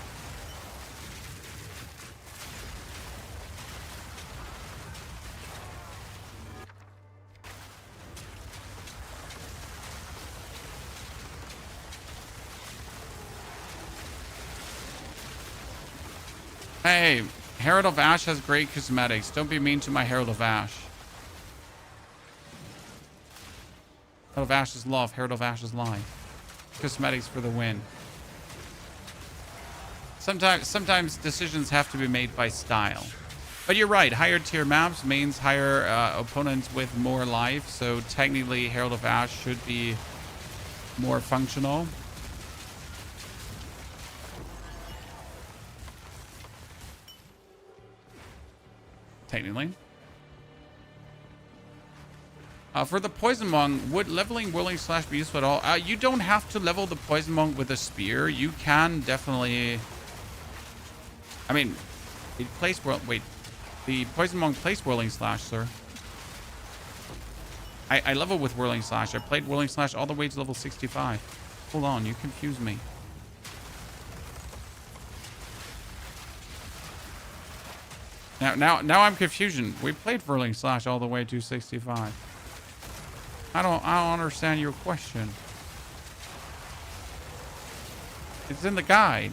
Hey, Herald of Ash has great cosmetics. Don't be mean to my Herald of Ash. Herald of Ash is love. Herald of Ash is life. Cosmetics for the win. Sometimes decisions have to be made by style. But you're right. Higher tier maps means higher opponents with more life. So technically, Herald of Ash should be more functional. Technically. For the Poison Monk, would leveling Whirling Slash be useful at all? You don't have to level the Poison Monk with a spear. You can definitely... I mean, it plays... Wait. The Poison Monk plays Whirling Slash, sir. I level with Whirling Slash. I played Whirling Slash all the way to level 65. Hold on, you confuse me. Now I'm confusion. We played Whirling Slash all the way to 65. I don't understand your question. It's in the guide.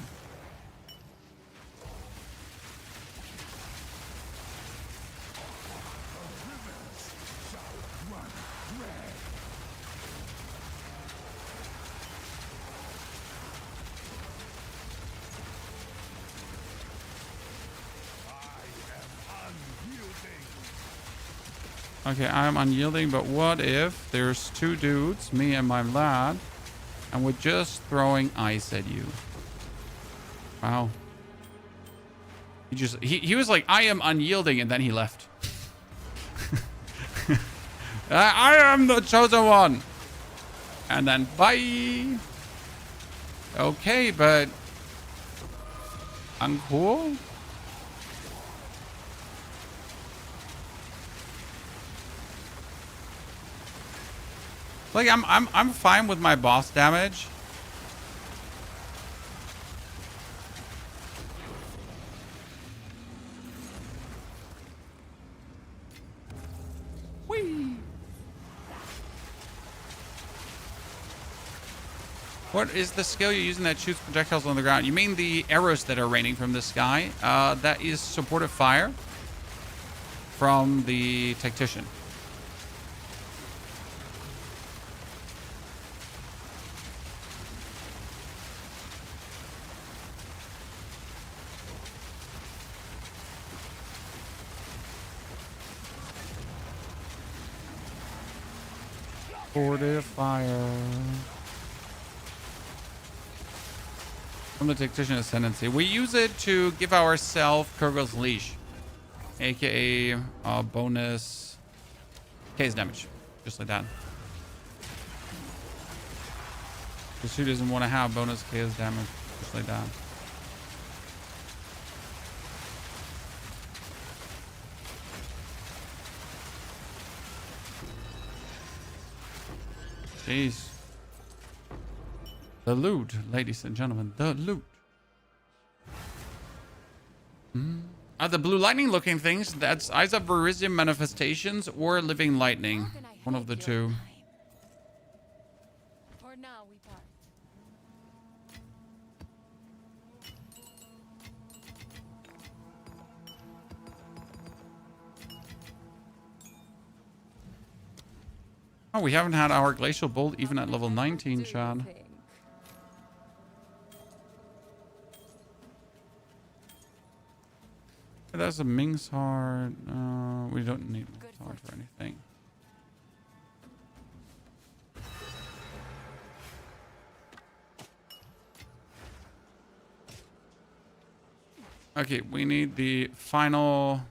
Okay, I'm unyielding, but what if there's two dudes, me and my lad, and we're just throwing ice at you? Wow. He was like, I am unyielding, and then he left. I am the chosen one. And then bye. Okay, but uncool? Like I'm fine with my boss damage. Whee! What is the skill you're using that shoots projectiles on the ground? You mean the arrows that are raining from the sky? That is supportive fire from the Tactician. Supportive fire. From the Tactician Ascendancy. We use it to give ourselves Kurgo's Leash. AKA bonus case damage. Just like that. Because who doesn't want to have bonus case damage? Just like that. Jeez. The loot, ladies and gentlemen. The loot. The blue lightning looking things. That's Eyes of Verisium manifestations or living lightning. One of the two. For now we part. Oh, we haven't had our Glacial Bolt even at level 19, Chad. That's a Ming's Heart. We don't need Ming's Heart for anything. Okay, we need the final...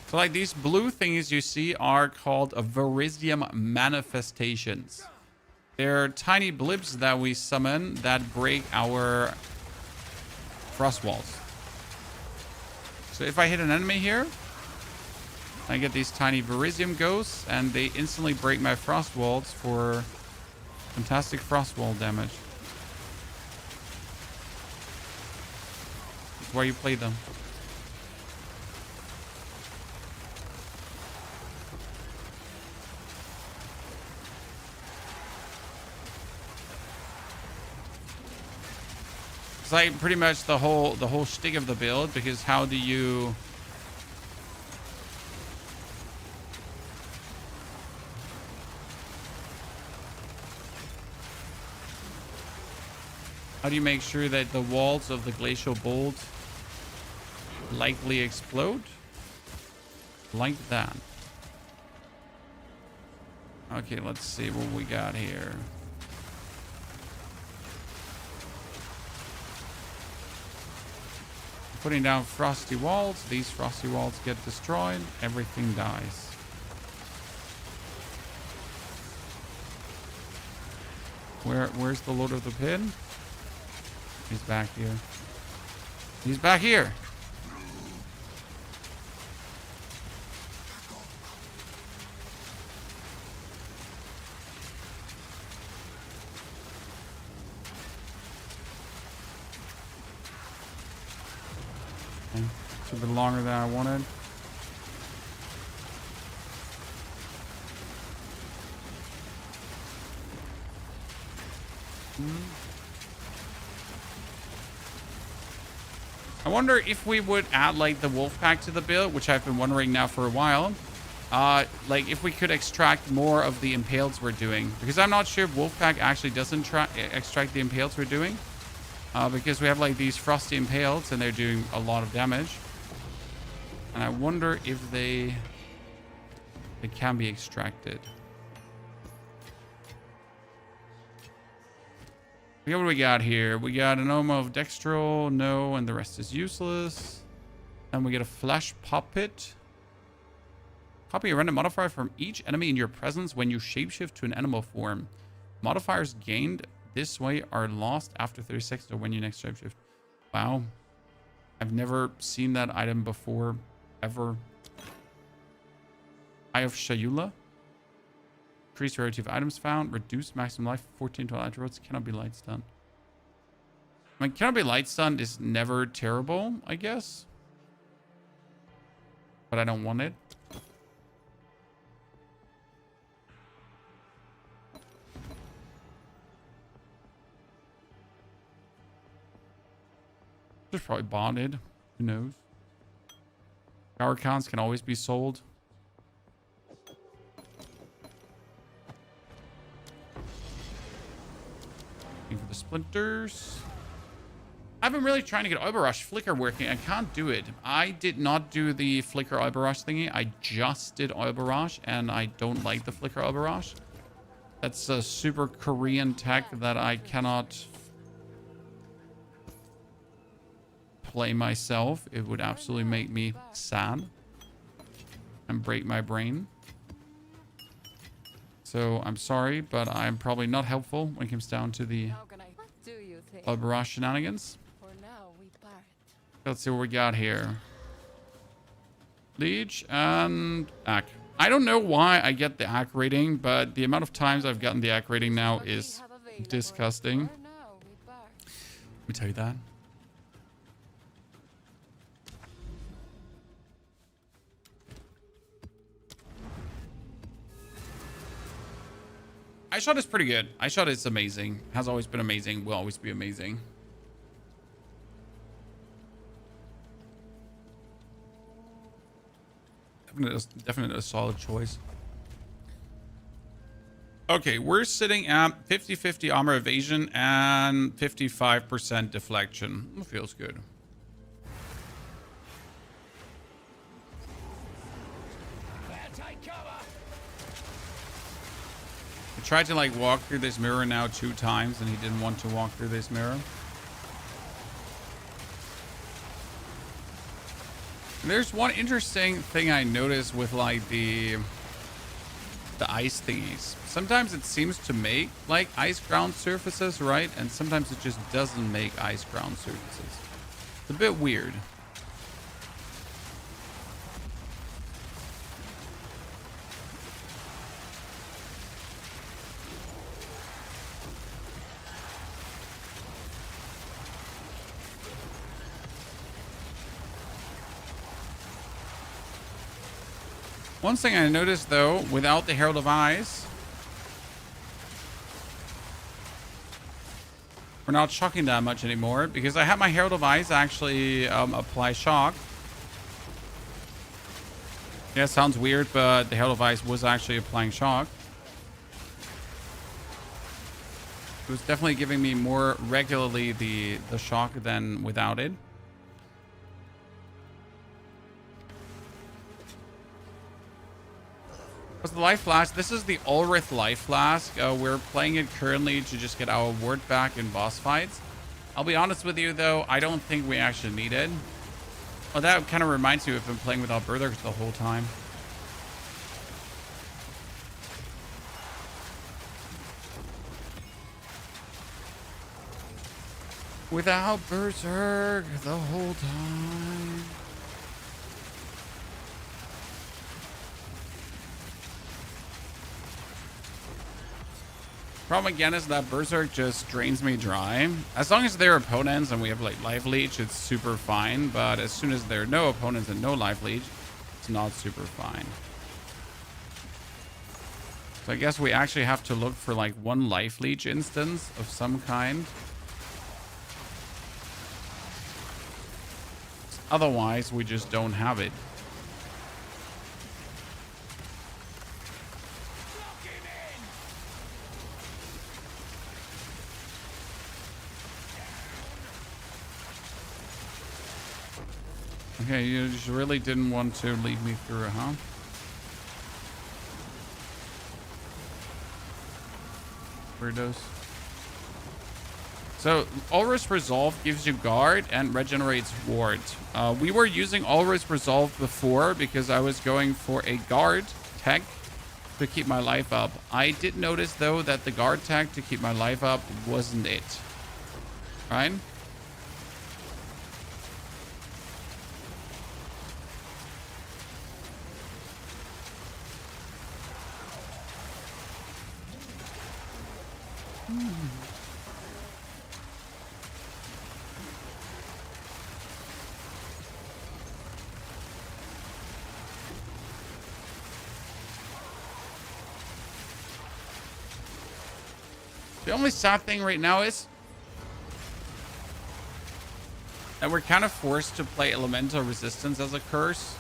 So like these blue things you see are called Verisium manifestations. They're tiny blips that we summon that break our frost walls. So if I hit an enemy here, I get these tiny Verisium ghosts and they instantly break my frost walls for fantastic frost wall damage. That's why you play them. It's like pretty much the whole shtick of the build, because how do you make sure that the walls of the Glacial Bolt likely explode? Like that. Okay, let's see what we got here. Putting down frosty walls. These frosty walls get destroyed. Everything dies. Where's the Lord of the Pit? He's back here. He's back here. Okay. Took a bit longer than I wanted. I wonder if we would add like the wolf pack to the build, which I've been wondering now for a while. Like if we could extract more of the impales we're doing, because I'm not sure if wolf pack actually doesn't extract the impales we're doing, because we have like these frosty impales and they're doing a lot of damage, and I wonder if they can be extracted. What do we got here? We got an Oma of Dextral, no, and the rest is useless. And we get a Flash Puppet. Copy a random modifier from each enemy in your presence when you shapeshift to an animal form. Modifiers gained this way are lost after 30 seconds or when you next shapeshift. Wow. I've never seen that item before, ever. Eye of Shayula. Increase rarity of items found. Reduce maximum life. 14 total attributes. Cannot be light stunned. I mean, cannot be light stunned is never terrible, I guess. But I don't want it. Just probably bonded. Who knows? Power counts can always be sold. For the splinters. I've been really trying to get Oberrush Flicker working. I can't do it. I did not do the Flicker Oberrush thingy. I just did Oberrush, and I don't like the Flicker Oberrush. That's a super Korean tech that I cannot play myself. It would absolutely make me sad and break my brain. So I'm sorry, but I'm probably not helpful when it comes down to the Oberrush shenanigans. For now, we part. Let's see what we got here. Leech and Ack. I don't know why I get the Ack rating, but the amount of times I've gotten the Ack rating now is disgusting. For now, we part. Let me tell you that. iShot is pretty good. iShot is amazing. Has always been amazing. Will always be amazing. Definitely a solid choice. Okay, we're sitting at 50-50 armor evasion and 55% deflection. It feels good. Take cover. I tried to like walk through this mirror now 2 times and he didn't want to walk through this mirror. There's one interesting thing I noticed with like the ice thingies. Sometimes it seems to make like ice ground surfaces, right? And sometimes it just doesn't make ice ground surfaces. It's a bit weird. One thing I noticed though, without the Herald of Ice, We're not shocking that much anymore because I have my Herald of Ice actually apply shock. Yeah, sounds weird, but the Herald of Ice was actually applying shock. It was definitely giving me more regularly the shock than without it. What's the life flask? This is the Ulrith life flask. We're playing it currently to just get our ward back in boss fights. I'll be honest with you though, I don't think we actually need it. Well, that kind of reminds me, we've been playing without Berserkers the whole time. Without Berserk the whole time. Problem again is that Berserk just drains me dry. As long as they're opponents and we have like Life Leech, it's super fine. But as soon as there are no opponents and no Life Leech, it's not super fine. So I guess we actually have to look for like one Life Leech instance of some kind. Otherwise, we just don't have it. Okay, you just really didn't want to lead me through it, huh? Weirdos. So, Ulrith's Resolve gives you guard and regenerates ward. We were using Ulrith's Resolve before because I was going for a guard tech to keep my life up. I did notice, though, that the guard tech to keep my life up wasn't it. Right? The only sad thing right now is that we're kind of forced to play Elemental Resistance as a curse,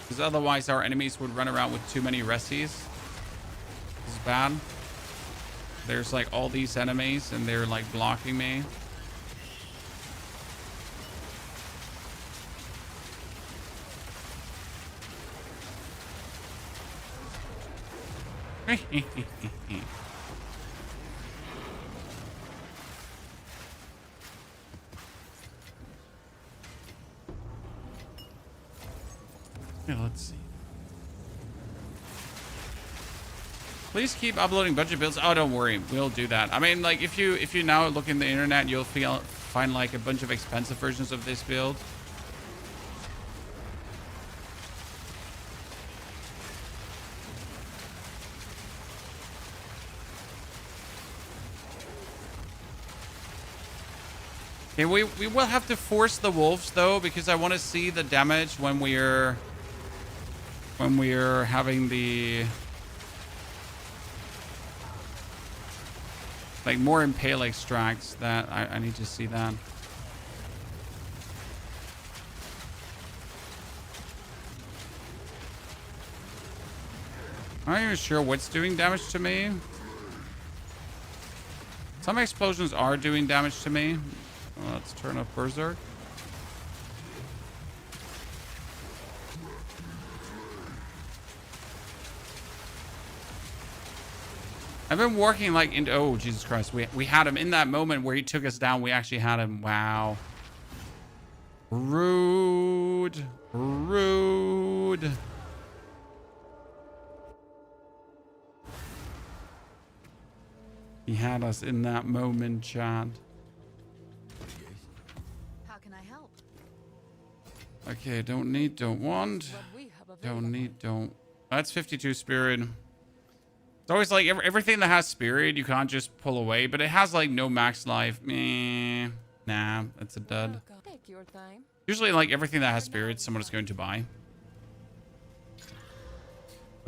because otherwise our enemies would run around with too many Resties. This is bad. There's like all these enemies and they're like blocking me. Yeah, let's see. Please keep uploading budget builds. Oh, don't worry, we'll do that. I mean, like if you now look in the internet, you'll find like a bunch of expensive versions of this build. Okay, we will have to force the wolves though, because I want to see the damage when we're having the like more Impale extracts. That I need to see that. I'm not even sure what's doing damage to me. Some explosions are doing damage to me. Let's turn up Berserk. I've been working like in, oh Jesus Christ, we had him in that moment where he took us down. We actually had him. Wow. Rude. Rude. He had us in that moment, Chad. How can I help? Okay, don't need, don't want. Don't need, don't. That's 52 spirit. It's always like everything that has spirit, you can't just pull away, but it has like no max life. Meh. Nah, that's a dud. Take your time. Usually like everything that has spirit, someone is going to buy.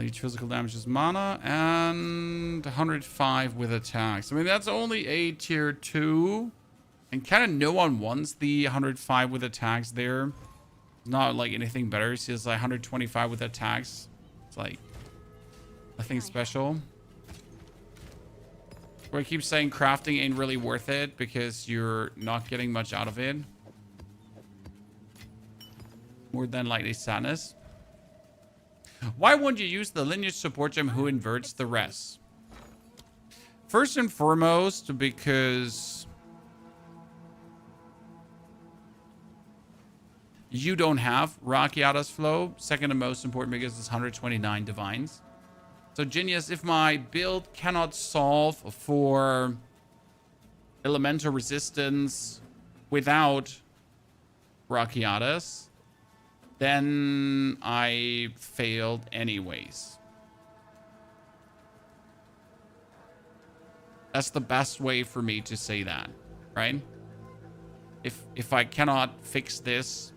Each physical damage is mana and 105 with attacks. I mean, that's only a tier 2. And kind of no one wants the 105 with attacks there. Not like anything better. He has like 125 with attacks. It's like nothing special. But I keep saying crafting ain't really worth it because you're not getting much out of it. More than likely sadness. Why won't you use the lineage support gem who inverts the rest? First and foremost, because you don't have Rakiata's flow. Second and most important because it's 129 divines. So genius, if my build cannot solve for elemental resistance without Rakiata's, then I failed anyways. That's the best way for me to say that, right? If I cannot fix this,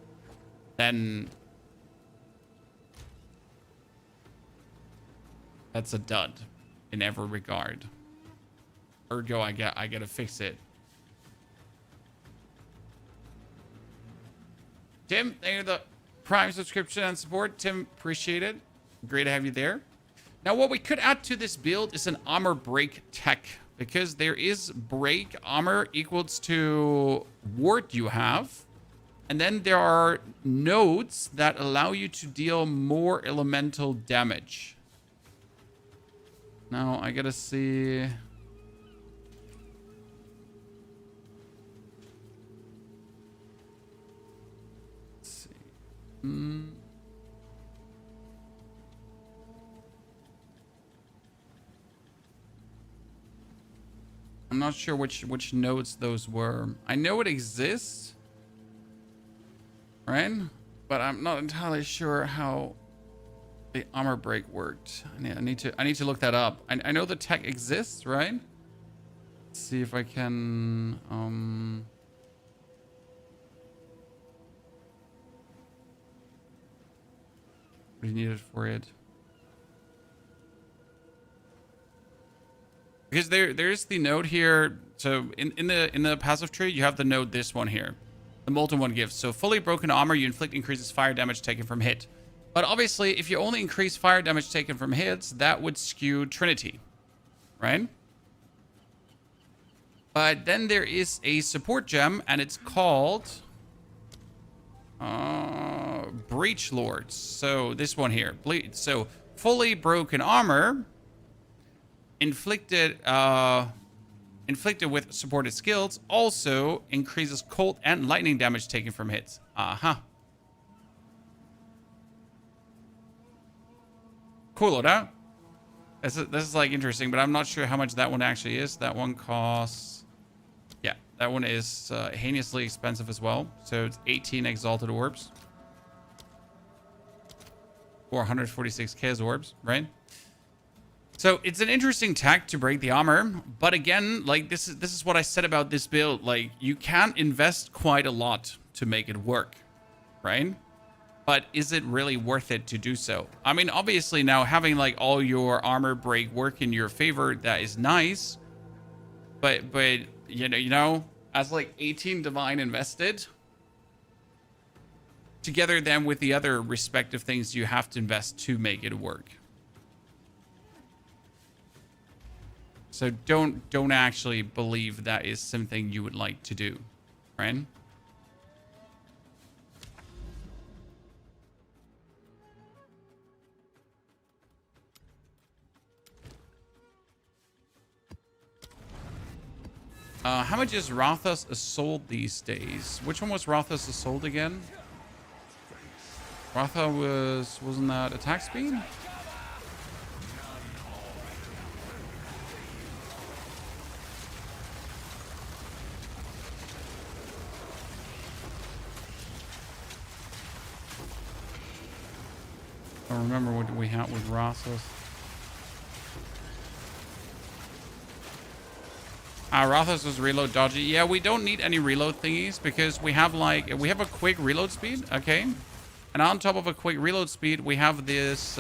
then that's a dud in every regard. Ergo, I gotta fix it. Tim, thank you for the Prime subscription and support. Tim, appreciate it. Great to have you there. Now, what we could add to this build is an armor break tech, because there is break armor equals to ward you have. And then there are nodes that allow you to deal more elemental damage. Now, I gotta see. Let's see. I'm not sure which nodes those were. I know it exists, right? But I'm not entirely sure how the armor break worked. I need to look that up. I know the tech exists, right? Let's see if I can what do you need it for it? Because there's the node here. So in the passive tree, you have the node, this one here. The molten one gives. So fully broken armor, you inflict increases fire damage taken from hit. But obviously, if you only increase fire damage taken from hits, that would skew Trinity, right? But then there is a support gem, and it's called Breach Lords. So this one here, so fully broken armor, inflicted with supported skills, also increases cold and lightning damage taken from hits. Cool, huh? This is like interesting, but I'm not sure how much that one actually is. That one costs, yeah, that one is heinously expensive as well. So it's 18 exalted orbs, or 146 chaos orbs, right? So it's an interesting tech to break the armor, but again, like this is what I said about this build. Like you can invest quite a lot to make it work, right? But is it really worth it to do so? I mean, obviously now having like all your armor break work in your favor, that is nice. But you know, as like 18 divine invested, together then with the other respective things you have to invest to make it work. So don't actually believe that is something you would like to do, right? How much is Ratha's Assault these days? Which one was Ratha's Assault again? Ratha wasn't that attack speed? I don't remember what we had with Ratha's. Ratha's was reload dodgy. Yeah, we don't need any reload thingies because we have a quick reload speed, okay? And on top of a quick reload speed, we have this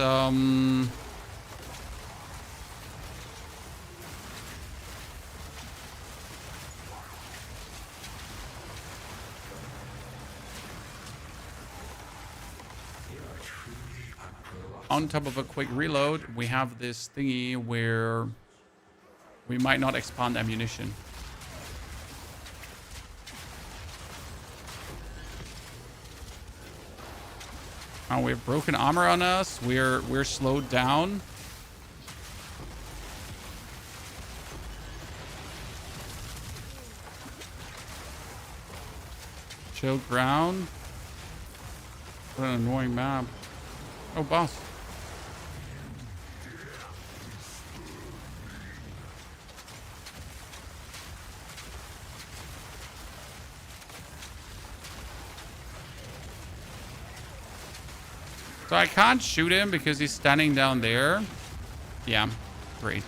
on top of a quick reload, we have this thingy where we might not expand ammunition. Oh, we have broken armor on us. We're slowed down. Chilled ground. What an annoying map. Oh, boss. So I can't shoot him because he's standing down there. Yeah, great.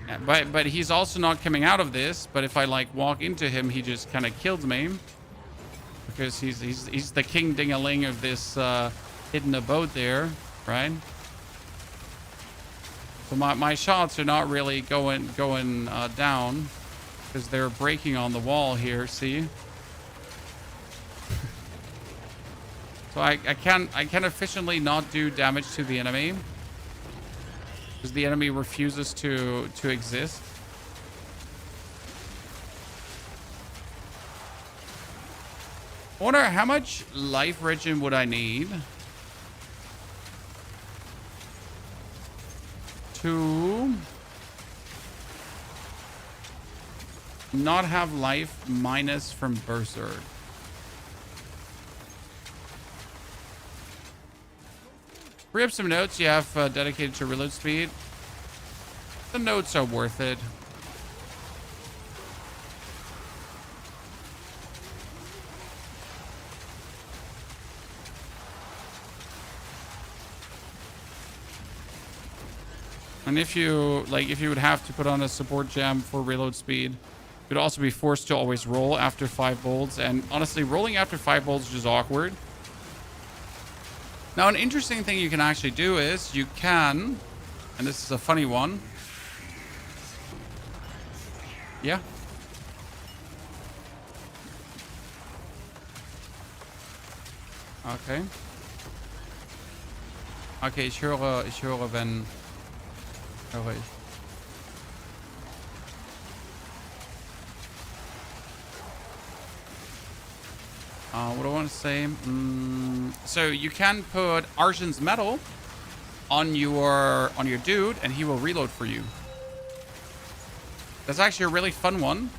Yeah, but he's also not coming out of this. But if I like walk into him, he just kind of kills me. Because he's the king ding-a-ling of this hidden abode there, right? So my shots are not really going down because they're breaking on the wall here. See? So I can efficiently not do damage to the enemy because the enemy refuses to exist. I wonder how much life regen would I need to not have life minus from Berserk. Free up some notes you have dedicated to reload speed. The notes are worth it. And if you would have to put on a support gem for reload speed, you'd also be forced to always roll after 5 bolts. And honestly, rolling after 5 bolts is just awkward. Now, an interesting thing you can actually do is you can, and this is a funny one. Yeah. Okay. Okay, ich höre, wenn... Höre ich. What do I want to say? So you can put Argent's metal on your dude, and he will reload for you. That's actually a really fun one.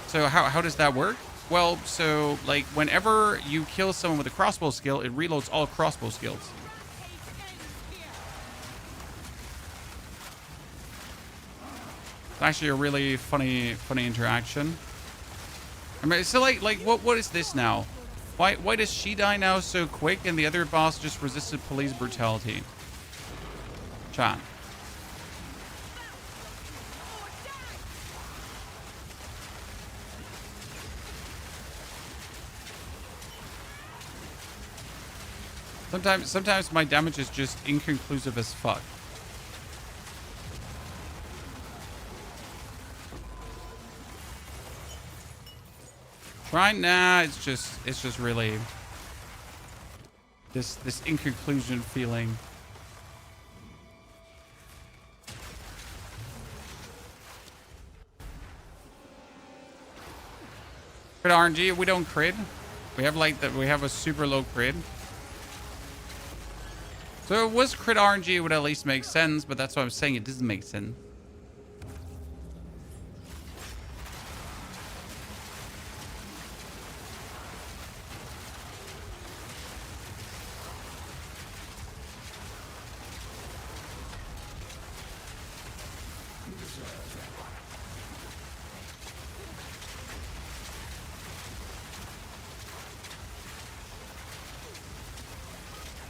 So how does that work? Well, so like whenever you kill someone with a crossbow skill, it reloads all crossbow skills. It's actually a really funny interaction. I mean, so like what is this now? Why does she die now so quick and the other boss just resisted police brutality? Chat. Sometimes my damage is just inconclusive as fuck. Right now, it's just really this inconclusion feeling. Crit RNG, we don't crit. We have we have a super low crit. So if it was crit RNG, it would at least make sense, but that's why I'm saying it doesn't make sense.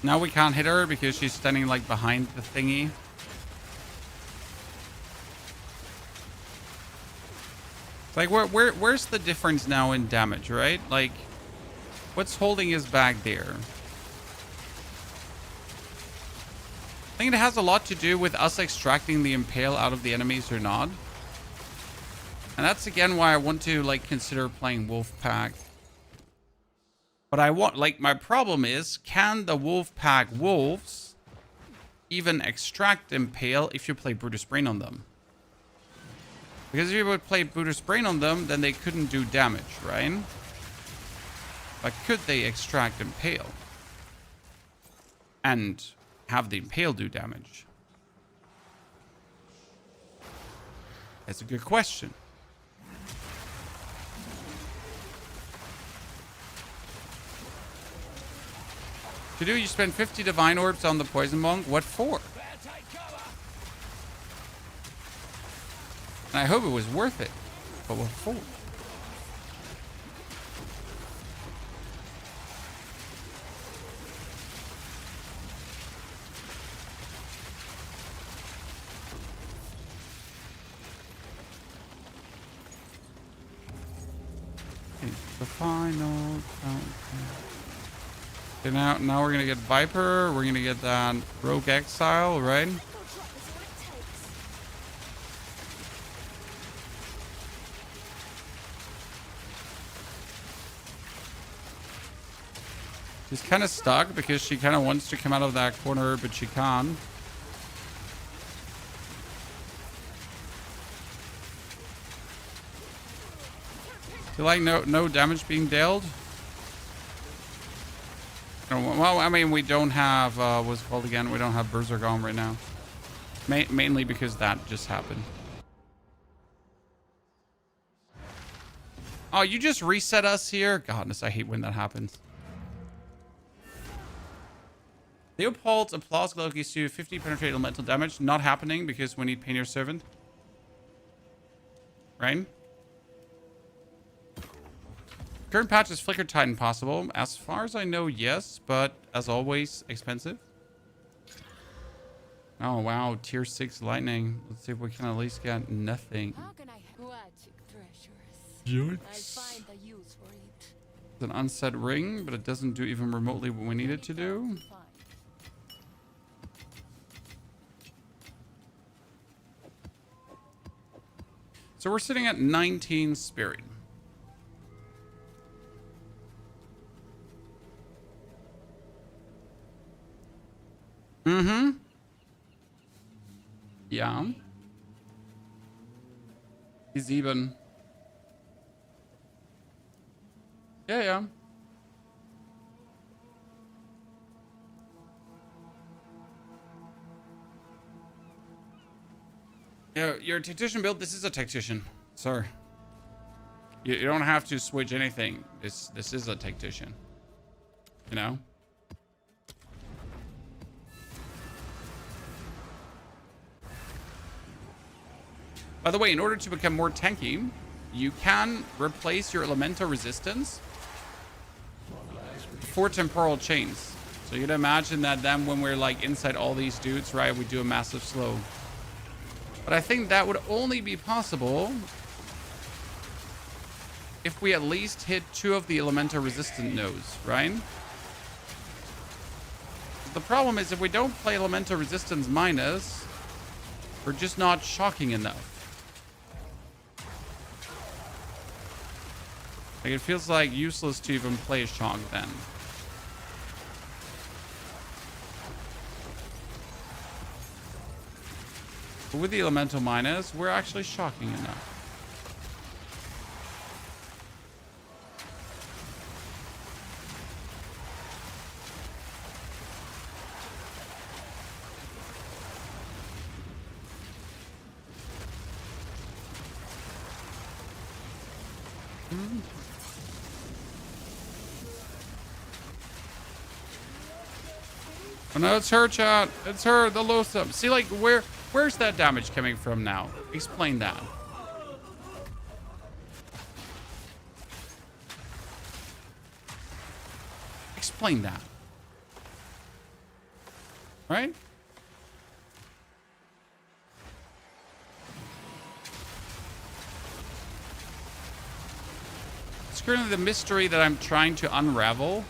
Now we can't hit her because she's standing like behind the thingy. Like where's the difference now in damage, right? Like what's holding us back there? I think it has a lot to do with us extracting the Impale out of the enemies or not. And that's again why I want to like consider playing Wolfpack. But I want, like, my problem is, can the Wolfpack wolves even extract Impale if you play Brutus Brain on them. Because if you would play Brutus Brain on them, then they couldn't do damage, right? But could they extract Impale? And have the Impale do damage? That's a good question. To do, you spend 50 Divine Orbs on the Poison Monk. What for? Better take cover. And I hope it was worth it. But what for? The final countdown. Okay, now we're gonna get Viper. We're gonna get that Rogue Exile, right? She's kind of stuck because she kind of wants to come out of that corner, but she can't. So like no damage being dealt. Well, I mean, we don't have, what's it called again? We don't have Berserk on right now. Mainly because that just happened. Oh, you just reset us here? Godness, I hate when that happens. Leopold's Applause Glow gives you 50 penetrate elemental damage. Not happening because we need Painter's Servant. Right? Current patch is Flicker Titan possible. As far as I know, yes, but as always, expensive. Oh, wow. Tier 6 lightning. Let's see if we can at least get nothing. How can I magic treasures? Yikes. I'll find a use for it. It's an unset ring, but it doesn't do even remotely what we need it to do. Fine. So we're sitting at 19 spirit. Mm-hmm. Yeah. He's even. Yeah. Your Tactician build, this is a Tactician, sir. You don't have to switch anything. This is a Tactician. You know? By the way, in order to become more tanky, you can replace your elemental resistance for temporal chains. So you'd imagine that then when we're like inside all these dudes, right, we do a massive slow. But I think that would only be possible if we at least hit 2 of the elemental resistant nodes, right? The problem is if we don't play elemental resistance minus, we're just not shocking enough. Like, it feels like useless to even play shock then. But with the elemental minus, we're actually shocking enough. Oh no, it's her, chat. It's her, the Lotham. See, like, where's that damage coming from now? Explain that. Explain that. Right? It's currently the mystery that I'm trying to unravel.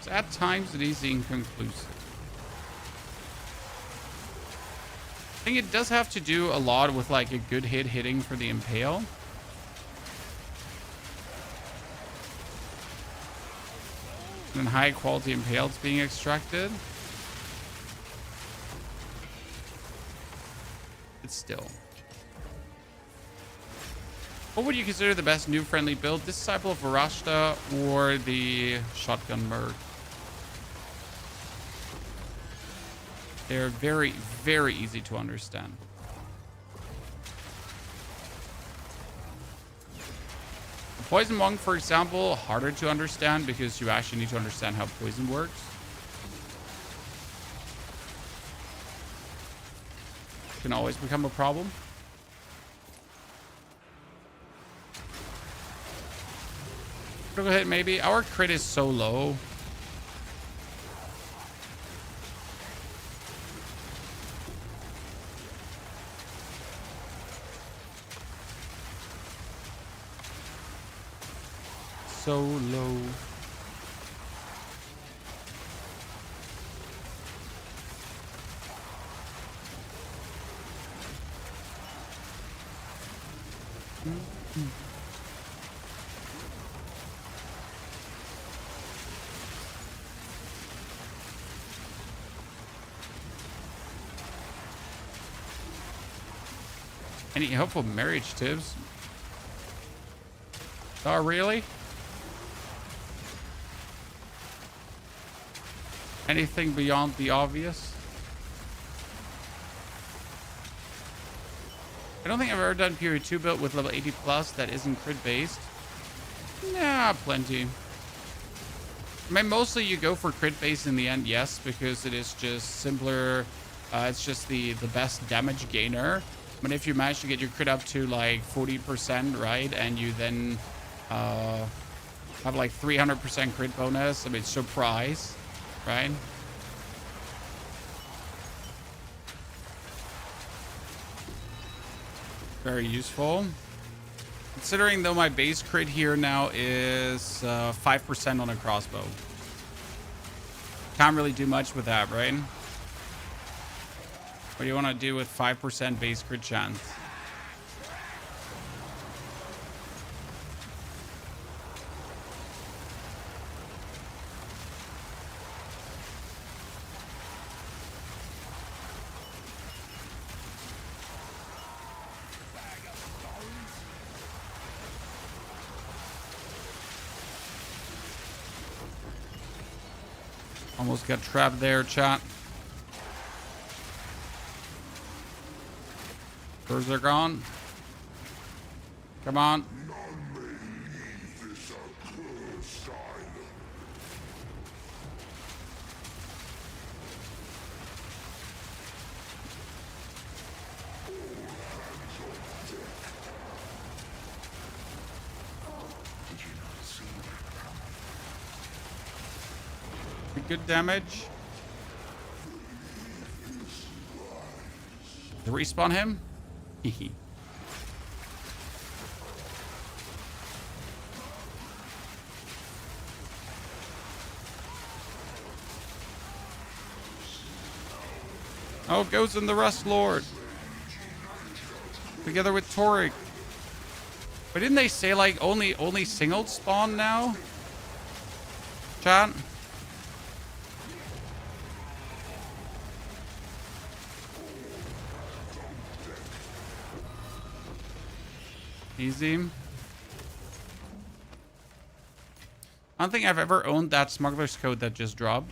At times it is inconclusive. I think it does have to do a lot with like a good hit hitting for the Impale. And then high quality impales being extracted. It's still. What would you consider the best new friendly build? Disciple of Varashta or the Shotgun Merc? They're very, very easy to understand. The Poison Monk, for example, harder to understand because you actually need to understand how poison works. Can always become a problem. Critical hit, maybe. Our crit is so low. So low. Any helpful marriage tips? Oh, really? Anything beyond the obvious? I don't think I've ever done period 2 built with level 80 plus that isn't crit based. Nah, plenty. I mean, mostly you go for crit base in the end, yes, because it is just simpler. It's just the best damage gainer. But if you manage to get your crit up to like 40%, right, and you then have like 300% crit bonus, I mean, surprise, right? Very useful. Considering though my base crit here now is 5% on a crossbow. Can't really do much with that, right? What do you want to do with 5% base crit chance? Almost got trapped there, chat. Birds are gone. Come on. Good damage. To respawn him? Hehe. Oh, goes in the Rust Lord. Together with Toric. But didn't they say like only single spawn now? Chat? Easy. I don't think I've ever owned that smuggler's code that just dropped.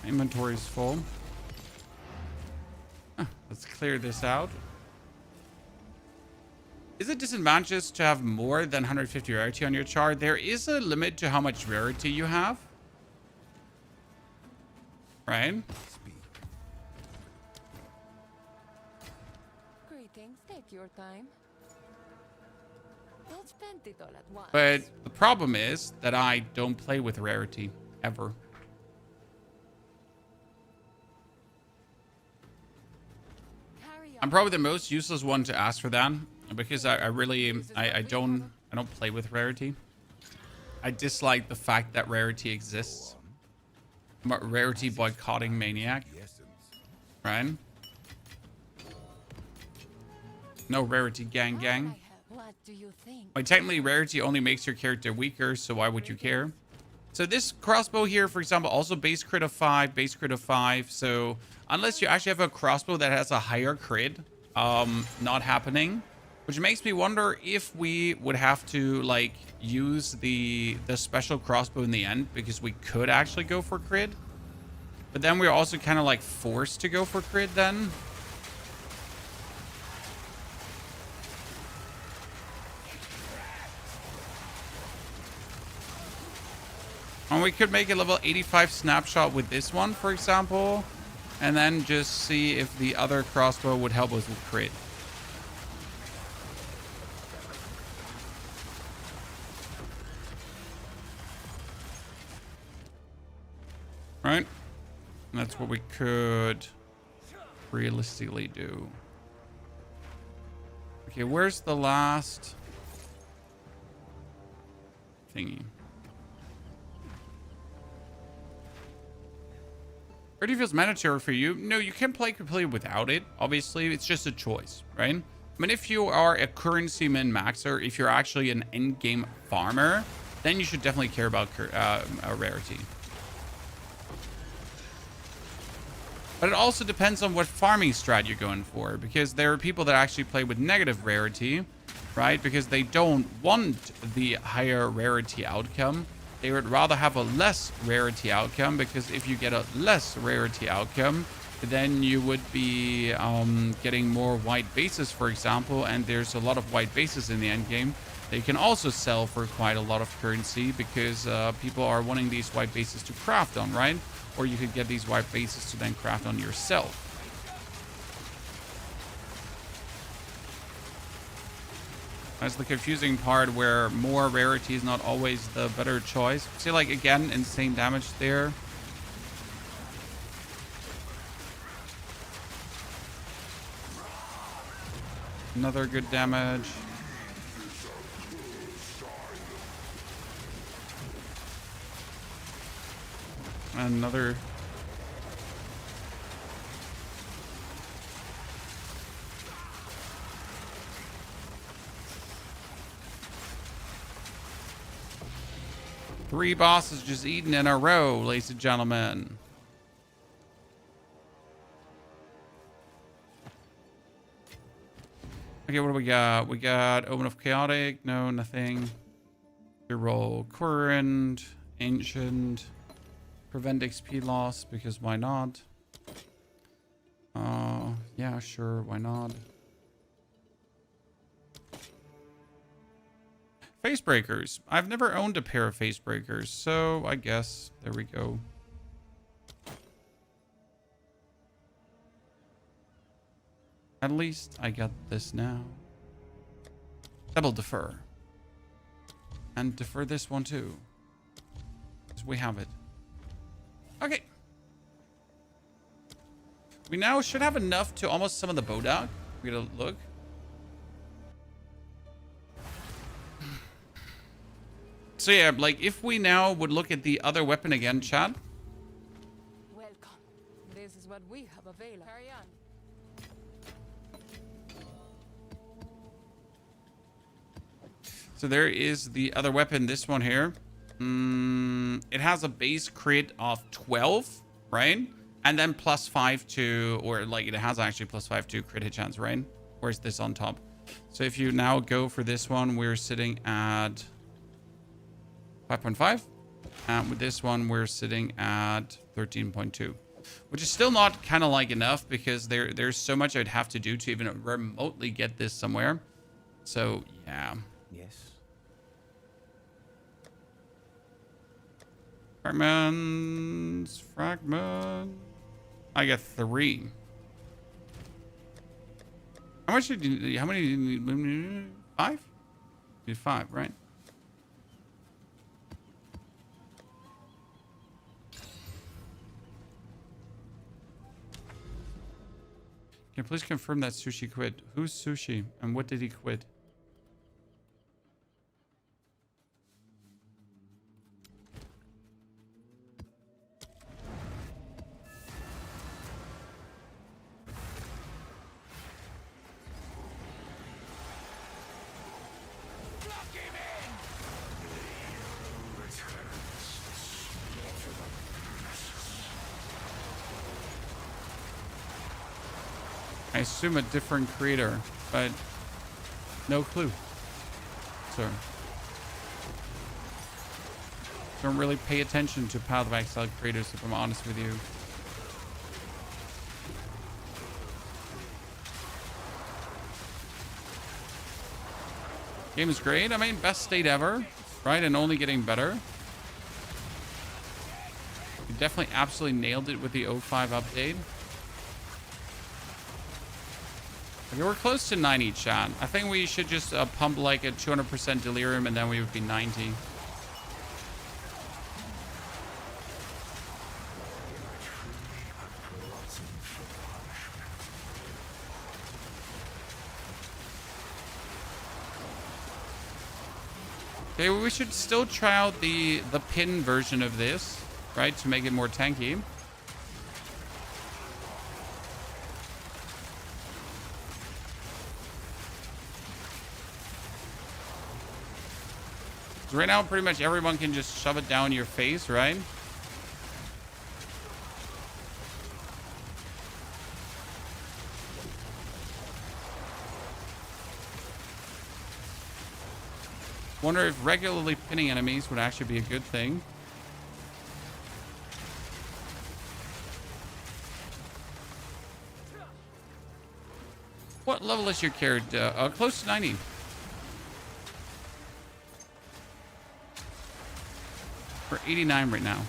Inventory is full. Let's clear this out. Is it disadvantageous to have more than 150 rarity on your chart? There is a limit to how much rarity you have. Right? Greetings, take your time. Don't spend it all at once. But the problem is that I don't play with rarity ever. I'm probably the most useless one to ask for that because I don't play with rarity. I dislike the fact that rarity exists. I'm a rarity boycotting maniac, right? No rarity gang gang. What do you think? Like, technically, rarity only makes your character weaker, so why would you care? So this crossbow here, for example, also base crit of 5, base crit of 5. So unless you actually have a crossbow that has a higher crit, not happening. Which makes me wonder if we would have to, like, use the special crossbow in the end, because we could actually go for crit. But then we're also kind of, like, forced to go for crit then. And we could make a level 85 snapshot with this one, for example. And then just see if the other crossbow would help us with crit. Right? And that's what we could realistically do. Okay, where's the last thingy? Already feels mandatory for you. No, you can play completely without it. Obviously, it's just a choice, right? I mean, if you are a currency min maxer, if you're actually an end-game farmer, then you should definitely care about rarity. But it also depends on what farming strat you're going for, because there are people that actually play with negative rarity, right? Because they don't want the higher rarity outcome. They would rather have a less rarity outcome, because if you get a less rarity outcome, then you would be getting more white bases, for example, and there's a lot of white bases in the end game. They can also sell for quite a lot of currency, because people are wanting these white bases to craft on, right? Or you could get these white bases to then craft on yourself. That's the confusing part, where more rarity is not always the better choice. See, like, again, insane damage there. Another good damage. Another. Three bosses just eaten in a row, ladies and gentlemen. Okay, what do we got? We got Omen of Chaotic. No, nothing. Reroll Current. Ancient. Prevent XP loss, because why not? Yeah, sure, why not? Face breakers. I've never owned a pair of face breakers, so I guess there we go. At least I got this now. Double defer. And defer this one too, because we have it. Okay. We now should have enough to almost summon the Bodog. We're gonna look. So yeah, like, if we now would look at the other weapon again, chat. Welcome. This is what we have available. Carry on. So there is the other weapon, this one here. It has a base crit of 12, right? And then +5 to, or like, it has actually +5 to crit hit chance, right? Or is this on top? So if you now go for this one, we're sitting at 5.5. And with this one, we're sitting at 13.2. Which is still not kind of like enough, because there's so much I'd have to do to even remotely get this somewhere. So, yeah. Yes. Fragments. Fragment. I got 3. How much did you, how many did you need? 5? You did 5, right? Can you please confirm that Sushi quit? Who's Sushi? And what did he quit? I assume a different creator, but no clue. So don't really pay attention to Path of Exile creators, if I'm honest with you. Game is great. I mean, best state ever, right? And only getting better. You definitely absolutely nailed it with the 05 update. Okay, we're close to 90, chat. I think we should just pump like a 200% delirium and then we would be 90. Okay, we should still try out the pin version of this, right? To make it more tanky. Right now, pretty much everyone can just shove it down your face, right? Wonder if regularly pinning enemies would actually be a good thing. What level is your character? Close to 90. We're 89 right now.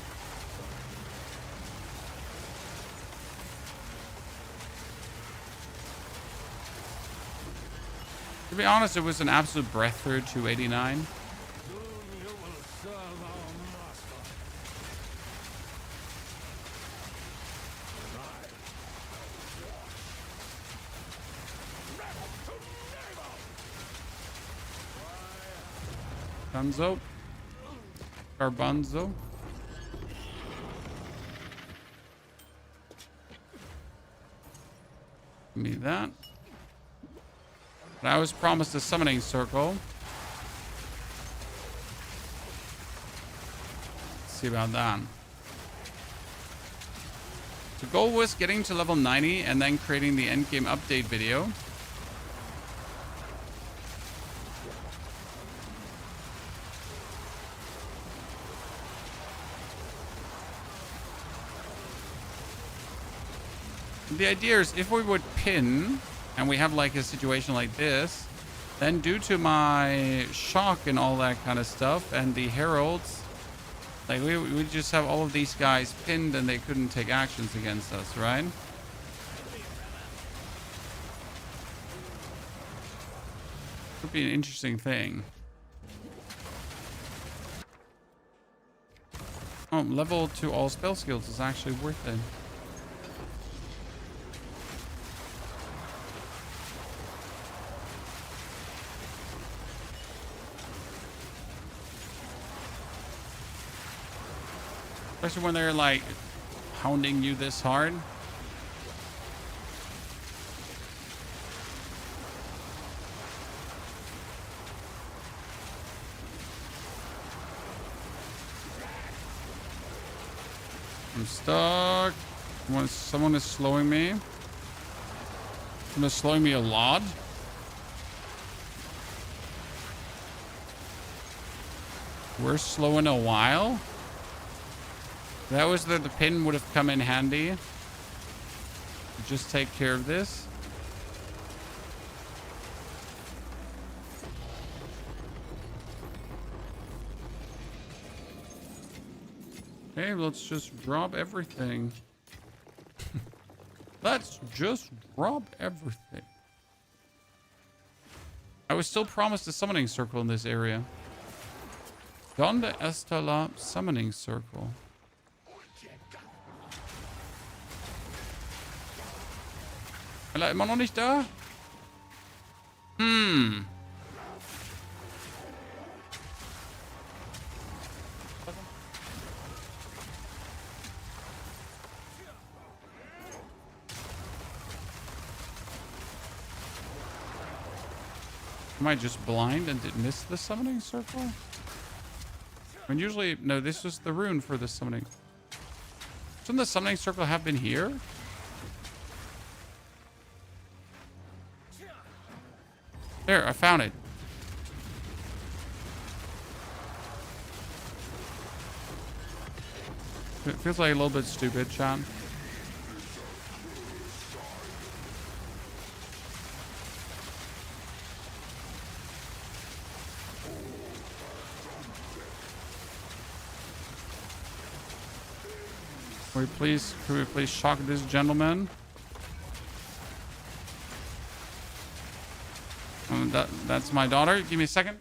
To be honest, it was an absolute breather to 89. Gunzo. Garbanzo. Give me that. But I was promised a summoning circle. Let's see about that. The goal was getting to level 90 and then creating the endgame update video. The idea is if we would pin and we have like a situation like this, then due to my shock and all that kind of stuff and the heralds, like we just have all of these guys pinned and they couldn't take actions against us, right? Could be an interesting thing. Oh, level 2 all spell skills is actually worth it. Especially when they're like pounding you this hard. I'm stuck. Someone is slowing me. Someone is slowing me a lot. We're slow in a while. That was the pin would have come in handy. Just take care of this. Okay, let's just drop everything. Let's just drop everything. I was still promised a summoning circle in this area. Donde está la summoning circle? Ist er immer noch nicht da? Am I just blind and did miss the summoning circle? I mean, usually, no, this was the rune for the summoning. Shouldn't the summoning circle have been here? There, I found it. It feels like a little bit stupid, Sean. Could we please shock this gentleman? That's my daughter. Give me a second.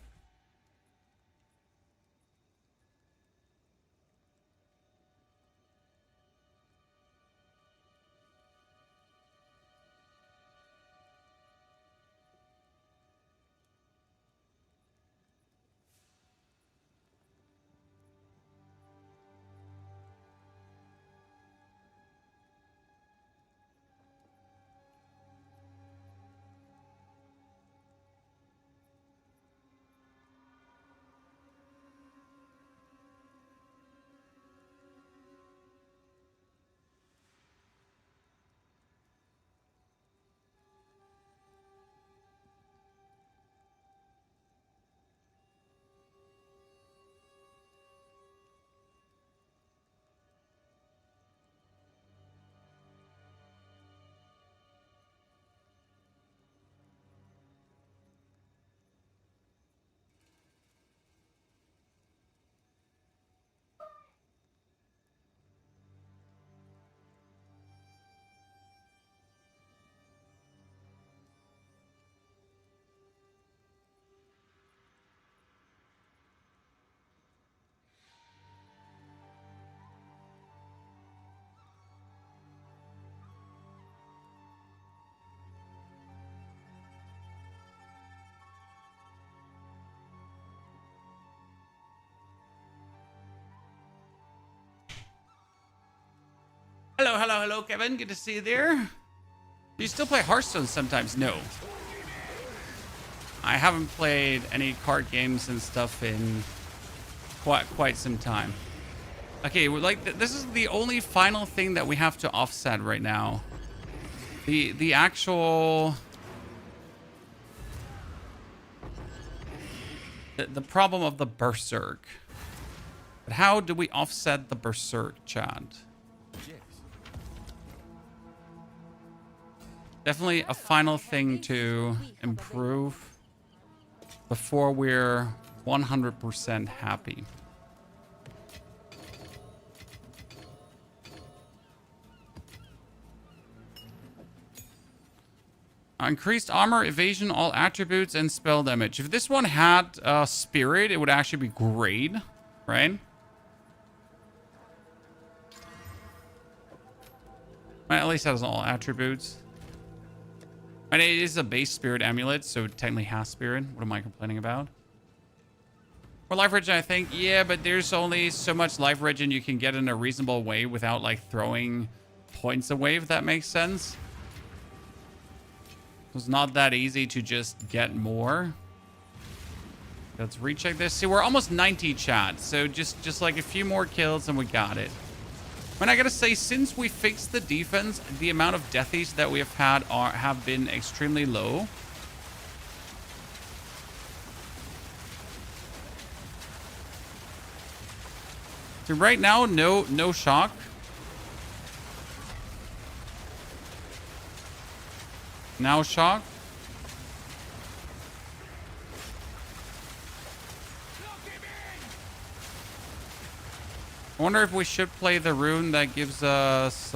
Hello, Kevin. Good to see you there. Do you still play Hearthstone sometimes? No. I haven't played any card games and stuff in quite some time. Okay, we're like this is the only final thing that we have to offset right now. The actual the problem of the berserk. But how do we offset the berserk, Chad? Definitely a final thing to improve before we're 100% happy. Increased armor, evasion, all attributes, and spell damage. If this one had spirit, it would actually be great, right? Well, at least it has all attributes. And it is a base spirit amulet, so it technically has spirit. What am I complaining about? For life regen, I think, yeah, but there's only so much life regen you can get in a reasonable way without, like, throwing points away, if that makes sense. It's not that easy to just get more. Let's recheck this. See, we're almost 90, chat, so just like a few more kills and we got it. And I gotta say, since we fixed the defense, the amount of deathies that we have had have been extremely low. So right now, no shock. Now shock. I wonder if we should play the rune that gives us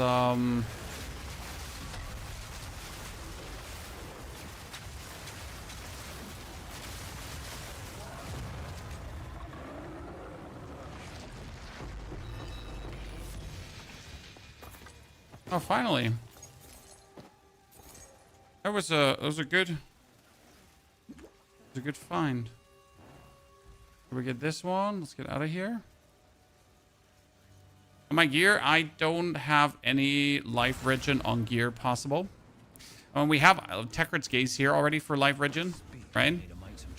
Oh, finally. That was a good find. Can we get this one? Let's get out of here. On my gear, I don't have any life regen on gear possible. We have Techrit's Gaze here already for life regen, right?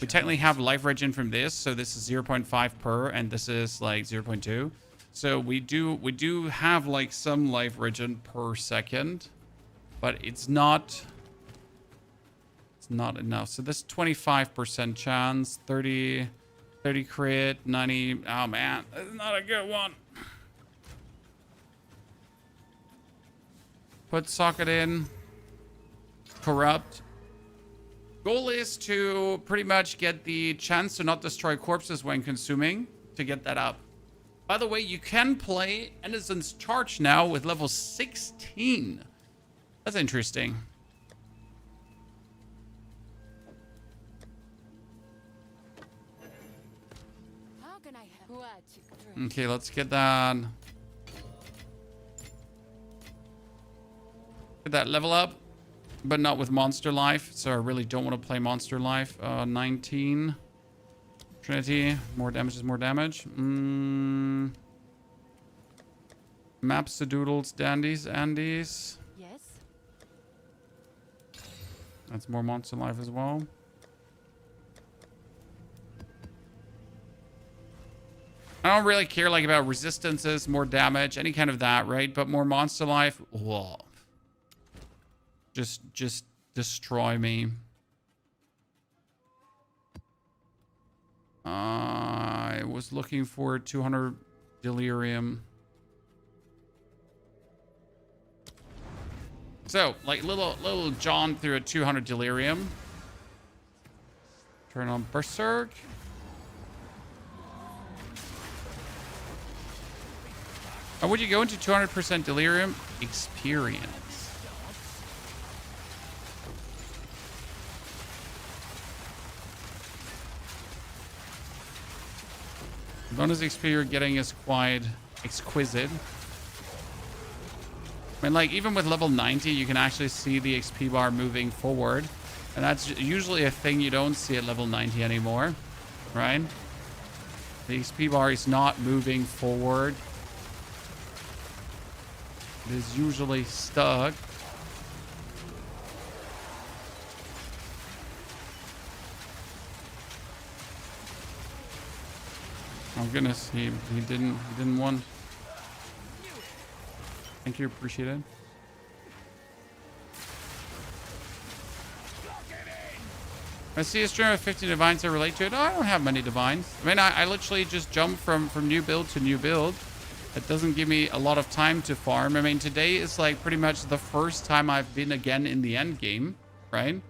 We technically have life regen from this, so this is 0.5 per, and this is like 0.2. So we do have like some life regen per second, but it's not enough. So this 25% chance, 30 crit, 90. Oh man, that's not a good one. Put socket in. Corrupt. Goal is to pretty much get the chance to not destroy corpses when consuming, to get that up. By the way, you can play Innocence Charge now with level 16. That's interesting. How can I help? What you drink? Okay, let's get that. Get that level up, but not with Monster Life. So I really don't want to play Monster Life. 19. Trinity. More damage is more damage. Maps to doodles, dandies, Andes. Yes. That's more Monster Life as well. I don't really care like about resistances, more damage, any kind of that, right? But more Monster Life. Whoa. Just destroy me. I was looking for 200 delirium. So, like little John through a 200 delirium. Turn on Berserk. And would you go into 200% delirium? Experience. Bonus XP you're getting is quite exquisite. I mean, like, even with level 90, you can actually see the XP bar moving forward. And that's usually a thing you don't see at level 90 anymore, right? The XP bar is not moving forward. It is usually stuck. Oh goodness, he didn't want. Thank you, appreciate it. I see a stream of 50 divines that relate to it. Oh, I don't have many divines. I mean, I literally just jump from new build to new build. It doesn't give me a lot of time to farm. I mean, today is like pretty much the first time I've been again in the end game, right?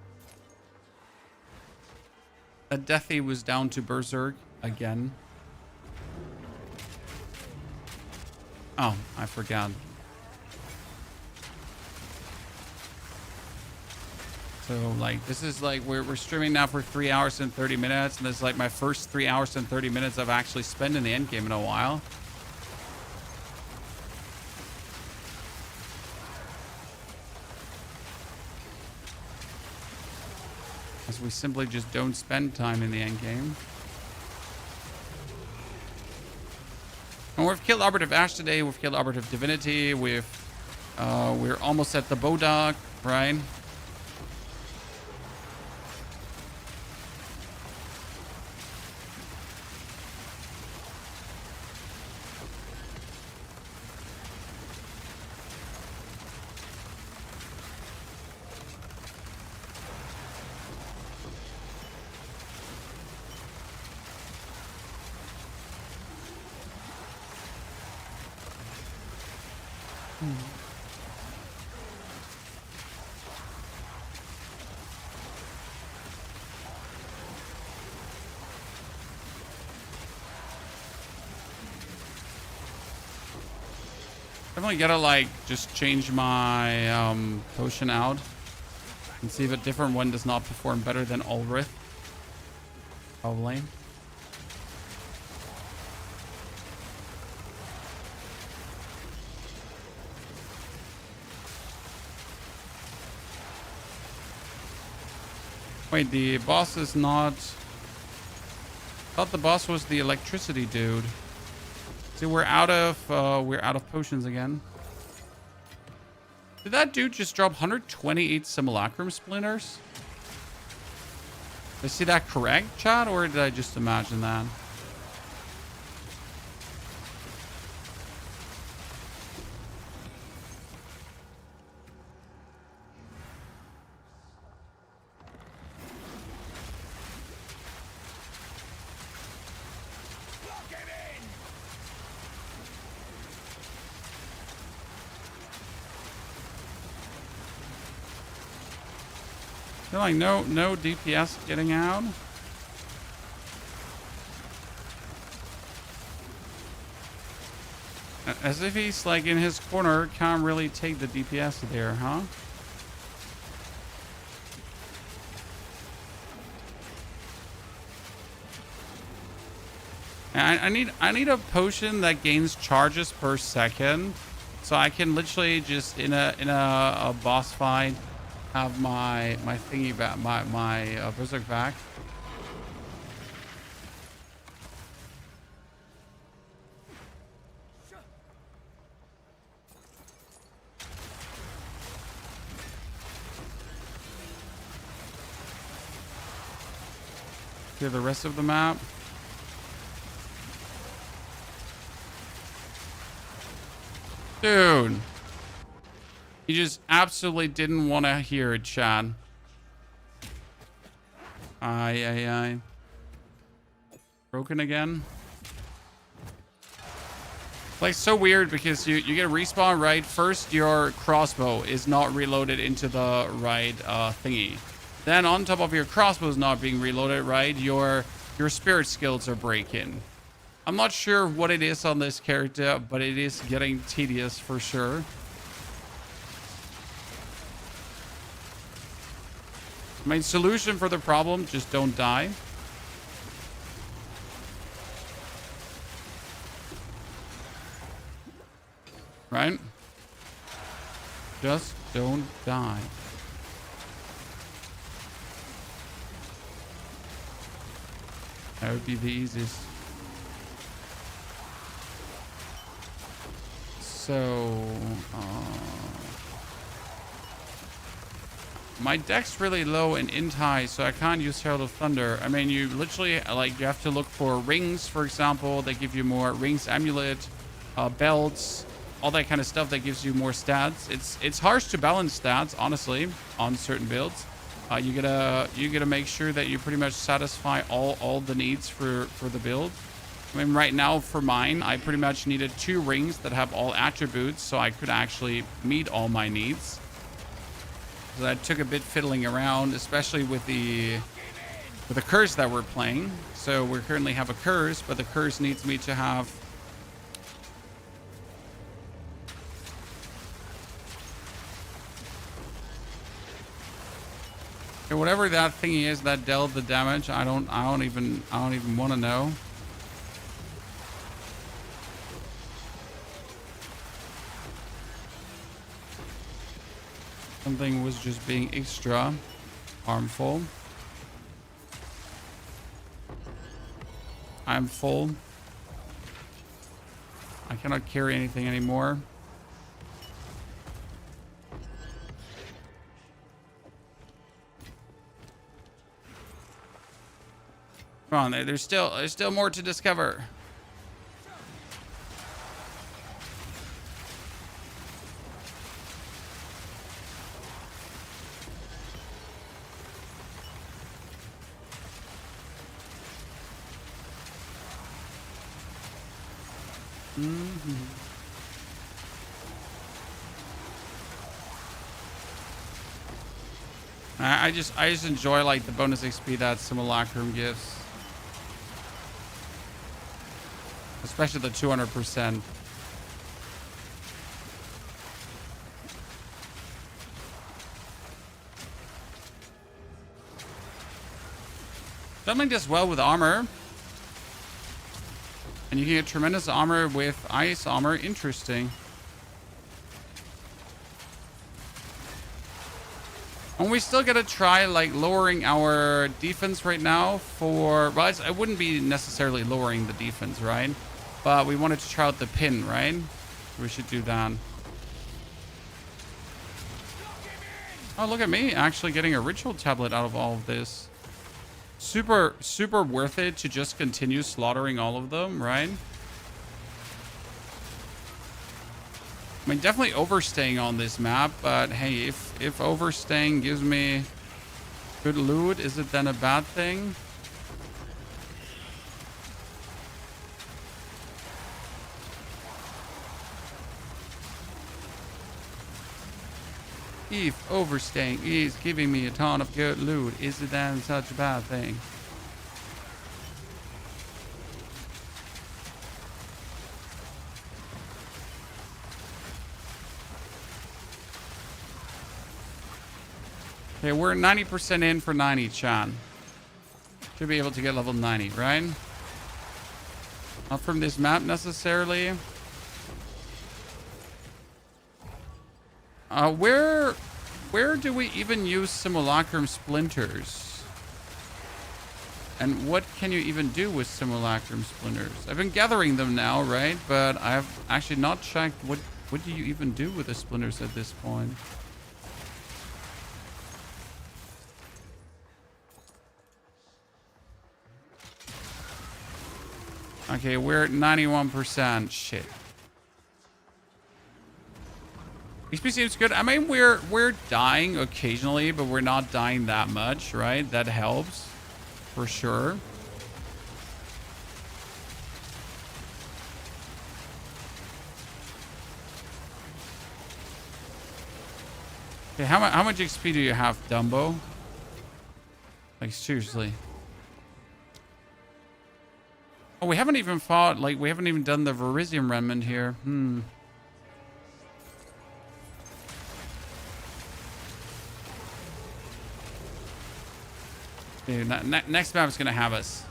Deathy was down to Berserk again. Oh, I forgot. So, like, this is like, we're streaming now for 3 hours and 30 minutes. And this is like my first 3 hours and 30 minutes I've actually spent in the end game in a while. As we simply just don't spend time in the end game. And we've killed Operative Ash today. We've killed Operative Divinity. We're almost at the Bodog, right? Definitely gotta like just change my potion out and see if a different one does not perform better than Ulrith. Probably. Wait, the boss is not... Thought the boss was the electricity dude. See, we're out of potions again. Did that dude just drop 128 simulacrum splinters? Did I see that correct, chat, or did I just imagine that? They're like, no DPS getting out. As if he's like in his corner, can't really take the DPS there, huh? I need a potion that gains charges per second, so I can literally just in a boss fight have my thingy back, my berserk back. Clear the rest of the map. Dude. You just absolutely didn't want to hear it, Chad. Aye. Broken again. Like, so weird because you get a respawn, right? First, your crossbow is not reloaded into the right thingy. Then on top of your crossbows not being reloaded, right? Your spirit skills are breaking. I'm not sure what it is on this character, but it is getting tedious for sure. My solution for the problem, just don't die. Right? Just don't die. That would be the easiest. So, my deck's really low in int high, so I can't use Herald of Thunder. I mean, you literally, like, you have to look for rings, for example. They give you more rings, amulet, belts, all that kind of stuff that gives you more stats. It's harsh to balance stats, honestly, on certain builds. You gotta make sure that you pretty much satisfy all the needs for the build. I mean, right now for mine, I pretty much needed 2 rings that have all attributes, so I could actually meet all my needs. So that took a bit fiddling around, especially with the curse that we're playing. So we currently have a curse, but the curse needs me to have whatever that thingy is that dealt the damage. I don't even want to know. Something was just being extra harmful. I'm full. I cannot carry anything anymore. Come on, there's still more to discover. I just enjoy like the bonus XP that Simulacrum gives, especially the 200%. Something does well with armor. And you can get tremendous armor with ice armor. Interesting. And we still gotta try like lowering our defense right now for, well, it wouldn't be necessarily lowering the defense, right? But we wanted to try out the pin, right? We should do that. Oh, look at me actually getting a ritual tablet out of all of this. Super, super worth it to just continue slaughtering all of them, right? I mean, definitely overstaying on this map, but hey, if overstaying gives me good loot, is it then a bad thing? If overstaying is giving me a ton of good loot, is it then such a bad thing? Okay, we're 90% in for 90, Chan. Should be able to get level 90, right? Not from this map necessarily. Where do we even use simulacrum splinters? And what can you even do with simulacrum splinters? I've been gathering them now, right? But I've actually not checked what do you even do with the splinters at this point? Okay, we're at 91%. Shit. XP seems good. I mean, we're dying occasionally, but we're not dying that much, right? That helps for sure. Okay, how much XP do you have, Dumbo? Like, seriously. Oh, we haven't even fought, like, we haven't even done the Verisium Remnant here. Okay, next map is going to have us.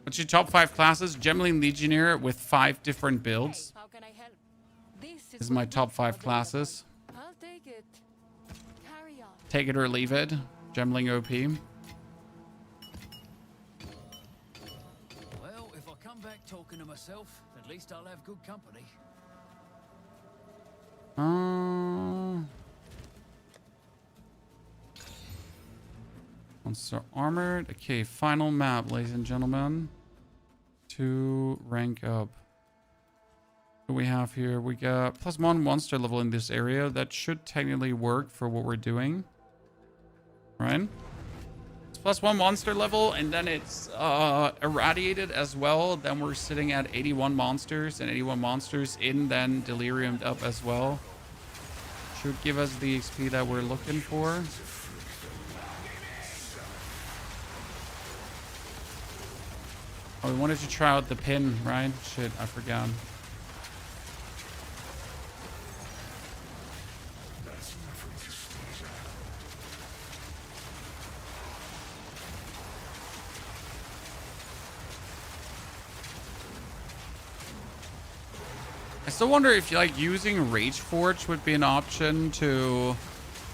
What's your top 5 classes? Gemling Legionnaire with 5 different builds. How can I help? This is my top 5 classes. I'll take it. Carry on. Take it or leave it. Gemling OP. Well, if I come back talking to myself, at least I'll have good company. Monster armored. Okay, final map, ladies and gentlemen. To rank up. What do we have here? We got +1 monster level in this area. That should technically work for what we're doing. Right? It's +1 monster level, and then it's irradiated as well. Then we're sitting at 81 monsters, and 81 monsters in then deliriumed up as well. Should give us the XP that we're looking for. Oh, we wanted to try out the pin, right? Shit, I forgot. I still wonder if like using Rage Forge would be an option to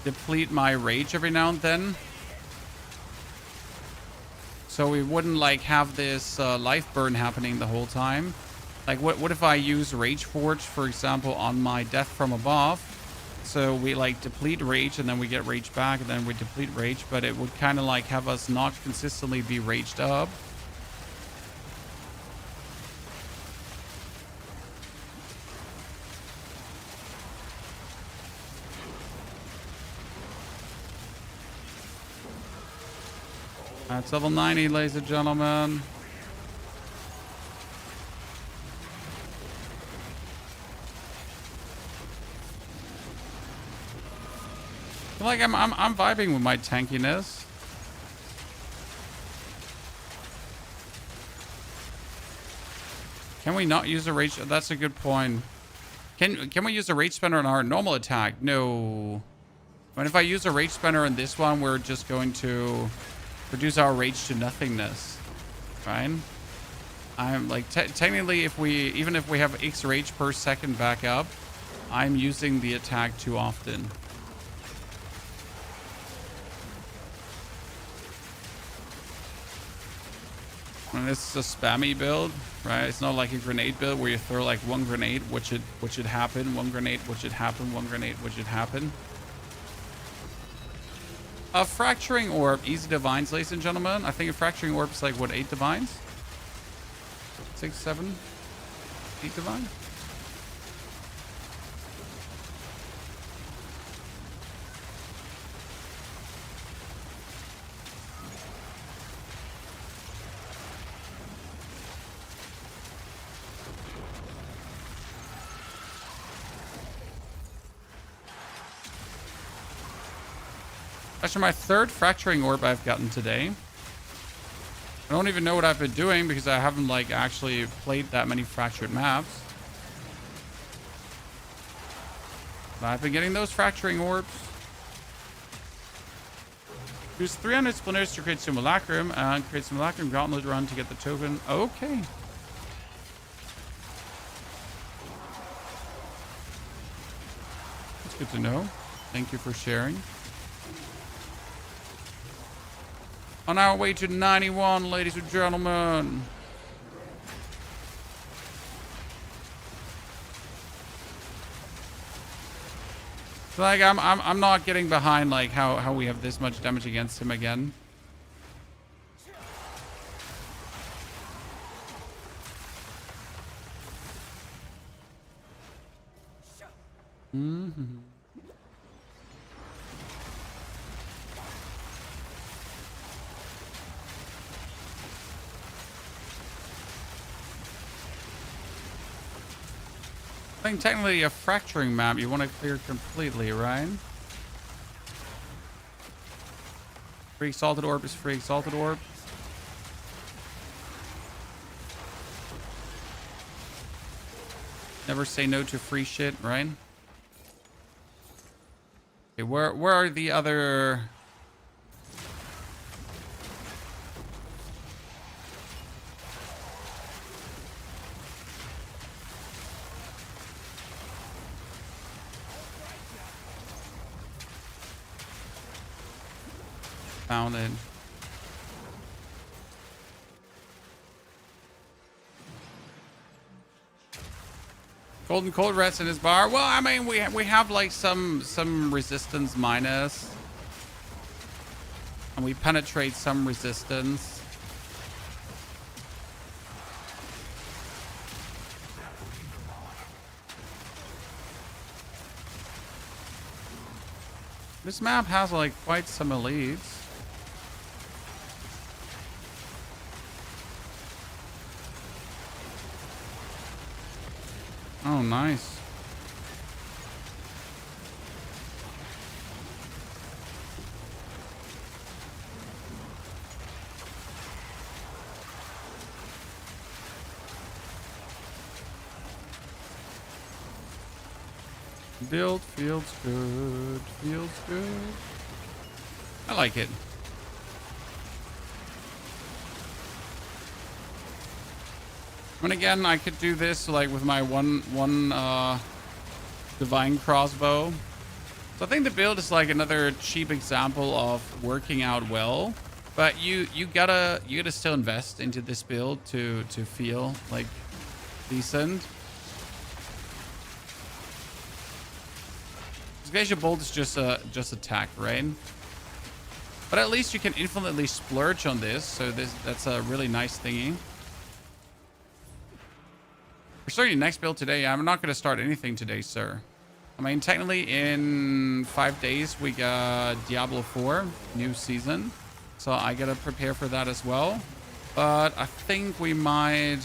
deplete my rage every now and then. So we wouldn't like have this life burn happening the whole time. Like what if I use Rage Forge, for example, on my death from above? So we like deplete rage and then we get rage back and then we deplete rage, but it would kind of like have us not consistently be raged up. That's level 90, ladies and gentlemen. I feel like I'm vibing with my tankiness. Can we not use a rage? That's a good point. Can we use a rage spinner on our normal attack? No. But if I use a rage spinner on this one, we're just going to reduce our rage to nothingness, right? I'm like, technically, even if we have X rage per second back up, I'm using the attack too often. And this is a spammy build, right? It's not like a grenade build where you throw like one grenade, which should happen, one grenade, which should happen, one grenade, which should happen. A fracturing orb, easy divines, ladies and gentlemen. I think a fracturing orb is like what, 8 divines? 6, 7, 8 divine. Actually, my 3rd fracturing orb I've gotten today. I don't even know what I've been doing because I haven't like actually played that many fractured maps. But I've been getting those fracturing orbs. Use 300 splinters to create simulacrum and create simulacrum gauntlet run to get the token. Okay. That's good to know. Thank you for sharing. On our way to 91, ladies and gentlemen. Like I'm not getting behind like how we have this much damage against him again. Mm-hmm. I think technically a fracturing map you want to clear completely, right? Free exalted orb is free exalted orb. Never say no to free shit, right? Okay, where are the other? Found it. Golden Cold Rats in his bar. Well, I mean, we have like some resistance minus, and we penetrate some resistance. This map has like quite some elites. Oh, nice. Build feels good, feels good. I like it. And again, I could do this like with my one divine crossbow. So I think the build is like another cheap example of working out well, but you gotta still invest into this build to feel like decent. Glacial Bolt is just attack, right? But at least you can infinitely splurge on this, so that's a really nice thingy. We're starting the next build today. I'm not going to start anything today, sir. I mean, technically in 5 days, we got Diablo 4, new season. So I got to prepare for that as well. But I think we might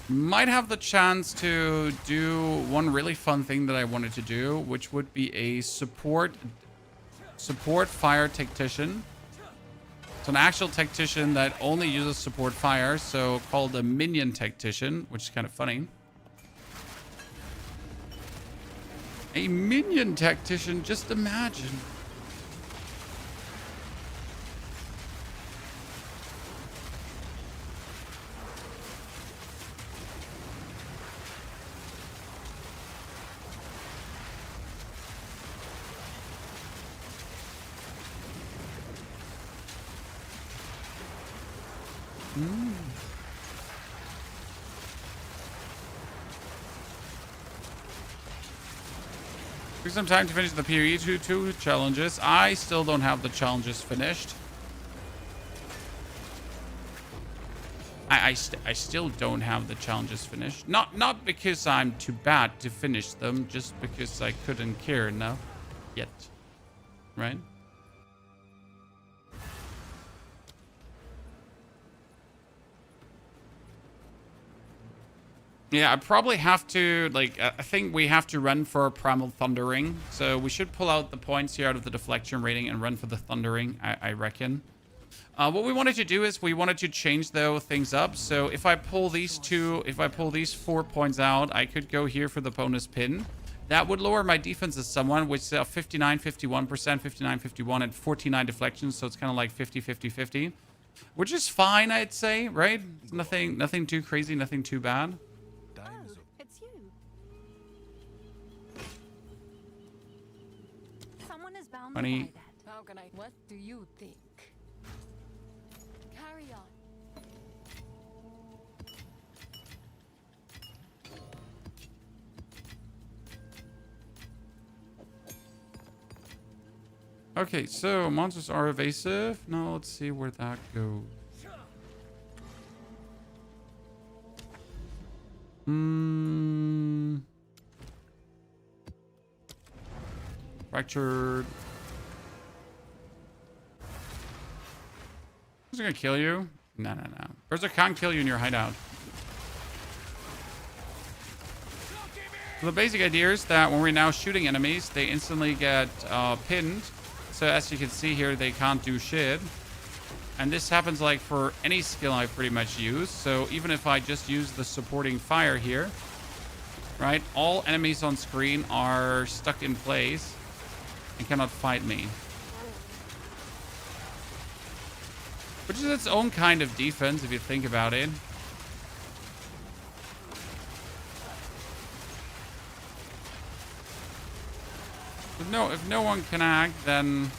have the chance to do one really fun thing that I wanted to do, which would be a support fire tactician. It's an actual tactician that only uses support fire, so called a minion tactician, which is kind of funny. A minion tactician, just imagine. Took some time to finish the PoE 2 challenges. I still don't have the challenges finished. I still don't have the challenges finished. Not because I'm too bad to finish them, just because I couldn't care enough yet. Right? Yeah, I probably have to, like, I think we have to run for Primal Thundering. So we should pull out the points here out of the deflection rating and run for the Thundering, I reckon. What we wanted to do is we wanted to change, though, things up. So if I pull these 4 points out, I could go here for the bonus pin. That would lower my defenses somewhat, which is 59, 51%, 59, 51, and 49 deflections. So it's kind of like 50, 50, 50. Which is fine, I'd say, right? Nothing too crazy, nothing too bad. Oh, it's you. Someone is bound to Funny. buy that. How can I? What do you think? Carry on. Okay, so monsters are evasive. Now let's see where that goes. Fractured. Who's gonna kill you? No. Berserk can't kill you in your hideout. So the basic idea is that when we're now shooting enemies, they instantly get pinned. So as you can see here, they can't do shit. And this happens like for any skill I pretty much use. So even if I just use the supporting fire here, right? All enemies on screen are stuck in place and cannot fight me. Which is its own kind of defense if you think about it. If no one can act, then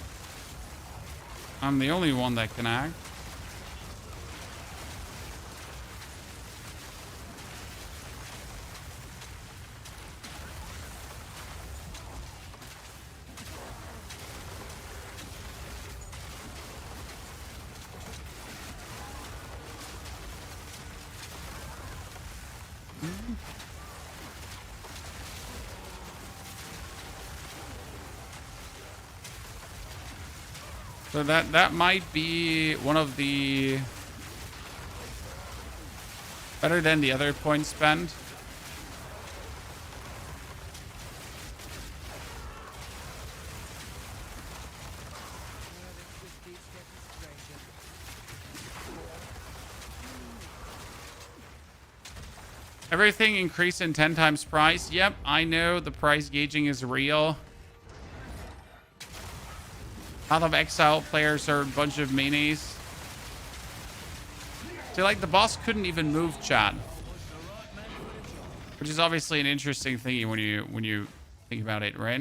I'm the only one that can act. So that might be one of the better than the other point spend. Everything increased in 10 times price. Yep, I know the price gauging is real. Half of Exile players are a bunch of meanies. So like the boss couldn't even move, chat. Which is obviously an interesting thing when you think about it, right?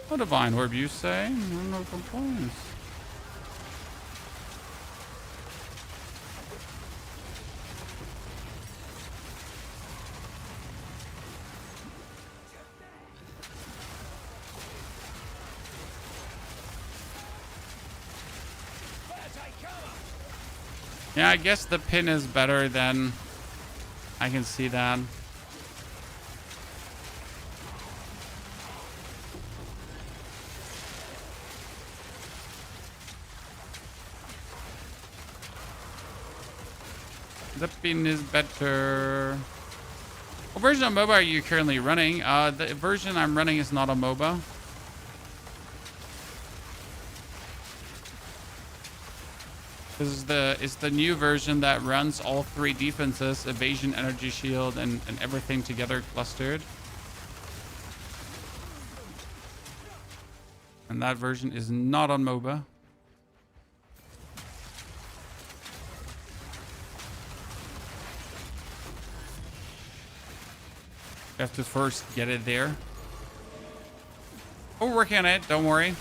A divine orb, you say? No complaints. Yeah, I guess the pin is better than... I can see that. The pin is better. What version of MOBA are you currently running? The version I'm running is not a MOBA. This is the new version that runs all 3 defenses, evasion, energy shield, and everything together clustered. And that version is not on MOBA. We have to first get it there. We're working on it, don't worry.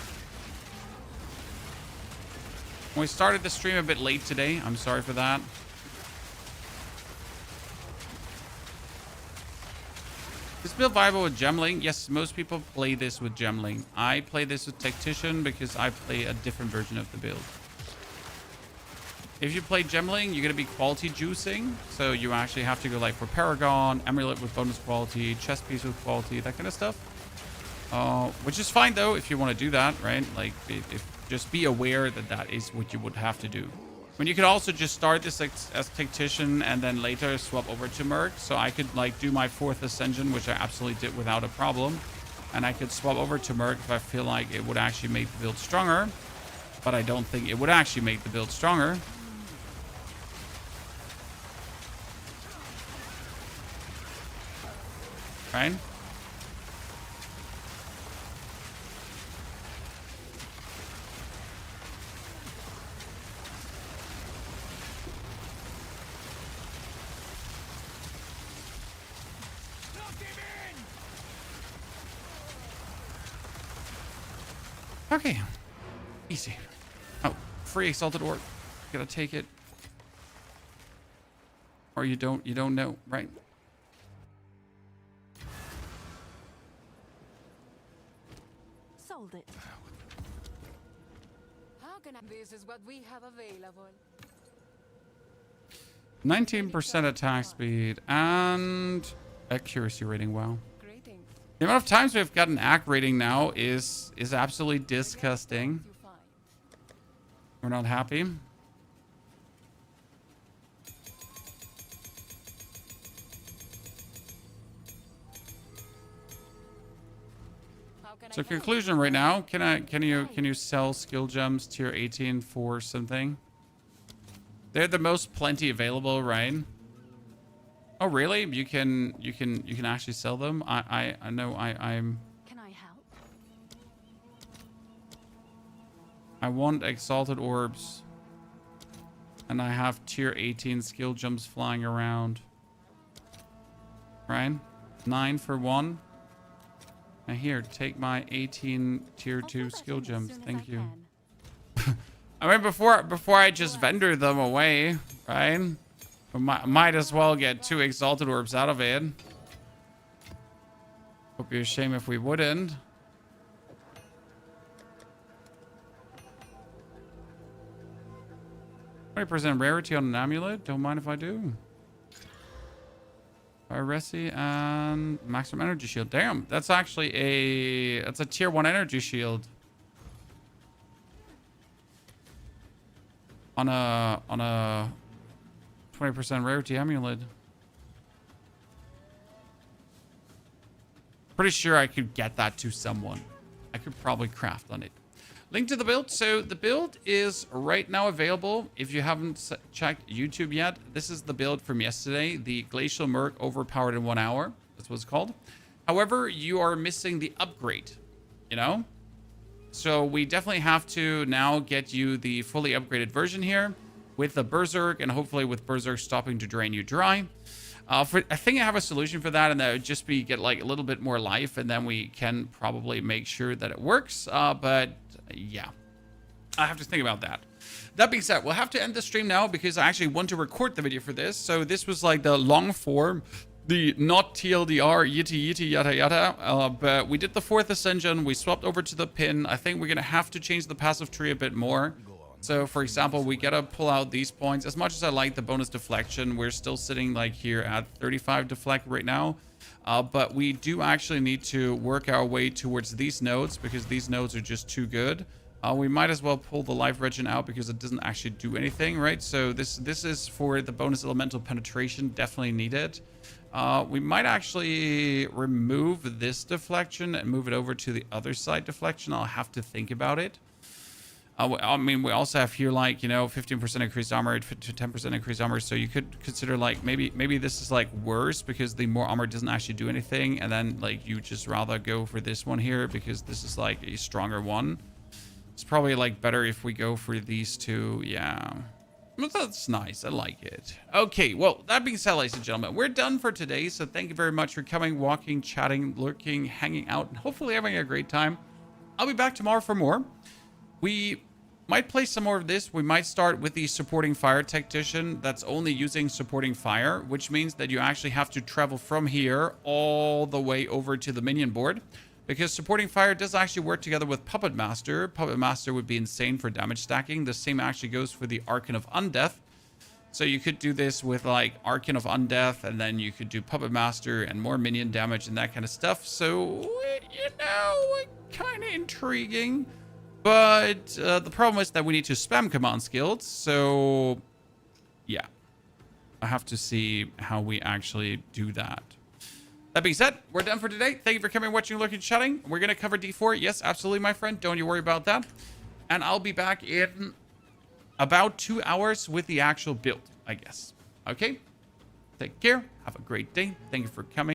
We started the stream a bit late today. I'm sorry for that. Is build viable with Gemling? Yes, most people play this with Gemling. I play this with Tactician because I play a different version of the build. If you play Gemling, you're going to be quality juicing. So you actually have to go like for Paragon, Amulet with bonus quality, chest piece with quality, that kind of stuff. Which is fine though, if you want to do that, right? Like, just be aware that that is what you would have to do. I mean, you could also just start this as Tactician and then later swap over to Merc. So I could like do my 4th Ascension, which I absolutely did without a problem. And I could swap over to Merc if I feel like it would actually make the build stronger. But I don't think it would actually make the build stronger. Right? Okay. Easy. Oh, free Exalted Orb. Gotta take it. Or you don't know, right? Sold it. How can I? This is what we have available. 19% attack speed and accuracy rating. Wow. Greetings. The amount of times we've got an AC rating now is absolutely disgusting. You find. We're not happy. How can So I help? conclusion right now, can you sell skill gems tier 18 for something? They're the most plenty available, right? Oh really? You can actually sell them? I know I'm Can I help? I want exalted orbs. And I have tier 18 skill gems flying around. Right? 9 for 1. And here, take my 18 tier I'll 2 do that skill thing as gems. soon as Thank I you. can. I mean, before I just vendor them away, right? We might as well get 2 exalted orbs out of it. Would be a shame if we wouldn't. %, rarity on an amulet. Don't mind if I do. Resi and maximum energy shield. Damn, that's actually that's a tier 1 energy shield. On a 20% rarity amulet. Pretty sure I could get that to someone. I could probably craft on it. Link to the build. So the build is right now available. If you haven't checked YouTube yet, this is the build from yesterday. The Glacial Merc overpowered in 1 hour. That's what it's called. However, you are missing the upgrade, you know? So we definitely have to now get you the fully upgraded version here with the Berserk and hopefully with Berserk stopping to drain you dry. I think I have a solution for that, and that would just be get like a little bit more life, and then we can probably make sure that it works. But yeah, I have to think about that. That being said, we'll have to end the stream now because I actually want to record the video for this. So this was like the long form, the not TLDR, yitty yada yada. But we did the 4th Ascension. We swapped over to the pin. I think we're going to have to change the passive tree a bit more. So for example, we got to pull out these points. As much as I like the bonus deflection, we're still sitting like here at 35 deflect right now. But we do actually need to work our way towards these nodes because these nodes are just too good. We might as well pull the life regen out because it doesn't actually do anything, right? So this is for the bonus elemental penetration, definitely needed. We might actually remove this deflection and move it over to the other side deflection. I'll have to think about it. I mean, we also have here, like, you know, 15% increased armor to 10% increased armor. So you could consider, like, maybe this is, like, worse because the more armor doesn't actually do anything. And then, like, you just rather go for this one here because this is, like, a stronger one. It's probably, like, better if we go for these two. Yeah. Well, that's nice. I like it. Okay, well, that being said, ladies and gentlemen, we're done for today. So thank you very much for coming, walking, chatting, lurking, hanging out, and hopefully having a great time. I'll be back tomorrow for more. We might play some more of this. We might start with the supporting fire tactician that's only using supporting fire, which means that you actually have to travel from here all the way over to the minion board. Because supporting fire does actually work together with Puppet Master. Puppet Master would be insane for damage stacking. The same actually goes for the Archon of Undeath. So you could do this with like Archon of Undeath, and then you could do Puppet Master and more minion damage and that kind of stuff. So, you know, kind of intriguing. But the problem is that we need to spam command skills. So, yeah. I have to see how we actually do that. That being said, we're done for today. Thank you for coming, watching, looking, chatting. We're going to cover D4. Yes, absolutely, my friend. Don't you worry about that. And I'll be back in about 2 hours with the actual build, I guess. Okay? Take care. Have a great day. Thank you for coming.